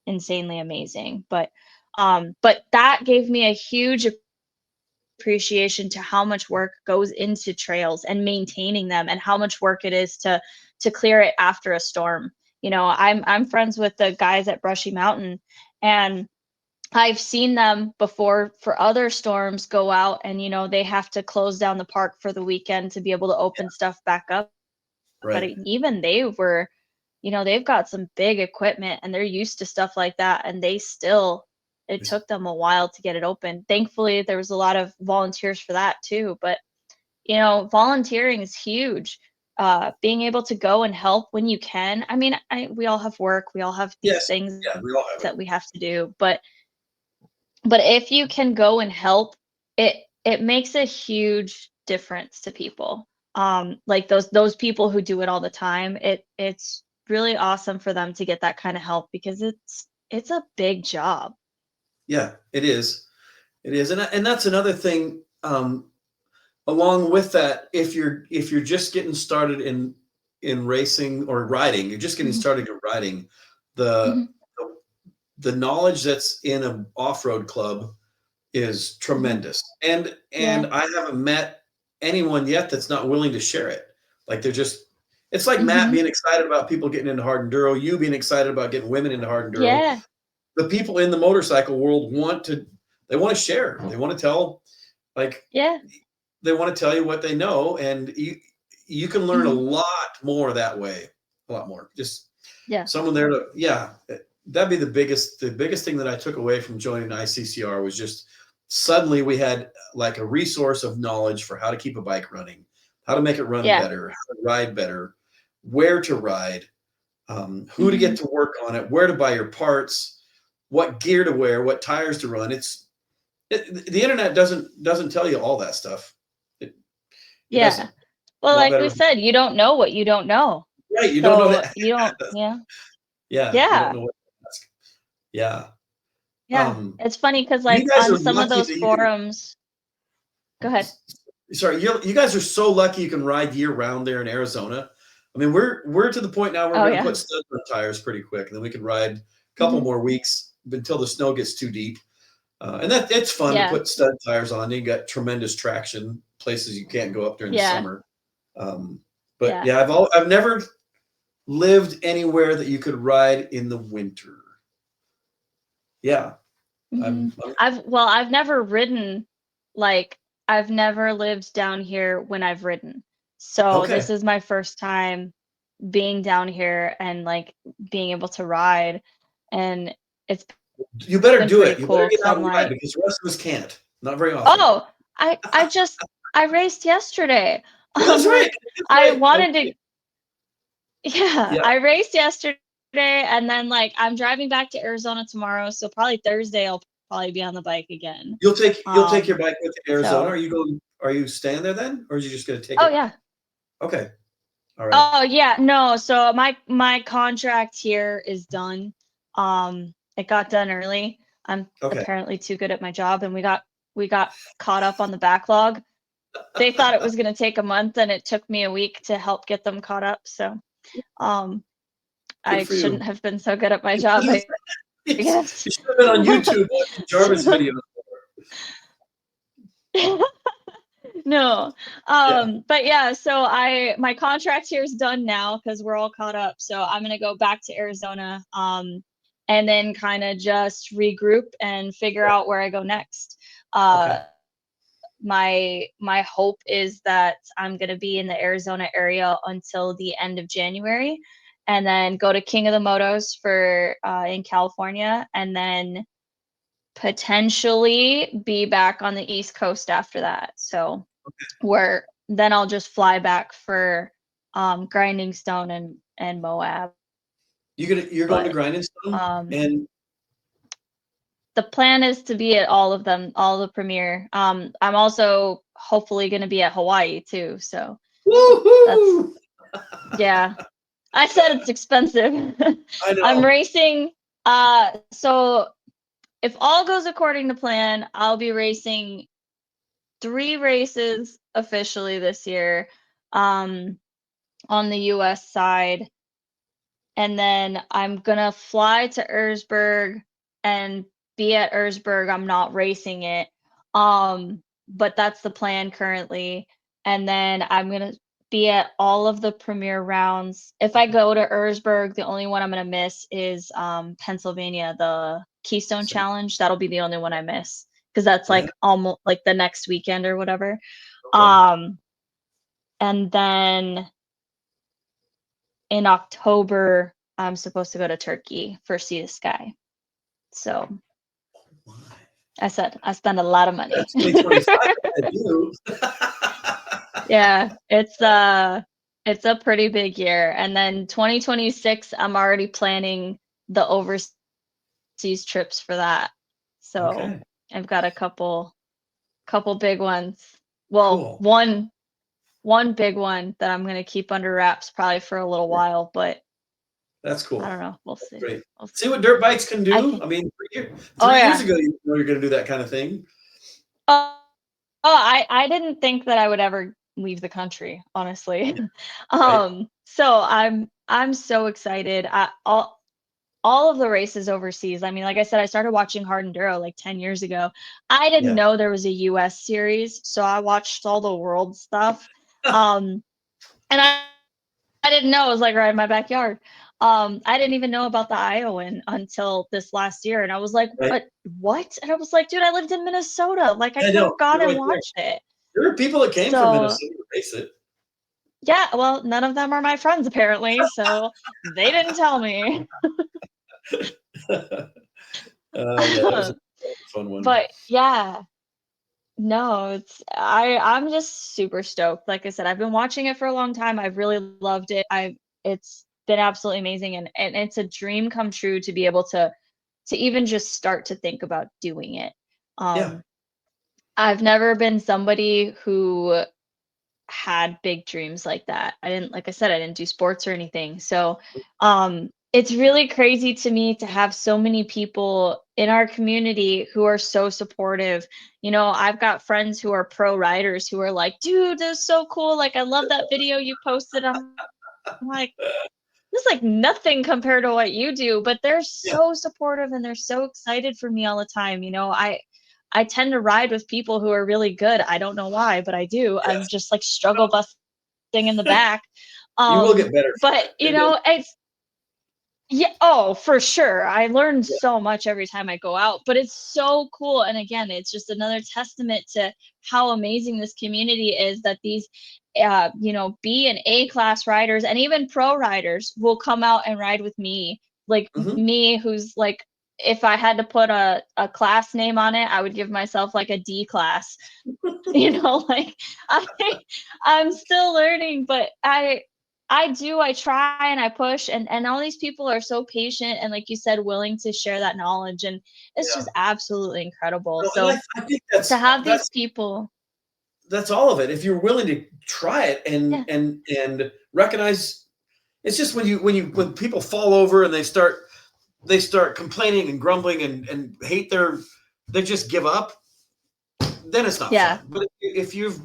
insanely amazing. But that gave me a huge appreciation to how much work goes into trails and maintaining them, and how much work it is to clear it after a storm. You know, I'm friends with the guys at Brushy Mountain, and I've seen them before for other storms go out, and you know they have to close down the park for the weekend to be able to open stuff back up. But Right. even they were, you know, they've got some big equipment and they're used to stuff like that, and they still, it Yes. took them a while to get it open. Thankfully there was a lot of volunteers for that too. But you know, volunteering is huge. Being able to go and help when you can. I mean, we all have work, we all have these Yes. things Yeah. We all have it. that we have to do, but if you can go and help, it makes a huge difference to people. Like those people who do it all the time, it's really awesome for them to get that kind of help, because it's a big job. Yeah. It is. It is. And that's another thing. Along with that, if you're just getting started in racing or riding, you're just getting Mhm, started in riding, the mhm, the knowledge that's in an off-road club is mhm. tremendous. And Yeah. I haven't met anyone yet that's not willing to share it. Like they're just it's like Matt Mhm. being excited about people getting into hard enduro, you being excited about getting women into hard enduro. Yeah. The people in the motorcycle world they want to share. They want to tell like Yeah. they want to tell you what they know, and you can learn a Mhm. lot more that way. A lot more. Just Yeah. someone there to yeah, that'd be the biggest thing that I took away from joining ICCR was just suddenly we had like a resource of knowledge for how to keep a bike running, how to make it run Yeah. better, how to ride better, where to ride, who to get Mhm. to work on it, where to buy your parts, what gear to wear, what tires to run. The internet doesn't tell you all that stuff. It it Yeah. doesn't. Well, A lot like we better. said, you don't know what you don't know. Right, you don't know So that. you don't, yeah. Yeah, you don't Yeah. know what to ask. Yeah. Yeah. Um, It's funny because you like guys on are some of lucky those that you can forums, go ahead. sorry, you guys are so lucky you can ride year round there in Arizona. I mean, we're to the point now where Oh we're gonna yeah. put studs on tires pretty quick, and then we can ride a couple Mhm. more weeks until the snow gets too deep. And that it's fun to Yeah. put stud tires on. You got tremendous traction, places you can't go up during the Yeah. summer. Um, but Yeah. yeah, I've never lived anywhere that you could ride in the winter. Yeah, Mhm. I'm I've never ridden like I've never lived down here when I've ridden. So Okay. this is my first time being down here and like being able to ride. And it's You better been do pretty it. You better cool get because out I'm and ride like, because the rest of us can't. Not very often. oh, I raced yesterday. Oh, that's right. Like That's I right. wanted Okay. to, yeah, Yeah. I raced yesterday and then like I'm driving back to Arizona tomorrow, so probably Thursday I'll probably be on the bike again. You'll take your bike with you to Arizona. So Are you staying there then? Or are you just gonna take oh it? yeah. Okay. All right. Oh yeah, no. So my contract here is done. It got done early. I'm Okay. apparently too good at my job, and we got caught up on the backlog. They thought it was going to take a month, and it took me a week to help get them caught up. So, um, Good I for you. shouldn't have been so good at my You job, should I guess. you should have been on YouTube watching Jarvis So, videos. no. Yeah. But yeah, so my contract here is done now because we're all caught up. So I'm gonna go back to Arizona, and then kind of just regroup and figure out where I go next. Okay. My hope is that I'm gonna be in the Arizona area until the end of January, and then go to King of the Motos for in California, and then potentially be back on the East Coast after that. So where then I'll just fly back for Grinding Stone and Moab. You're going to But Grindstone um and the plan is to be at all of them, all the premiere. I'm also hopefully going to be at Hawaii too. So that's woohoo! yeah. I said it's expensive. I I'm know. racing. So if all goes according to plan, I'll be racing 3 races officially this year. On the US side. And then I'm gonna fly to Erzberg and be at Erzberg. I'm not racing it. But that's the plan currently. And then I'm gonna be at all of the premier rounds. If I go to Erzberg, the only one I'm gonna miss is Pennsylvania, the Keystone So, Challenge. That'll be the only one I miss because that's yeah. like almost like the next weekend or whatever. Okay. Um, and then in October, I'm supposed to go to Turkey for Sea to Sky. So My. I said I spend a lot of money. That's 2025 ahead of you. Yeah, it's a pretty big year. And then 2026, I'm already planning the overseas trips for that. So Okay. I've got a couple big ones. Well, Cool. one big one that I'm gonna keep under wraps probably for a little while, but That's I cool. don't know. We'll That's see. great. We'll See see. what dirt bikes can I do? think. I mean, Oh 3 years yeah. ago, you know you're gonna do that kind of thing. Oh, I didn't think that I would ever leave the country, honestly. Yeah, right? So I'm so excited. All of the races overseas. I mean, like I said, I started watching Hard Enduro like 10 years ago. I didn't Yeah. know there was a US series, so I watched all the world stuff. Um, and I didn't know it was like right in my backyard. I didn't even know about the Iowan until this last year, and I was like, Right. What?" And I was like, "Dude, I lived in Minnesota. Like, I I could know. have gone You're and right there. watched it." There are people that came from So Minnesota to race it. yeah, well, none of them are my friends apparently, so they didn't tell me. Yeah, that was a fun one. But yeah, no, I'm just super stoked. Like I said, I've been watching it for a long time. I've really loved it. It's been absolutely amazing, and it's a dream come true to be able to even just start to think about doing it. Yeah. Um, I've never been somebody who had big dreams like that. I didn't, like I said, I didn't do sports or anything. So, it's really crazy to me to have so many people in our community who are so supportive. You know, I've got friends who are pro riders who are like, "Dude, that's so cool. Like, I love that video you posted." I'm like, this is like nothing compared to what you do, but they're Yeah. so supportive and they're so excited for me all the time. You know, I tend to ride with people who are really good. I don't know why, but I do. I'm Yes. just like struggle busting in the back. You will get better from But it. you It will. know, it's Yeah, oh, for sure. I learn Yeah. so much every time I go out, but it's so cool. And again, it's just another testament to how amazing this community is that these B and A class riders and even pro riders will come out and ride with me. Like Mhm. me, who's like, if I had to put a class name on it, I would give myself like a D class. Like I I'm still learning, but I try and I push, and all these people are so patient and, like you said, willing to share that knowledge, and it's Yeah. just absolutely incredible. No, and So I think to have these people. that's all of it. If you're willing to try it Yeah. and recognize, it's just when people fall over and they start complaining and grumbling and they just give up, then it's not Yeah. fun. But if you've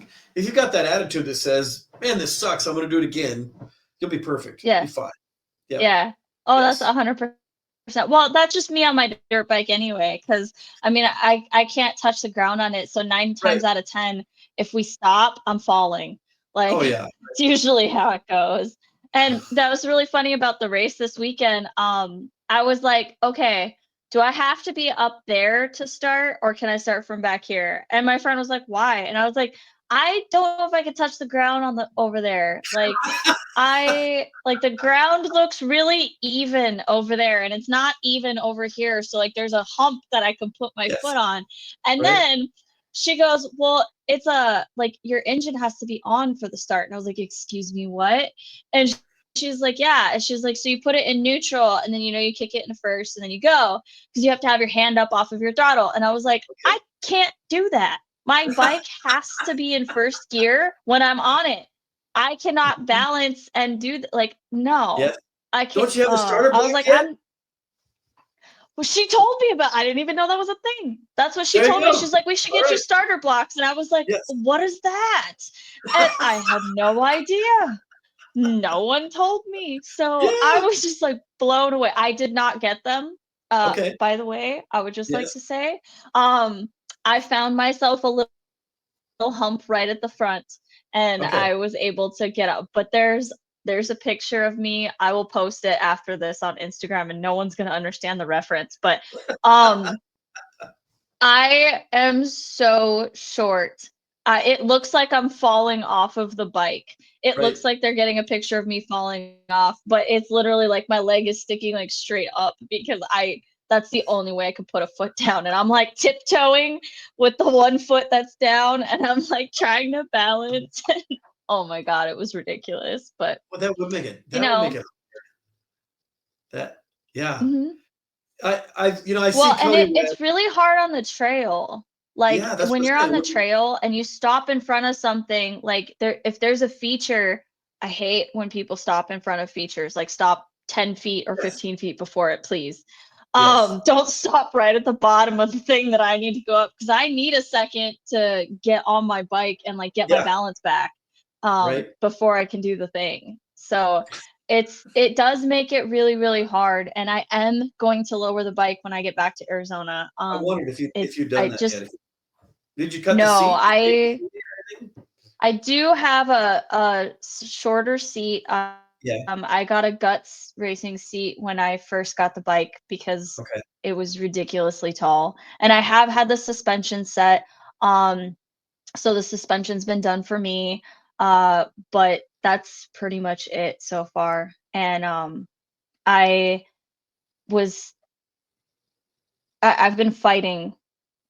got that attitude that says, "Man, this sucks. I'm going to do it again," you'll be perfect. You'll be Yeah. fine. Yep. Yeah. Oh, that's Yes. 100%. Well, that's just me on my dirt bike anyway, because I mean, I can't touch the ground on it. So nine Right. times out of 10, if we stop, I'm falling. Like Oh yeah. it's usually how it goes. And that was really funny about the race this weekend. I was like, okay, do I have to be up there to start, or can I start from back here? And my friend was like, why? And I was like, I don't know if I could touch the ground on the over there. Like I like the ground looks really even over there and it's not even over here. So like there's a hump that I can put my Yes. foot on. And Right. then she goes, well, it's a like your engine has to be on for the start. And I was like, excuse me, what? And she's like, yeah. And she's like, so you put it in neutral and then you kick it in first and then you go because you have to have your hand up off of your throttle. And I was like, Okay. I can't do that. My bike has to be in first gear when I'm on it. I cannot balance and do like no. Yes. I can't. Don't you have the starter I was block like, yet? well, she told me about. I didn't even know that was a thing. That's what she There you told me. go. She's like, we should All get you right. starter blocks, and I was like, Yes. what is that? And I had no idea. No one told me. So I Yeah. was just like blown away. I did not get them. Okay. By the way, I would just like Yes. to say, um, I found myself a little hump right at the front and Okay. I was able to get up. But there's a picture of me. I will post it after this on Instagram and no one's going to understand the reference, but um I am so short. It looks like I'm falling off of the bike. It Right. looks like they're getting a picture of me falling off, but it's literally like my leg is sticking like straight up because that's the only way I could put a foot down. And I'm like tiptoeing with the one foot that's down and I'm like trying to balance. Oh my God, it was ridiculous. But Well, that would make it. you That would make know, it. That. Yeah. mhm. I see Well, and Cody. it's really hard on the trail. Like Yeah, that's when what you're I on said. the trail and you stop in front of something, like if there's a feature, I hate when people stop in front of features, like stop 10 feet or Yes. 15 feet before it, please. Yes. Don't stop right at the bottom of the thing that I need to go up because I need a second to get on my bike and like get my Yeah. balance back Right. before I can do the thing. So it does make it really, really hard. And I am going to lower the bike when I get back to Arizona. I wondered if you've done I that just yet. Did you cut the no, seat? I do have a shorter seat. Yeah. I got a Guts racing seat when I first got the bike because Okay. it was ridiculously tall. And I have had the suspension set. So the suspension's been done for me. But that's pretty much it so far. And I was I've been fighting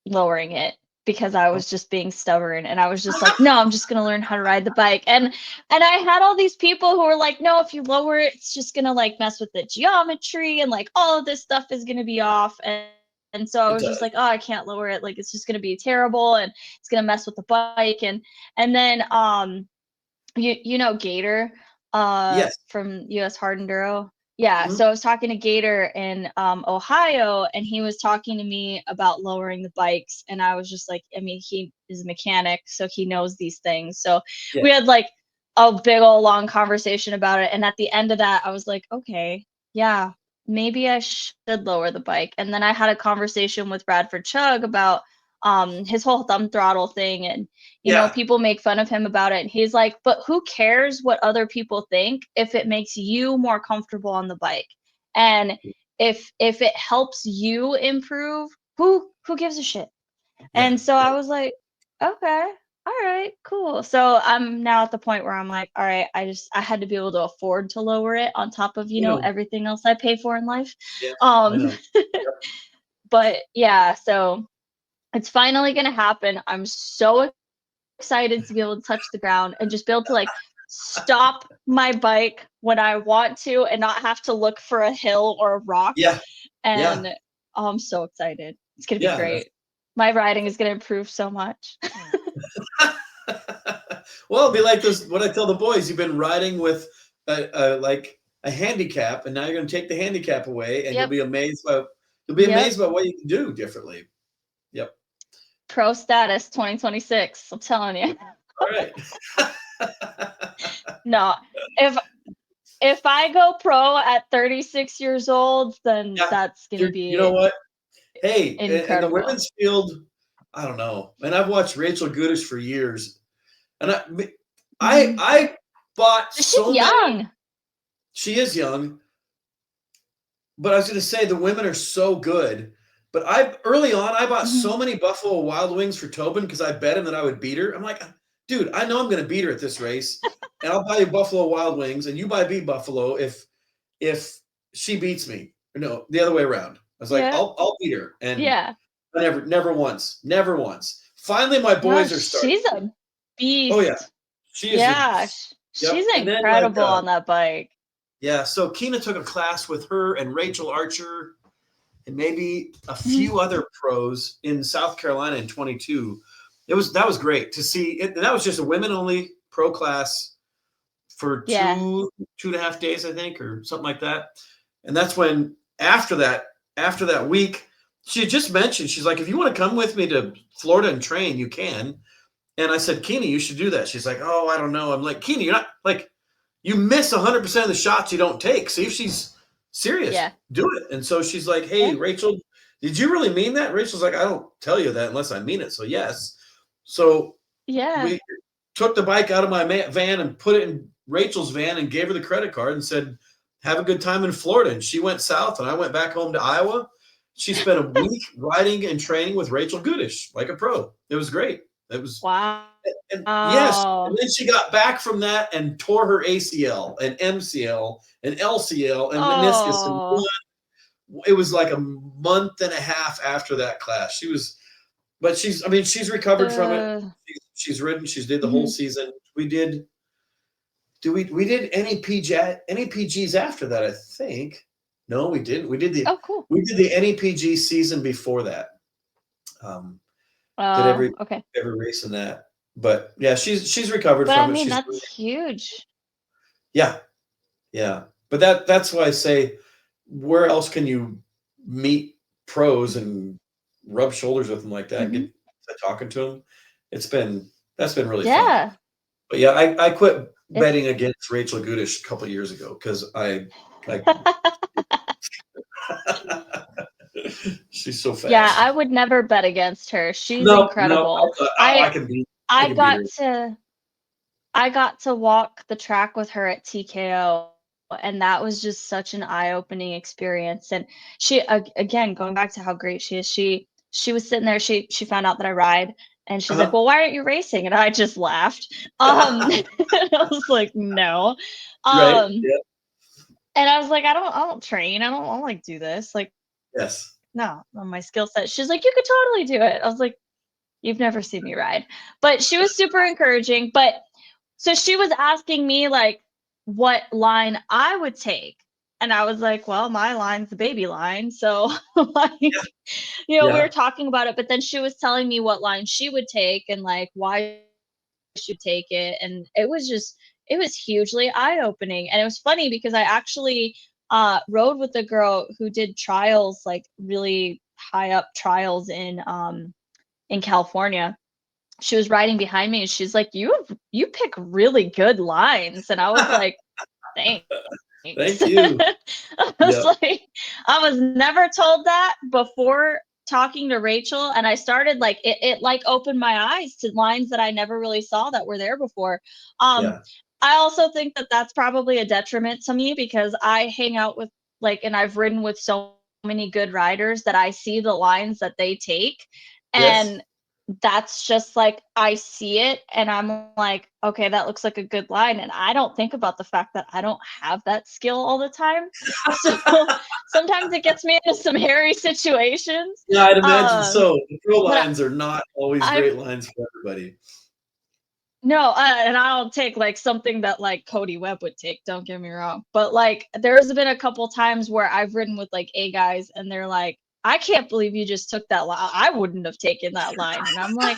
lowering it because I Oh, was just being stubborn and I was just like, no, I'm just gonna learn how to ride the bike. And I had all these people who were like, no, if you lower it, it's just gonna like mess with the geometry and like all of this stuff is gonna be off. And so I it was just does. like, oh, I can't lower it. Like it's just gonna be terrible and it's gonna mess with the bike. And then you know Gator Yes. from US Hard Enduro. Yeah, Mhm. so I was talking to Gator in Ohio and he was talking to me about lowering the bikes and I was just like, I mean, he is a mechanic, so he knows these things. So Yeah. we had like a big old long conversation about it and at the end of that I was like, okay, yeah, maybe I should lower the bike. And then I had a conversation with Bradford Chug about his whole thumb throttle thing and Yeah. people make fun of him about it. And he's like, but who cares what other people think if it makes you more comfortable on the bike? And if it helps you improve, who gives a shit? Yeah. And so I was like, okay, all right, cool. So I'm now at the point where I'm like, all right, I had to be able to afford to lower it on top of, I know. everything else I pay for in life. Yes, I Um, know. but yeah, so it's finally gonna happen. I'm so excited to be able to touch the ground and just be able to like stop my bike when I want to and not have to look for a hill or a rock. Yeah. Yeah. And I'm so excited. It's gonna be Yeah. great. My riding is gonna improve so much. Well, it'll be like this. What I tell the boys: you've been riding with like a handicap, and now you're going to take the handicap away, and Yep. you'll be Yep. amazed by what you can do differently. Yep. Pro status 2026. I'm telling you. All right. No, if I go pro at 36 years old, then Yeah. that's gonna You know be what? Hey, in the incredible. women's field, I don't know. And I've watched Rachel Goodish for years, and Mhm. I bought She's so many. young. She is young, but I was going to say the women are so good. But early on, I bought Mhm. so many Buffalo Wild Wings for Tobin because I bet him that I would beat her. I'm like, dude, I know I'm going to beat her at this race, and I'll buy you Buffalo Wild Wings, and you buy me Buffalo if she beats me. No, the other way around. I was like, Yeah. I'll beat her, and Yeah. never once, never once. Finally, my No, boys are starting. she's a Oh yeah, beast. she is the Yeah, yep. she's And then like incredible on that bike. yeah, so Kina took a class with her and Rachel Archer and maybe a Mhm. few other pros in South Carolina in 22. That was great to see. That was just a women only pro class for Yeah. 2.5 days, I think, or something like that. And that's when after that week, she had just mentioned she's like, if you want to come with me to Florida and train, you can. And I said, Kina, you should do that. She's like, oh, I don't know. I'm like, Kina, you're not like you miss 100% of the shots you don't take. See if she's serious. Yeah. Do it. And so she's like, Yeah. hey, Rachel, did you really mean that? Rachel's like, I don't tell you that unless I mean it. So yes. So Yeah. we took the bike out of my van and put it in Rachel's van and gave her the credit card and said, have a good time in Florida. And she went south and I went back home to Iowa. She spent a week riding and training with Rachel Goodish like a pro. It was great. It was Wow. and yes, and then she got back from that and tore her ACL and MCL and LCL and meniscus. And Oh. it was like a month and a half after that class. But she's recovered from it. Uh, She's ridden. She's did the whole mhm. season. We did NEPGs after that, I think. No, we didn't. Oh, cool. We did the NEPG season before that. Did Oh, okay. every race in that. But yeah, she's recovered But I from it. mean, She's that's huge. yeah, yeah. But that's why I say, where else can you meet pros and rub shoulders with them like that and get Mhm. to talking to them? That's been really fun. Yeah. But yeah, I quit It's betting against Rachel Goodish a couple of years ago because I she's so Yeah, fast. I would never bet against her. She's No, no, incredible. I thought, oh, I I I can beat got her. to I got to walk the track with her at TKO, and that was just such an eye-opening experience. And again, going back to how great she is, she was sitting there, she found out that I ride, and she's like, Uh-huh. "Well, why aren't you racing?" And I just laughed. I was like, "No." Right. Um, Yeah. and I was like, I don't train. I don't like do this. Like, Yes. no, on my skill set." She's like, "You could totally do it." I was like, "You've never seen me ride." But she was super encouraging. But so she was asking me like what line I would take. And I was like, well, my line's the baby line. So like, we were Yeah. talking about it, but then she was telling me what line she would take and like why she should take it. And it was hugely eye-opening. And it was funny because I actually rode with a girl who did trials, like really high up trials in California. She was riding behind me and she's like, you pick really good lines. And I was like, thanks. Thank you. I was Yeah. like, I was never told that before talking to Rachel. And I started like it like opened my eyes to lines that I never really saw that were there before. Um, Yeah. I also think that that's probably a detriment to me because I hang out with like, and I've ridden with so many good riders that I see the lines that they take, Yes. and that's just like I see it and I'm like, okay, that looks like a good line. And I don't think about the fact that I don't have that skill all the time. So sometimes it gets me into some hairy situations. Yeah, I'd imagine so. The pro But lines are not always I've great lines for everybody. no, and I'll take like something that like Cody Webb would take, don't get me wrong. But like there's been a couple times where I've ridden with like A guys and they're like, I can't believe you just took that line. I wouldn't have taken that line. And I'm like,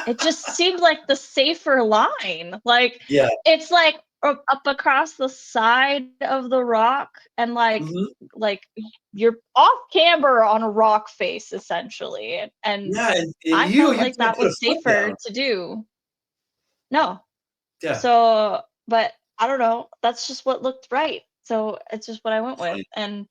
it just seemed like the safer line. Like Yeah. it's like up across the side of the rock and Mhm. like you're off camber on a rock face essentially. And Yeah, and I you felt like can't that put a was foot safer down. to do. No. Yeah. So, but I don't know. That's just what looked right. So it's just what I went with. Funny. And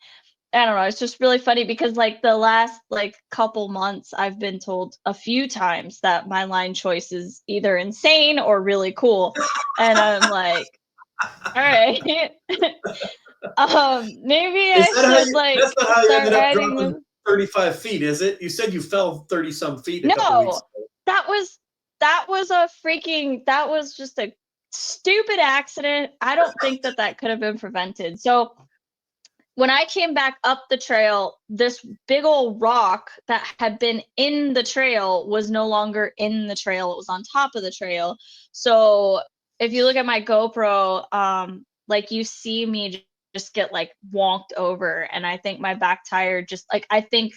I don't know, it's just really funny because like the last like couple months I've been told a few times that my line choice is either insane or really cool. And I'm like, all right. Maybe Is I that how should you like that's not how you start ended up riding dropping with 35 feet, is it? You said you fell 30 some feet a couple weeks no. ago. That was that was just a stupid accident. I don't think that that could have been prevented. So when I came back up the trail, this big old rock that had been in the trail was no longer in the trail. It was on top of the trail. So if you look at my GoPro, like you see me just get like wonked over. And I think my back tire just like, I think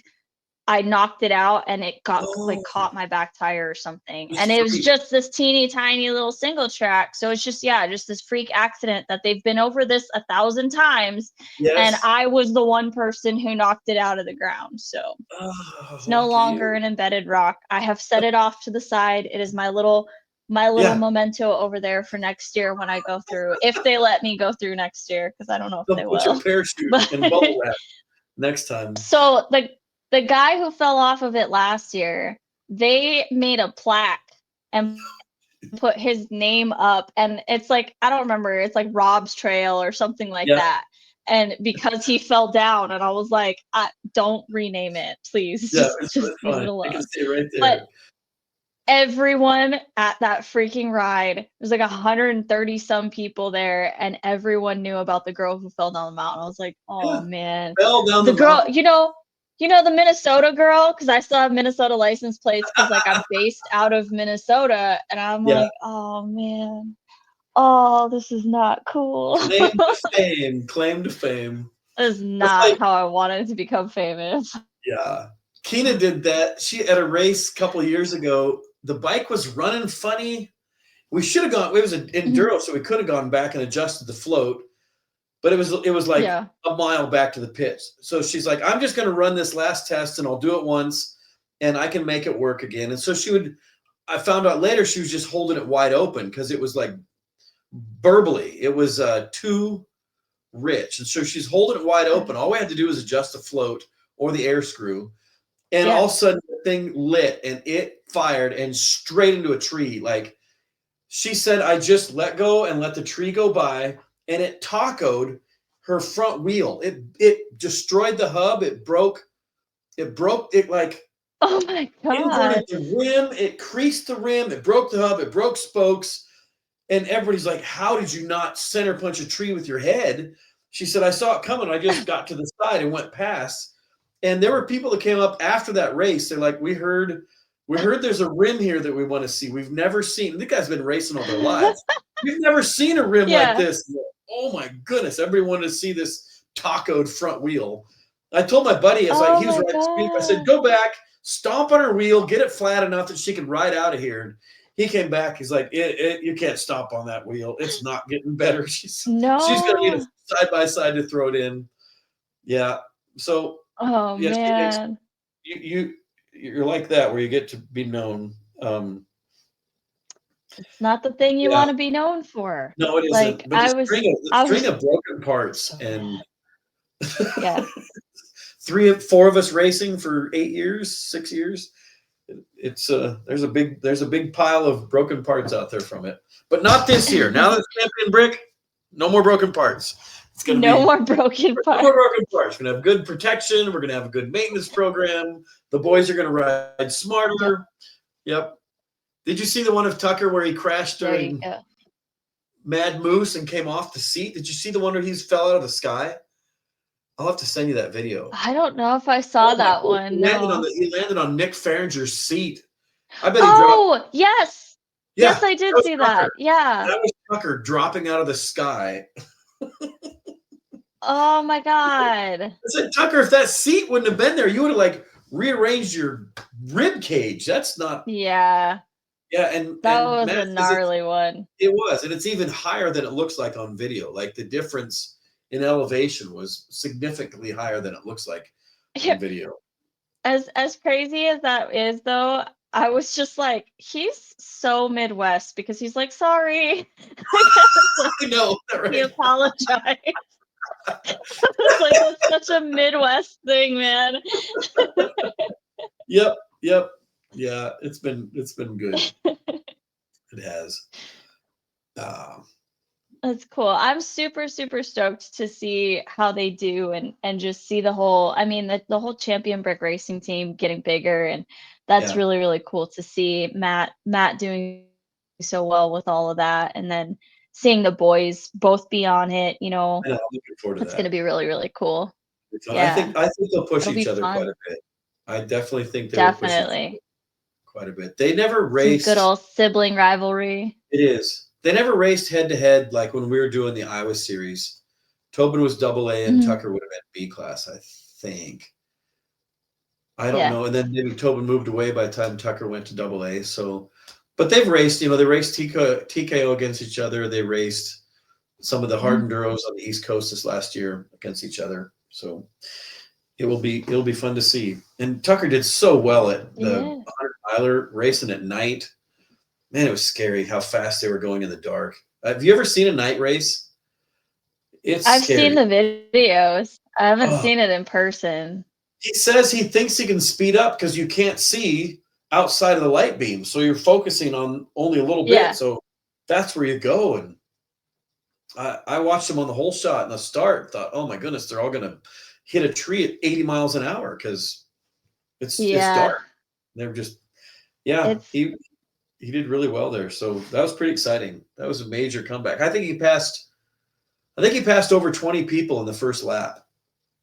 I knocked it out and it got like Oh, caught my back tire or something. And just it was freak. just this teeny tiny little single track. So it's just, yeah, just this freak accident that they've been over this 1,000 times. And Yes. I was the one person who knocked it out of the ground. So Oh, it's no lucky longer you. an embedded rock. I have set it off to the side. It is my little Yeah. memento over there for next year when I go through, if they let me go through next year, because I don't know if They'll they put your will. parachute But in bubble wrap next time. so the guy who fell off of it last year, they made a plaque and put his name up, and it's like I don't remember, it's like Rob's Trail or something like Yeah. that. And because he fell down, and I was like, don't rename it, please. Yeah, Just it's leave it fine. They can alone. stay right But there. everyone at that freaking ride, there's like 130 some people there, and everyone knew about the girl who fell down the mountain. I was like, oh Yeah. man, Fell down the the girl, mountain. the Minnesota girl, because I still have Minnesota license plates because like I'm based out of Minnesota, and I'm Yeah. like, oh man, oh, this is not cool. Claim to fame. Claim to fame. This is That's not like, how I wanted to become famous. yeah. Kina did that. She at a race a couple of years ago. The bike was running funny. We should have gone. It was an Mhm. enduro, so we could have gone back and adjusted the float. But it was like Yeah. a mile back to the pits. So she's like, I'm just going to run this last test and I'll do it once and I can make it work again. And so I found out later she was just holding it wide open because it was like burbly. It was too rich. And so she's holding it wide Yeah. open. All we had to do was adjust the float or the air screw. And all Yeah. of a sudden the thing lit and it fired and straight into a tree. Like she said, I just let go and let the tree go by and it tacoed her front wheel. It destroyed the hub. It like Oh my inverted god. the rim. It creased the rim. It broke the hub. It broke spokes. And everybody's like, how did you not center punch a tree with your head? She said, I saw it coming. I just got to the side and went past. And there were people that came up after that race. They're like, we heard there's a rim here that we want to see. We've never seen. The guys been racing all their lives. We've never seen a rim like Yeah. this. Oh my goodness! Everybody wanted to see this tacoed front wheel. I told my buddy, it's like Oh he was my riding speed. I said, god. go back, stomp on her wheel, get it flat enough that she can ride out of here. And he came back. He's like, you can't stomp on that wheel. It's not getting better. She's going to need a No. side by side to throw it in. Yeah. So Oh yeah, she makes man. you're like that where you get to be known. It's not the thing you Yeah, want to be known for. no, it Like isn't. But the I string was of broken parts oh and man. Yeah. 4 of us racing for 8 years, 6 years. It's there's a big pile of broken parts out there from it, but not this year. Now that's champion brick, no more broken parts. It's going to No be more broken no parts. more broken parts. We're going to have good protection. We're going to have a good maintenance program. The boys are going to ride smarter. Yep. Did you see the one of Tucker where he crashed There you during go. Mad Moose and came off the seat? Did you see the one where he fell out of the sky? I'll have to send you that video. I don't know if I saw Oh my that God. one. No. He landed on Nick Farringer's seat. I bet he dropped. Oh, yes. Yeah, Yes, I that did was see Tucker. that. Yeah. That was Tucker dropping out of the sky. Oh my God. I said, Tucker, if that seat wouldn't have been there, you would have like rearranged your rib cage. That's not. Yeah. Yeah, That and was Matt a says gnarly one. it was, and it's even higher than it looks like on video. Like the difference in elevation was significantly higher than it looks like on video. As crazy as that is, though, I was just like, he's so Midwest because he's like, sorry. I know, He right? apologized. It's like that's such a Midwest thing, man. Yep. Yeah, it's been good. It has. That's cool. I'm super, super stoked to see how they do and just see the whole, I mean, the whole champion brick racing team getting bigger, and that's Yeah. really, really cool to see Matt doing so well with all of that, and then seeing the boys both be on it, I know, I'm looking forward to it's gonna that. be really, really cool. It's fun. Yeah, I think they'll push it'll be each other quite fun. a bit. I definitely think they will push each other Definitely. quite a bit. They never Some good raced. old sibling rivalry. It is. They never raced head to head like when we were doing the Iowa series. Tobin was AA and Mhm. Tucker would have been B class, I think. I don't Yeah. know. And then maybe Tobin moved away by the time Tucker went to AA. So, but they've raced, they raced TKO against each other. They raced some of the hard Mhm. enduros on the East Coast this last year against each other. So it'll be fun to see. And Tucker did so well at the Yeah. 100 miler racing at night. Man, it was scary how fast they were going in the dark. Have you ever seen a night race? It's I've seen scary. the videos. I haven't Oh, seen it in person. he says he thinks he can speed up because you can't see outside of the light beam, so you're focusing on only a little bit. Yeah. So that's where you go. And I watched them on the whole shot in the start. Thought, oh my goodness, they're all going to hit a tree at 80 miles an hour because it's Yeah. dark. They're just It's he did really well there. So that was pretty exciting. That was a major comeback. I think he passed over 20 people in the first lap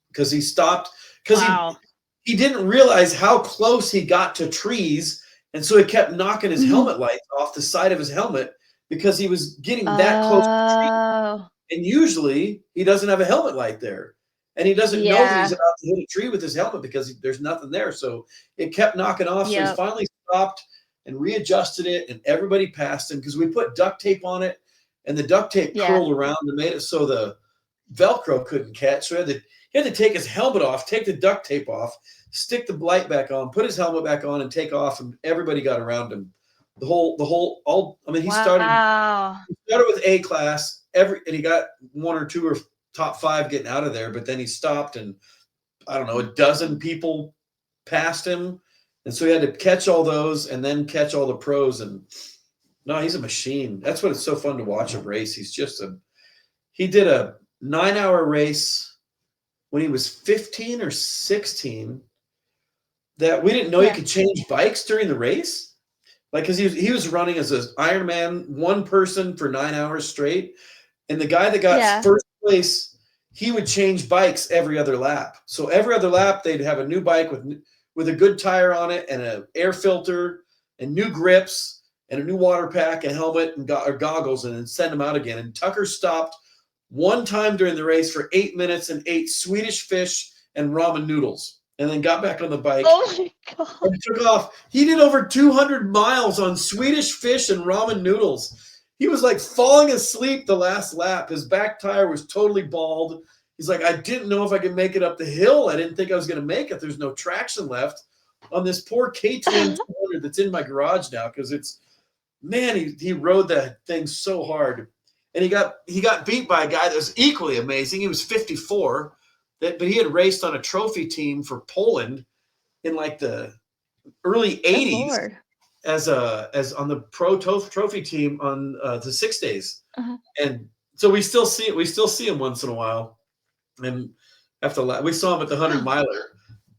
because he stopped because wow. he didn't realize how close he got to trees, and so he kept knocking his Mhm. helmet lights off the side of his helmet because he was getting that close to trees. Oh, And usually he doesn't have a helmet light there. And he doesn't know that he's yeah. about to hit a tree with his helmet because there's nothing there. So it kept knocking off. So he Yep. finally stopped and readjusted it, and everybody passed him because we put duct tape on it, and the duct tape Yeah. curled around and made it so the Velcro couldn't catch. So he had to take his helmet off, take the duct tape off, stick the light back on, put his helmet back on, and take off. And everybody got around him. He started Wow. with A class, and he got one or two or top five getting out of there, but then he stopped, and I don't know, a dozen people passed him, and so he had to catch all those and then catch all the pros. And no, he's a machine. That's what it's so fun to watch him race. He did a 9-hour race when he was 15 or 16 that we didn't know Yeah. you could change bikes during the race. Like, because he was running as an Ironman one person for 9 hours straight. And the guy that got Yeah. first place, he would change bikes every other lap. So every other lap, they'd have a new bike with a good tire on it and an air filter and new grips and a new water pack and helmet and goggles, and then send them out again. And Tucker stopped one time during the race for 8 minutes and ate Swedish fish and ramen noodles, and then got back on the bike Oh my God. and took off. He did over 200 miles on Swedish fish and ramen noodles. He was like falling asleep the last lap. His back tire was totally bald. He's like, I didn't know if I could make it up the hill. I didn't think I was going to make it. There's no traction left on this poor KTM 200 that's in my garage now because he rode that thing so hard. And he got beat by a guy that was equally amazing. He was 54, but he had raced on a trophy team for Poland in like the early Good 80s Lord. as on the pro trophy team on the 6 days. Uh-huh. And So we still see him once in a while, and we saw him at the 100 miler,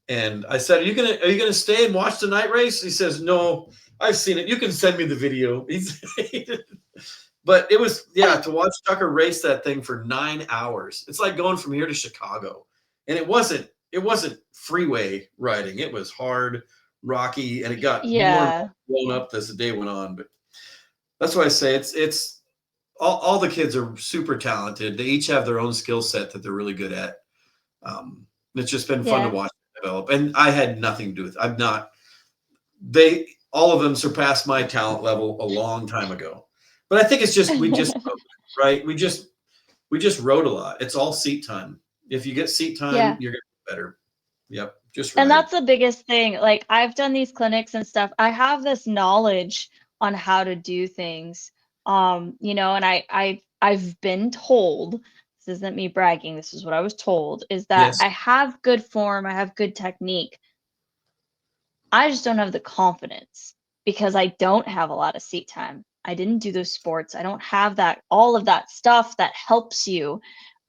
and I said, are you gonna stay and watch the night race? He says, no, I've seen it. You can send me the video. But it was, to watch Tucker race that thing for 9 hours. It's like going from here to Chicago, and it wasn't freeway riding. It was hard, rocky, and it got more and Yeah. more blown up as the day went on. But that's why I say it's all the kids are super talented. They each have their own skill set that they're really good at. It's just been fun to Yeah. watch them develop. And I had nothing to do with it. All of them surpassed my talent level a long time ago. But I think it's just right. We just rode a lot. It's all seat time. If you get seat time, Yeah. you're gonna get better. Yep, just And ride. that's the biggest thing. Like, I've done these clinics and stuff. I have this knowledge on how to do things. You know, and I've been told, this isn't me bragging, this is what I was told, is that Yes, I have good form, I have good technique. I just don't have the confidence because I don't have a lot of seat time. I didn't do those sports. I don't have all of that stuff that helps you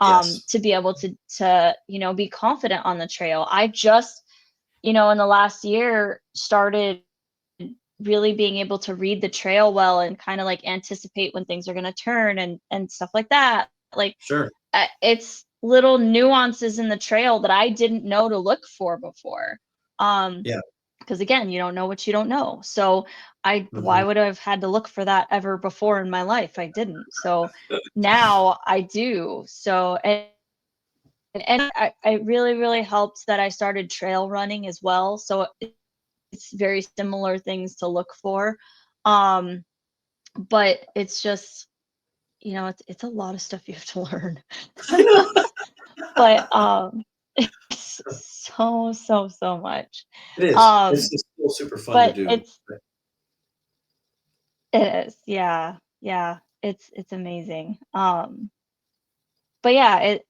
yes. to be able to, you know, be confident on the trail. I just, you know, in the last year started really being able to read the trail well and kind of like anticipate when things are going to turn and stuff like that. Like, Sure. it's little nuances in the trail that I didn't know to look for before. Yeah. Because again, you don't know what you don't know. So why Mhm. would I have had to look for that ever before in my life? I didn't. So now I do. So it really, really helped that I started trail running as well. So it's very similar things to look for. Um, but it's just, you know, it's a lot of stuff you have to learn. But it's so much. It is. It's Um, just still super fun to but do. it is, yeah, yeah. It's amazing. But yeah, it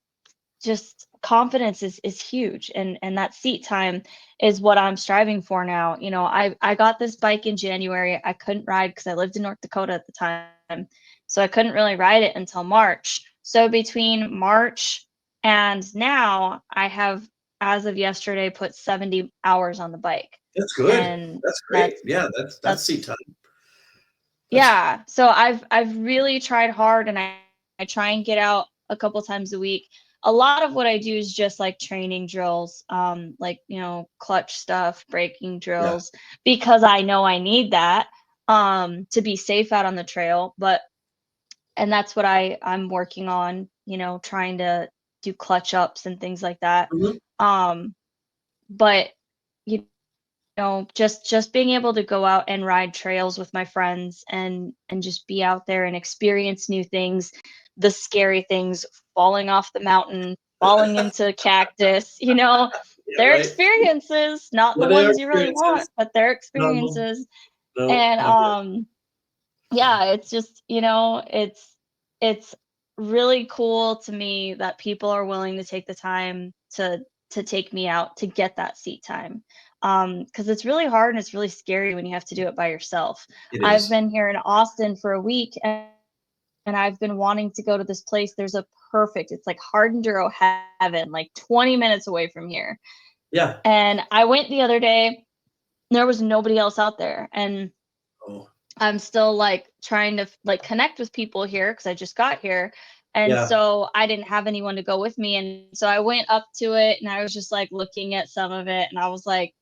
just confidence is huge, and that seat time is what I'm striving for now. You know, I got this bike in January. I couldn't ride because I lived in North Dakota at the time, so I couldn't really ride it until March. So between March and now, I have, as of yesterday, put 70 hours on the bike, That's good. and That's great. that's Yeah, that's that's seat time. That's yeah. So I've really tried hard, and I try and get out a couple times a week. A lot of what I do is just like training drills, like, you know, clutch stuff, braking yeah. drills, because I know I need that to be safe out on the trail. And that's what I'm working on, you know, trying to do clutch ups and things like that. Mhm. Um, but you know, just being able to go out and ride trails with my friends and just be out there and experience new things, the scary things, falling off the mountain, falling into cactus, you know, Yeah, they're right. experiences, not the Yeah, they are ones you really want, experiences. but they're No, experiences. no, And I get yeah, it's just, you know, it's really cool to me that people are willing to take the time to take me out to get that seat time. Because it's really hard and it's really scary when you have to do it by yourself. it I've is. been here in Austin for a week, and I've been wanting to go to this place. There's a perfect, it's like hard enduro heaven, like 20 minutes away from here. Yeah. And I went the other day, there was nobody else out there. And Oh, I'm still like trying to like connect with people here because I just got here. And yeah. so I didn't have anyone to go with me. And so I went up to it and I was just like looking at some of it, and I was like,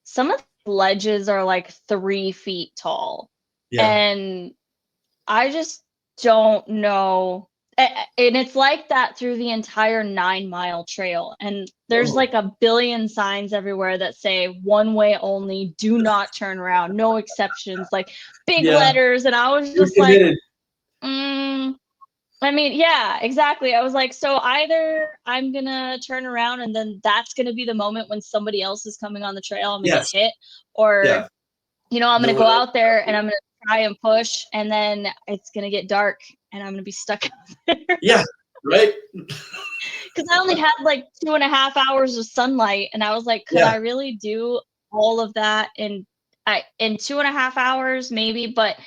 some of the ledges are like 3 feet tall. Yeah. And I just don't know. And it's like that through the entire 9 mile trail. And there's Oh, like a billion signs everywhere that say one way only, do not turn around, no exceptions, like big yeah. letters. And I was You're just like, committed. mm, I mean, yeah, exactly. I was like, so either I'm gonna turn around and then that's gonna be the moment when somebody else is coming on the trail, I'm gonna get Yes. hit, or Yeah. you know, I'm No gonna one go else out got there and you. I'm gonna try and push, and then it's gonna get dark and I'm gonna be stuck out there. Yeah. Right. Because I only had like 2.5 hours of sunlight, and I was like, could Yeah. I really do all of that in 2.5 hours? Maybe, but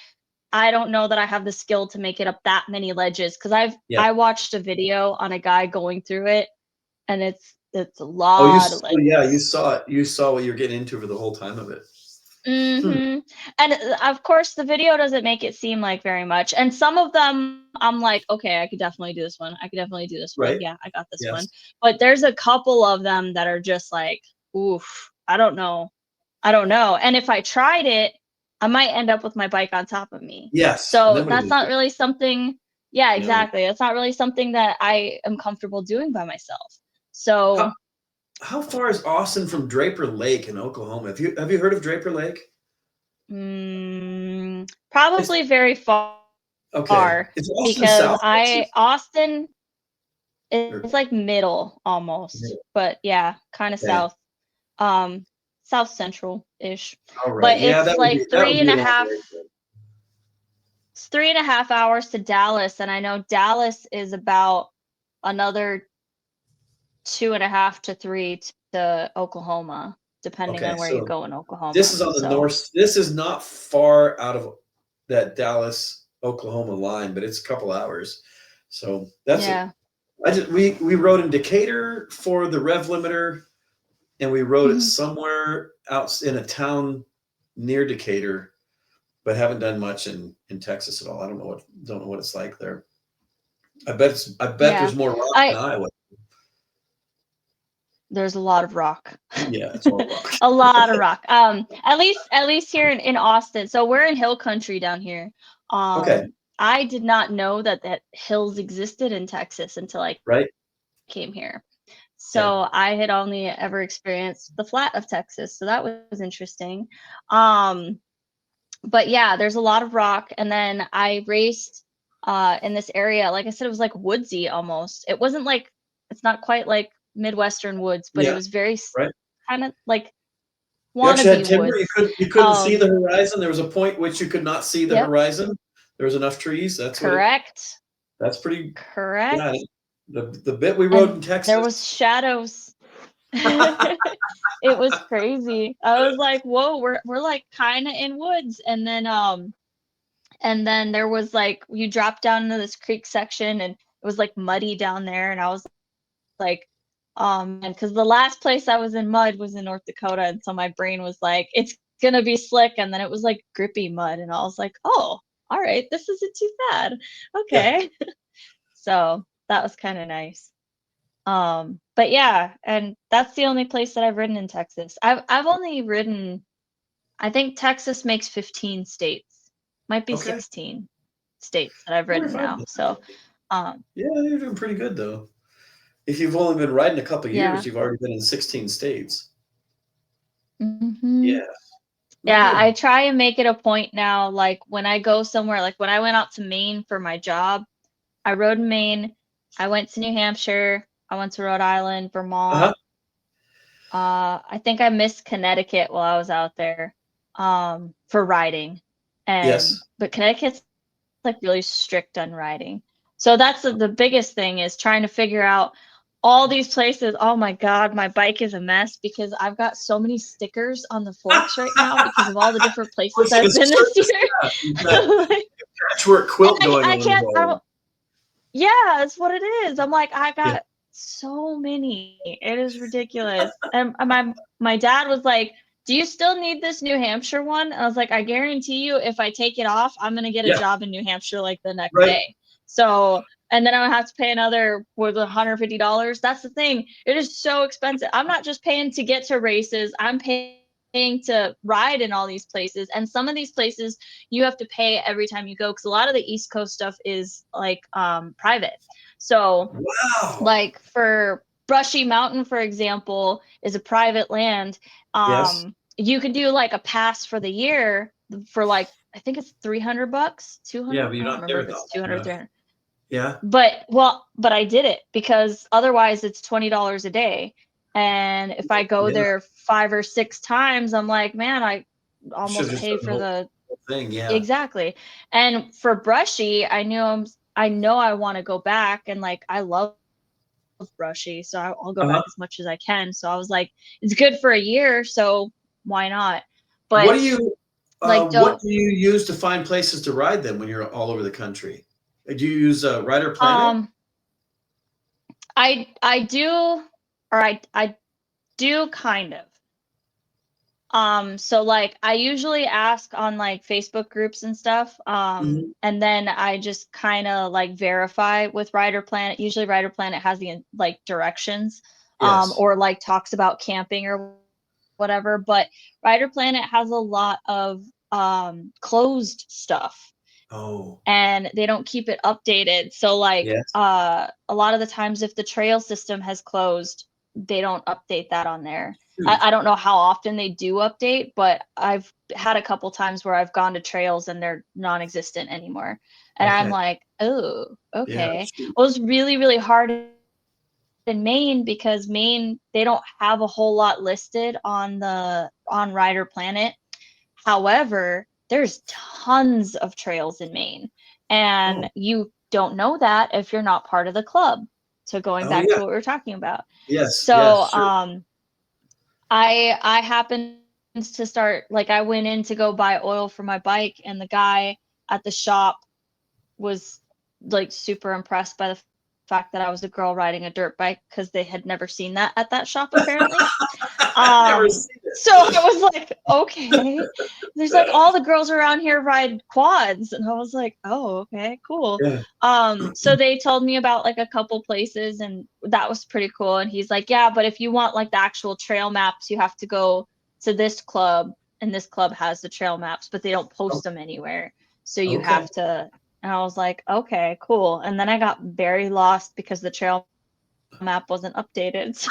I don't know that I have the skill to make it up that many ledges, because Yeah. I watched a video on a guy going through it, and it's a Oh, lot of yeah, you ledges. saw it. You saw what you're getting into for the whole time of it. Hmm. And of course, the video doesn't make it seem like very much. And some of them, I'm like, okay, I could definitely do this one. I could definitely do this one. Right? Yeah, I got this Yes. one. But there's a couple of them that are just like, oof, I don't know. I don't know. And if I tried it, I might end up with my bike on top of me. Yes. And So then what do that's you not do? really something. Yeah, No. exactly. That's not really something that I am comfortable doing by myself. How So how far is Austin from Draper Lake in Oklahoma? Have you heard of Draper Lake? It's probably very okay. far, Is Austin because South Texas? Austin Or it's like middle almost, but yeah, kind of okay. south, um, south central-ish. All right. But Yeah, it's like that would be a long way. it's 3.5 hours to Dallas, and I know Dallas is about another 2.5 to 3 to Oklahoma, depending Okay, on where you so go in this Oklahoma. is on the So north. This is not far out of that Dallas, Oklahoma line, but it's a couple hours. So that's it. yeah. We rode in Decatur for the rev limiter, and we rode it Mhm. somewhere out in a town near Decatur, but haven't done much in Texas at all. I don't know what it's like there. I bet Yeah. there's more rock in I Iowa. There's a lot of rock. Yeah, it's all rock. A lot of rock. At least here in Austin. So we're in hill country down here. Okay, I did not know that hills existed in Texas until I right? came here. Yeah. So I had only ever experienced the flat of Texas. So that was interesting. Um, but yeah, there's a lot of rock. And then I raced in this area. Like I said, it was like woodsy almost. It wasn't like, it's not quite like Midwestern woods, but it Yeah, was very right. kind of like You actually had wannabe timber. woods. You couldn't see the horizon. There was a point which you could not see the Yep, horizon. There was enough trees. correct, That's pretty. Yeah, correct. the bit we rode And in there Texas. was shadows. It was crazy. I was like, "Whoa, we're like kind of in woods." And then there was like you dropped down into this creek section, and it was like muddy down there, and I was like, and because the last place I was in mud was in North Dakota, and so my brain was like, it's gonna be slick, and then it was like grippy mud, and I was like, oh, all right, this isn't too bad. Yeah. Okay. So that was kind of nice. But yeah, and that's the only place that I've ridden in Texas. I've only ridden, I think Texas makes 15 states. Might be Okay. 16 states that I've ridden 45 now. So um Yeah, you're doing pretty good though. If you've only been riding a couple yeah. years, you've already been in 16 states. hmm Yeah, pretty Yeah, I good. try and make it a point now, like when I go somewhere, like when I went out to Maine for my job, I rode in Maine, I went to New Hampshire, I went to Rhode Island, Uh-huh. Vermont. I think I missed Connecticut while I was out there, for riding. Yes. But Connecticut's like really strict on riding. So that's the biggest thing, is trying to figure out all these places. Oh my God, my bike is a mess because I've got so many stickers on the forks right now because of all the different places Puts you in I've been this service. year. Yeah, you've got Like, patchwork and quilt going I on with can't, all of them. yeah, that's what it is. I'm like, I Yeah. got so many. It is ridiculous. And my dad was like, "Do you still need this New Hampshire one?" And I was like, "I guarantee you, if I take it off, I'm gonna get a Yeah. job in New Hampshire like the next Right. day." So, and then I would have to pay another, was it $150? That's the thing. It is so expensive. I'm not just paying to get to races. I'm paying to ride in all these places. And some of these places you have to pay every time you go, because a lot of the East Coast stuff is like private. So Wow. like for Brushy Mountain, for example, is a private land. Yes. You can do like a pass for the year for like, I think it's $300, Yeah, 200. but I you're don't not remember there if that it's long 200 or enough. 300. Yeah. But I did it because otherwise it's $20 a day. And if I go Yeah. there 5 or 6 times, I'm like, man, I You should almost have just pay done the for whole the. thing. Yeah. Exactly. And for Brushy, I know I want to go back, and like I love Brushy, so I'll go Uh-huh. back as much as I can. So I was like, it's good for a year, so why not? What But do you Like, What don't do you use to find places to ride then when you're all over the country? Do you use Rider Planet? um I do, or I do kind of. So like I usually ask on like Facebook groups and stuff. Mhm. And then I just kind of like verify with Rider Planet. Usually Rider Planet has the like directions, Yes. or like talks about camping or whatever. But Rider Planet has a lot of closed stuff, Oh, and they don't keep it updated. So like yes. a lot of the times if the trail system has closed, they don't update that on there. Shoot. I don't know how often they do update, but I've had a couple times where I've gone to trails and they're non-existent anymore. And I'm Okay. like, oh, Yeah, okay. shoot. Well, it's really, really hard in Maine because Maine, they don't have a whole lot listed on Rider Planet. However, there's tons of trails in Maine, Oh. and you don't know that if you're not part of the club. So going Oh, back to yeah. what we were talking about. Yes, yes, So sure. I happened to start, like, I went in to go buy oil for my bike, and the guy at the shop was like super impressed by the fact that I was a girl riding a dirt bike because they had never seen that at that shop apparently. Never Um, seen so I was like, okay. There's like all the girls around here ride quads, and I was like, oh, okay, cool. it. So they told me about like a couple places, and that was pretty cool. And he's like, yeah, but if you want like the actual trail maps, you have to go to this club, and this club has the trail maps, but they don't Oh, post them anywhere. So you okay. have to. And I was like, okay, cool. And then I got very lost because the trail map wasn't updated. So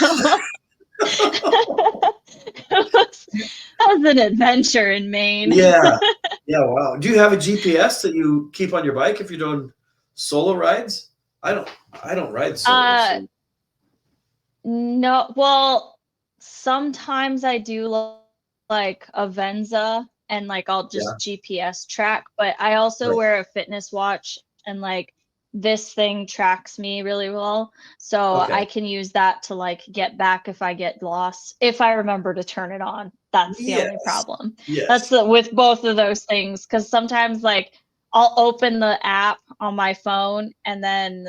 that was an adventure in Maine. Yeah. Yeah, wow. Do you have a GPS that you keep on your bike if you're doing solo rides? I don't I don't ride solo, Uh, so no, well, sometimes I do like Avenza, and like I'll yeah. just GPS track, but I also Right. wear a fitness watch, and like this thing tracks me really well. So Okay. I can use that to like get back if I get lost, if I remember to turn it on. That's the only Yes. problem. That's Yes. with both of those things, because sometimes like I'll open the app on my phone, and then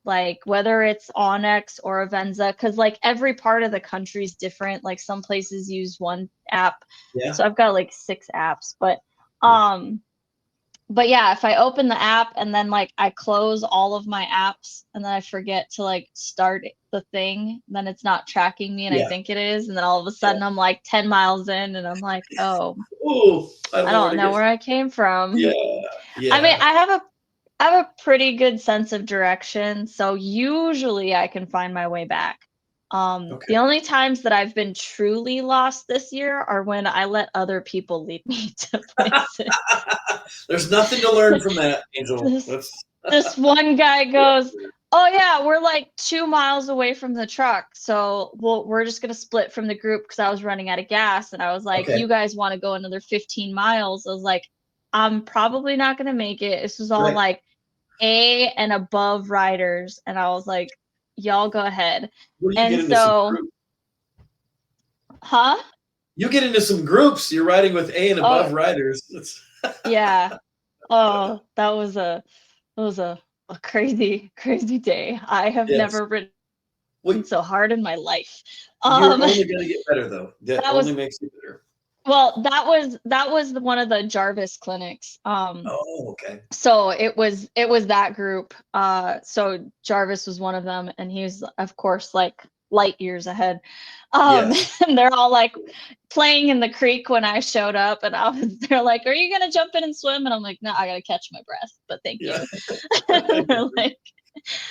like whether it's Onyx or Avenza, because like every part of the country is different. Like some places use one app, Yeah. so I've got like 6 apps. Yeah. But yeah, if I open the app and then like I close all of my apps and then I forget to like start the thing, then it's not tracking me and I Yeah. think it is, and then all of a Yeah. sudden I'm like 10 miles in and I'm like, oh, Ooh, I don't I know where don't to know get. where I came Yeah. from. I mean, Yeah. I have a pretty good sense of direction, so usually I can find my way back. Okay. The only times that I've been truly lost this year are when I let other people lead me to places. There's nothing to learn from that, Angel. This That's this one guy goes, "Oh yeah, we're like 2 miles away from the truck, so we're just gonna split from the group because I was running out of gas." And I was like, okay. "You guys want to go another 15 miles?" I was like, "I'm probably not gonna make it." This was all Right. like A and above riders, and I was like, "Y'all go ahead." Well, you get And into some so, groups. huh? You get into some groups. You're riding with A and above Oh riders. It's, yeah. Oh, that was a crazy, crazy day. I have yes. never ridden Well, so hard in my life. you're Um, only going to get better, though. That that only was makes you better. well, that was one of the Jarvis clinics. Oh, okay. So it was that group. So Jarvis was one of them, and he was of course like light years ahead. Yes. And they're all like playing in the creek when I showed up, and they're like, "Are you gonna jump in and swim?" And I'm like, "No, I gotta catch my breath, but thank Yeah. you." They're like,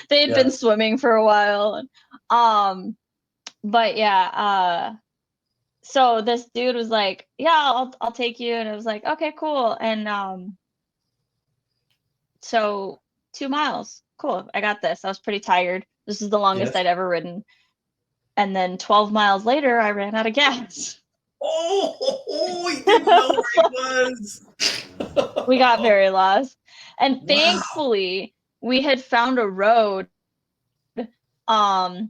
they had Yeah. been swimming for a while. Um, but yeah, so this dude was like, "Yeah, I'll take you," and I was like, "Okay, cool." And so 2 miles, cool. I got this. I was pretty tired. This is the longest Yes. I'd ever ridden. And then 12 miles later, I ran out of gas. Oh, he didn't know where he was. We got very lost, and Wow. thankfully we had found a road. Um,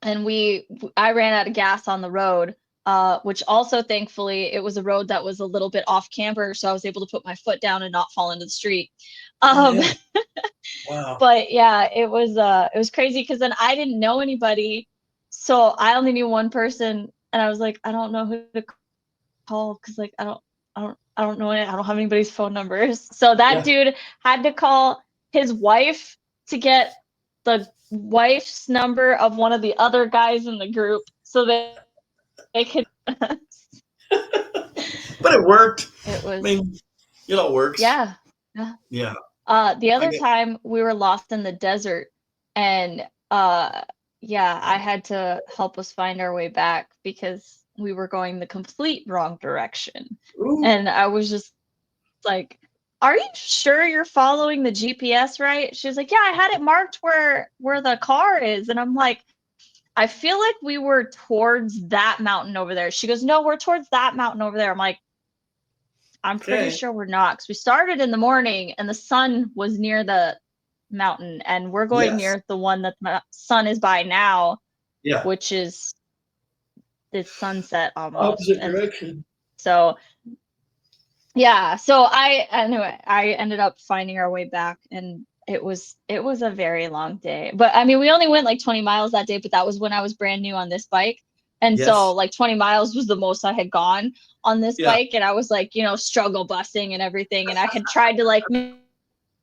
and I ran out of gas on the road. which also thankfully it was a road that was a little bit off camber, so I was able to put my foot down and not fall into the street. Oh, Um, yeah. Wow. but yeah, it was crazy because then I didn't know anybody, so I only knew one person, and I was like, I don't know who to call because like I don't know it. I don't have anybody's phone numbers. So that Yeah. dude had to call his wife to get the wife's number of one of the other guys in the group so they could. But it worked. It I was mean, it works. yeah. Yeah. Yeah. The I other get, time we were lost in the desert and yeah, I had to help us find our way back because we were going the complete wrong direction. ooh, And I was just like, "Are you sure you're following the GPS right?" She's like, "Yeah, I had it marked where the car is." And I'm like, "I feel like we were towards that mountain over there." She goes, "No, we're towards that mountain over there." I'm like, I'm pretty okay. sure we're not because we started in the morning and the sun was near the mountain, and we're going Yes. near the one that the sun is by now, Yeah. which is it's sunset almost. Opposite And direction. so, yeah, so I ended up finding our way back, and it was a very long day. But I mean, we only went like 20 miles that day, but that was when I was brand new on this bike. And so Yes. like 20 miles was the most I had gone on this Yeah. bike, and I was like, struggle busting and everything, and I had tried to like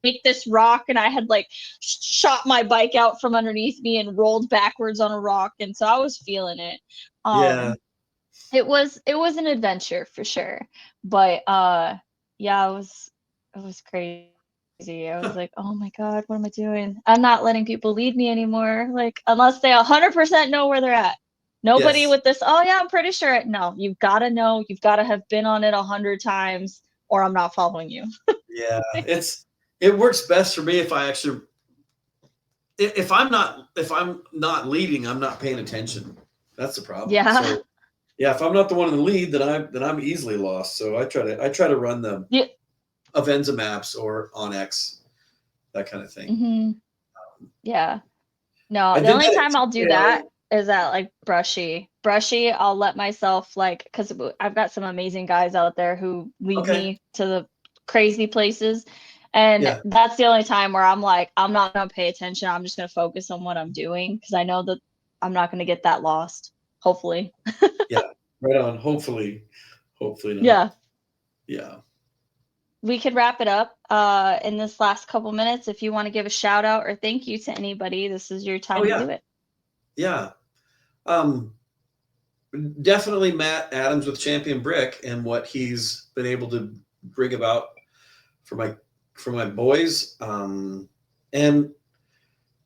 make this rock, and I had like shot my bike out from underneath me and rolled backwards on a rock, and so I was feeling it. Yeah. It was an adventure for sure. But yeah, it was crazy. I was like, "Oh my God, what am I doing? I'm not letting people lead me anymore, like unless they 100% know where they're at." Nobody Yes. with this, "Oh yeah, I'm pretty sure." No, you've got to know, you've got to have been on it 100 times or I'm not following you. Yeah. It works best for me if I actually if I'm not leading, I'm not paying attention. That's the problem. Yeah. So yeah, if I'm not the one in the lead, then I'm easily lost. So I try to run the Yeah. Avenza maps or on X, that kind of thing. Hmm. Yeah. No, I the did only that time I'll at do TKO. that is at like brushy. Brushy, I'll let myself like because I've got some amazing guys out there who lead Okay. me to the crazy places. And Yeah. that's the only time where I'm like, I'm not gonna pay attention. I'm just gonna focus on what I'm doing because I know that I'm not gonna get that lost. Hopefully. Yeah. Right on. Hopefully. Hopefully not. Yeah. Yeah. We could wrap it up in this last couple minutes. If you want to give a shout out or thank you to anybody, this is your Oh time to yeah. do it. Yeah. Um, Definitely Matt Adams with Champion Brick and what he's been able to bring about for my boys.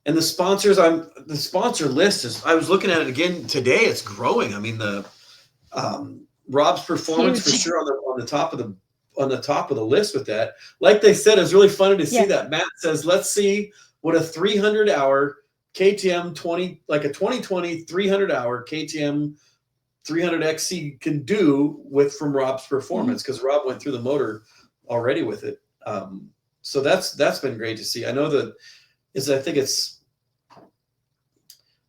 And the sponsors, the sponsor list is, I was looking at it again today. It's growing. I mean, the Rob's It's performance for huge. sure on the top of the list with that. Like they said, it's really funny to see Yeah. that. Matt says, let's see what a 300-hour KTM 20, like a 2020 300-hour KTM 300XC can do from Rob's Mhm. performance, because Rob went through the motor already with it. So that's been great to see. I know that is I think it's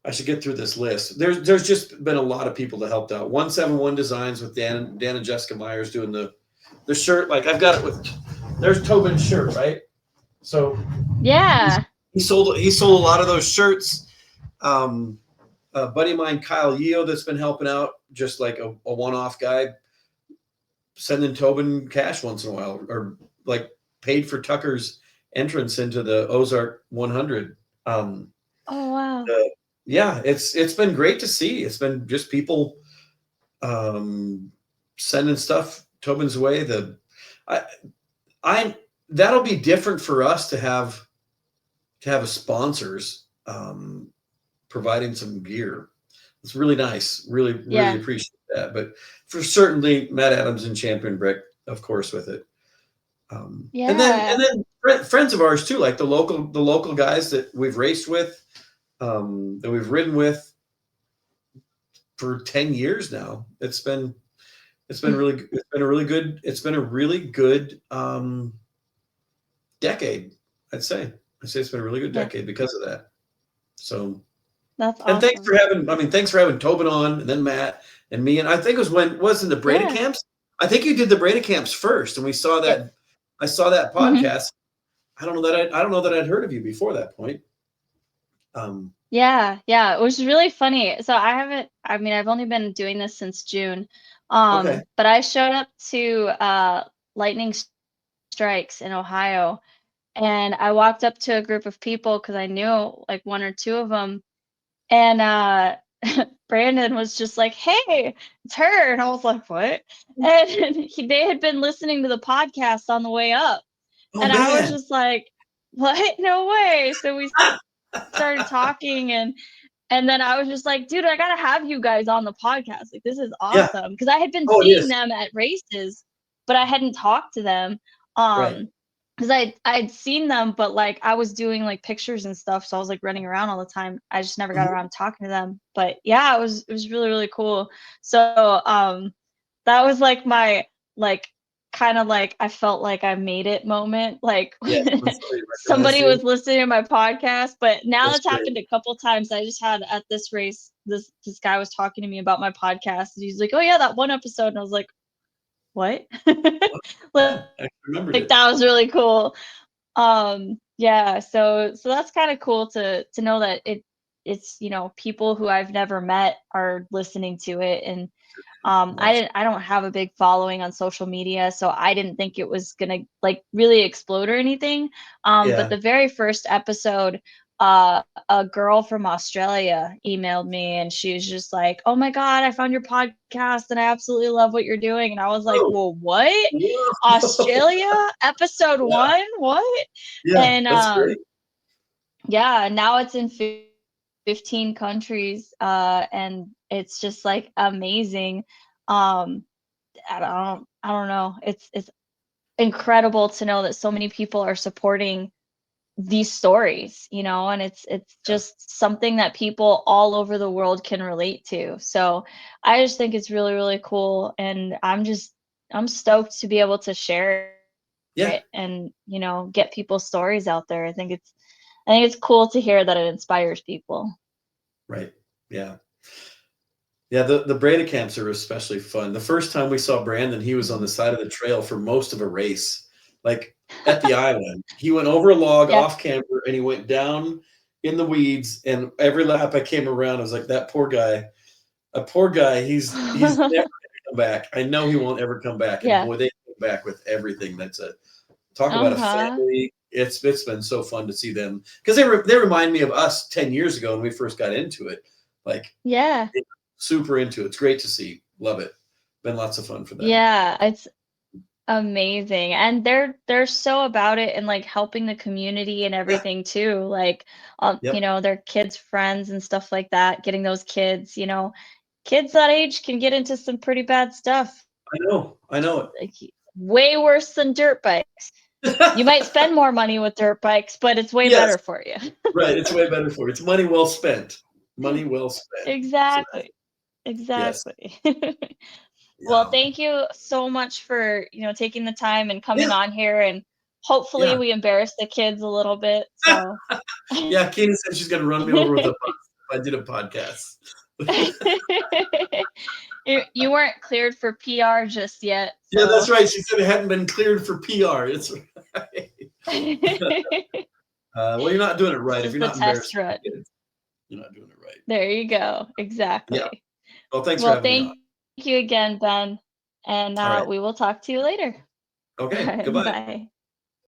I should get through this list. There's just been a lot of people that helped out. 171 Designs with Dan and Jessica Myers doing the shirt. Like I've got it with there's Tobin's shirt, right? So Yeah. he sold a lot of those shirts. Um, a buddy of mine, Kyle Yeo, that's been helping out, just like a one-off guy, sending Tobin cash once in a while, or like paid for Tucker's entrance into the Ozark 100. Um, Oh wow. uh, yeah, it's been great to see. It's been just people um, sending stuff Tobin's way. I I That'll be different for us to have a sponsors providing some gear. It's really nice. Really, really Yeah. appreciate that. But for certainly Matt Adams and Champion Brick, of course, with it. And then Yeah. friends of ours too, like the local guys that we've raced with, that we've ridden with for 10 years now. It's been a really good decade, I'd say. I'd say it's been a really good Yeah. decade because of that. So That's And awesome. thanks for having Tobin on, and then Matt and me. And I think it was wasn't the Breda Yeah. camps? I think you did the Breda camps first, and we saw Yep. that. I saw that Mhm. podcast. I don't know that I'd heard of you before that point. Yeah, yeah, it was really funny. So I mean, I've only been doing this since June. Okay. But I showed up to lightning strikes in Ohio, and I walked up to a group of people because I knew like one or two of them, and Brandon was just like, "Hey, it's her," and I was like, "What?" And they had been listening to the podcast on the way up, Oh and I was man. just like, "What? No way!" So we started talking, and then I was just like, "Dude, I gotta have you guys on the podcast. Like, this is Yeah. awesome." Because I had been Oh, it seeing is. them at races, but I hadn't talked to them. Right. Because I'd seen them, but like I was doing like pictures and stuff, so I was like running around all the time. I just never got Mhm. around talking to them. But yeah, it was really, really cool. So that was like my like kind of like I felt like I made it moment. Like Yes, when somebody recognized somebody you. was listening to my podcast. But now That's it's great. happened a couple times. I just had at this race, this guy was talking to me about my podcast. And he's like, "Oh yeah, that one episode," and I was like, "What?" like, Yeah, I remembered like it. that was really cool. Yeah, so that's kind of cool to know that it's people who I've never met are listening to it. And Awesome. I don't have a big following on social media, so I didn't think it was gonna like really explode or anything. But Yeah. the very first episode, a girl from Australia emailed me, and she was just like, "Oh my God, I found your podcast and I absolutely love what you're doing." And I was like, Oh, "Well, what? whoa. Australia, episode Yeah. one? What?" Yeah. And That's great. yeah, now it's in 15 countries, and it's just like amazing. Um, I don't know. It's incredible to know that so many people are supporting these stories, and it's Yeah. just something that people all over the world can relate to. So I just think it's really, really cool, and I'm stoked to be able to share Yeah. it and, get people's stories out there. I think it's cool to hear that it inspires people. Right. Yeah. Yeah, the Breda camps are especially fun. The first time we saw Brandon, he was on Mhm. the side of the trail for most of a race, like at the island. He went over a log Yeah. off camber and he went down in the weeds. And every lap I came around, I was like, that poor guy, he's never gonna come back. I know he won't ever come back. And Yeah. boy, they came back with everything. That's a talk about a Uh-huh. family. It's been so fun to see them because they remind me of us 10 years ago when we first got into it. Like Yeah. super into it. It's great to see. Love it. Been lots of fun for them. Yeah, it's amazing. And they're so about it and like helping the community and Yeah. everything too. Like Yep. their kids' friends and stuff like that, getting those kids, kids that age can get into some pretty bad stuff. I know. I know Like way worse than dirt bikes. You it. might spend more money with dirt bikes, but it's way Yes. better for you. Right. It's way better for you. It's money well spent. Money well spent. So Exactly. yes. Exactly. Well, Yeah. thank you so much for, taking the time and coming Yeah. on here, and hopefully Yeah. we embarrass the kids a little bit. So Yeah. Kina said she's gonna run me over with a bus if I did a podcast. you weren't cleared for PR just yet, Yeah, so that's right. She said it hadn't been cleared for PR. It's right. Well, you're not doing it this right. If is you're the not test embarrassing run. the kids, you're not doing it right. There you go. Yeah. Exactly. Well, thanks for Well, having me on. thank you again, Ben, and All right. we will talk to you later. Okay. Goodbye. Bye.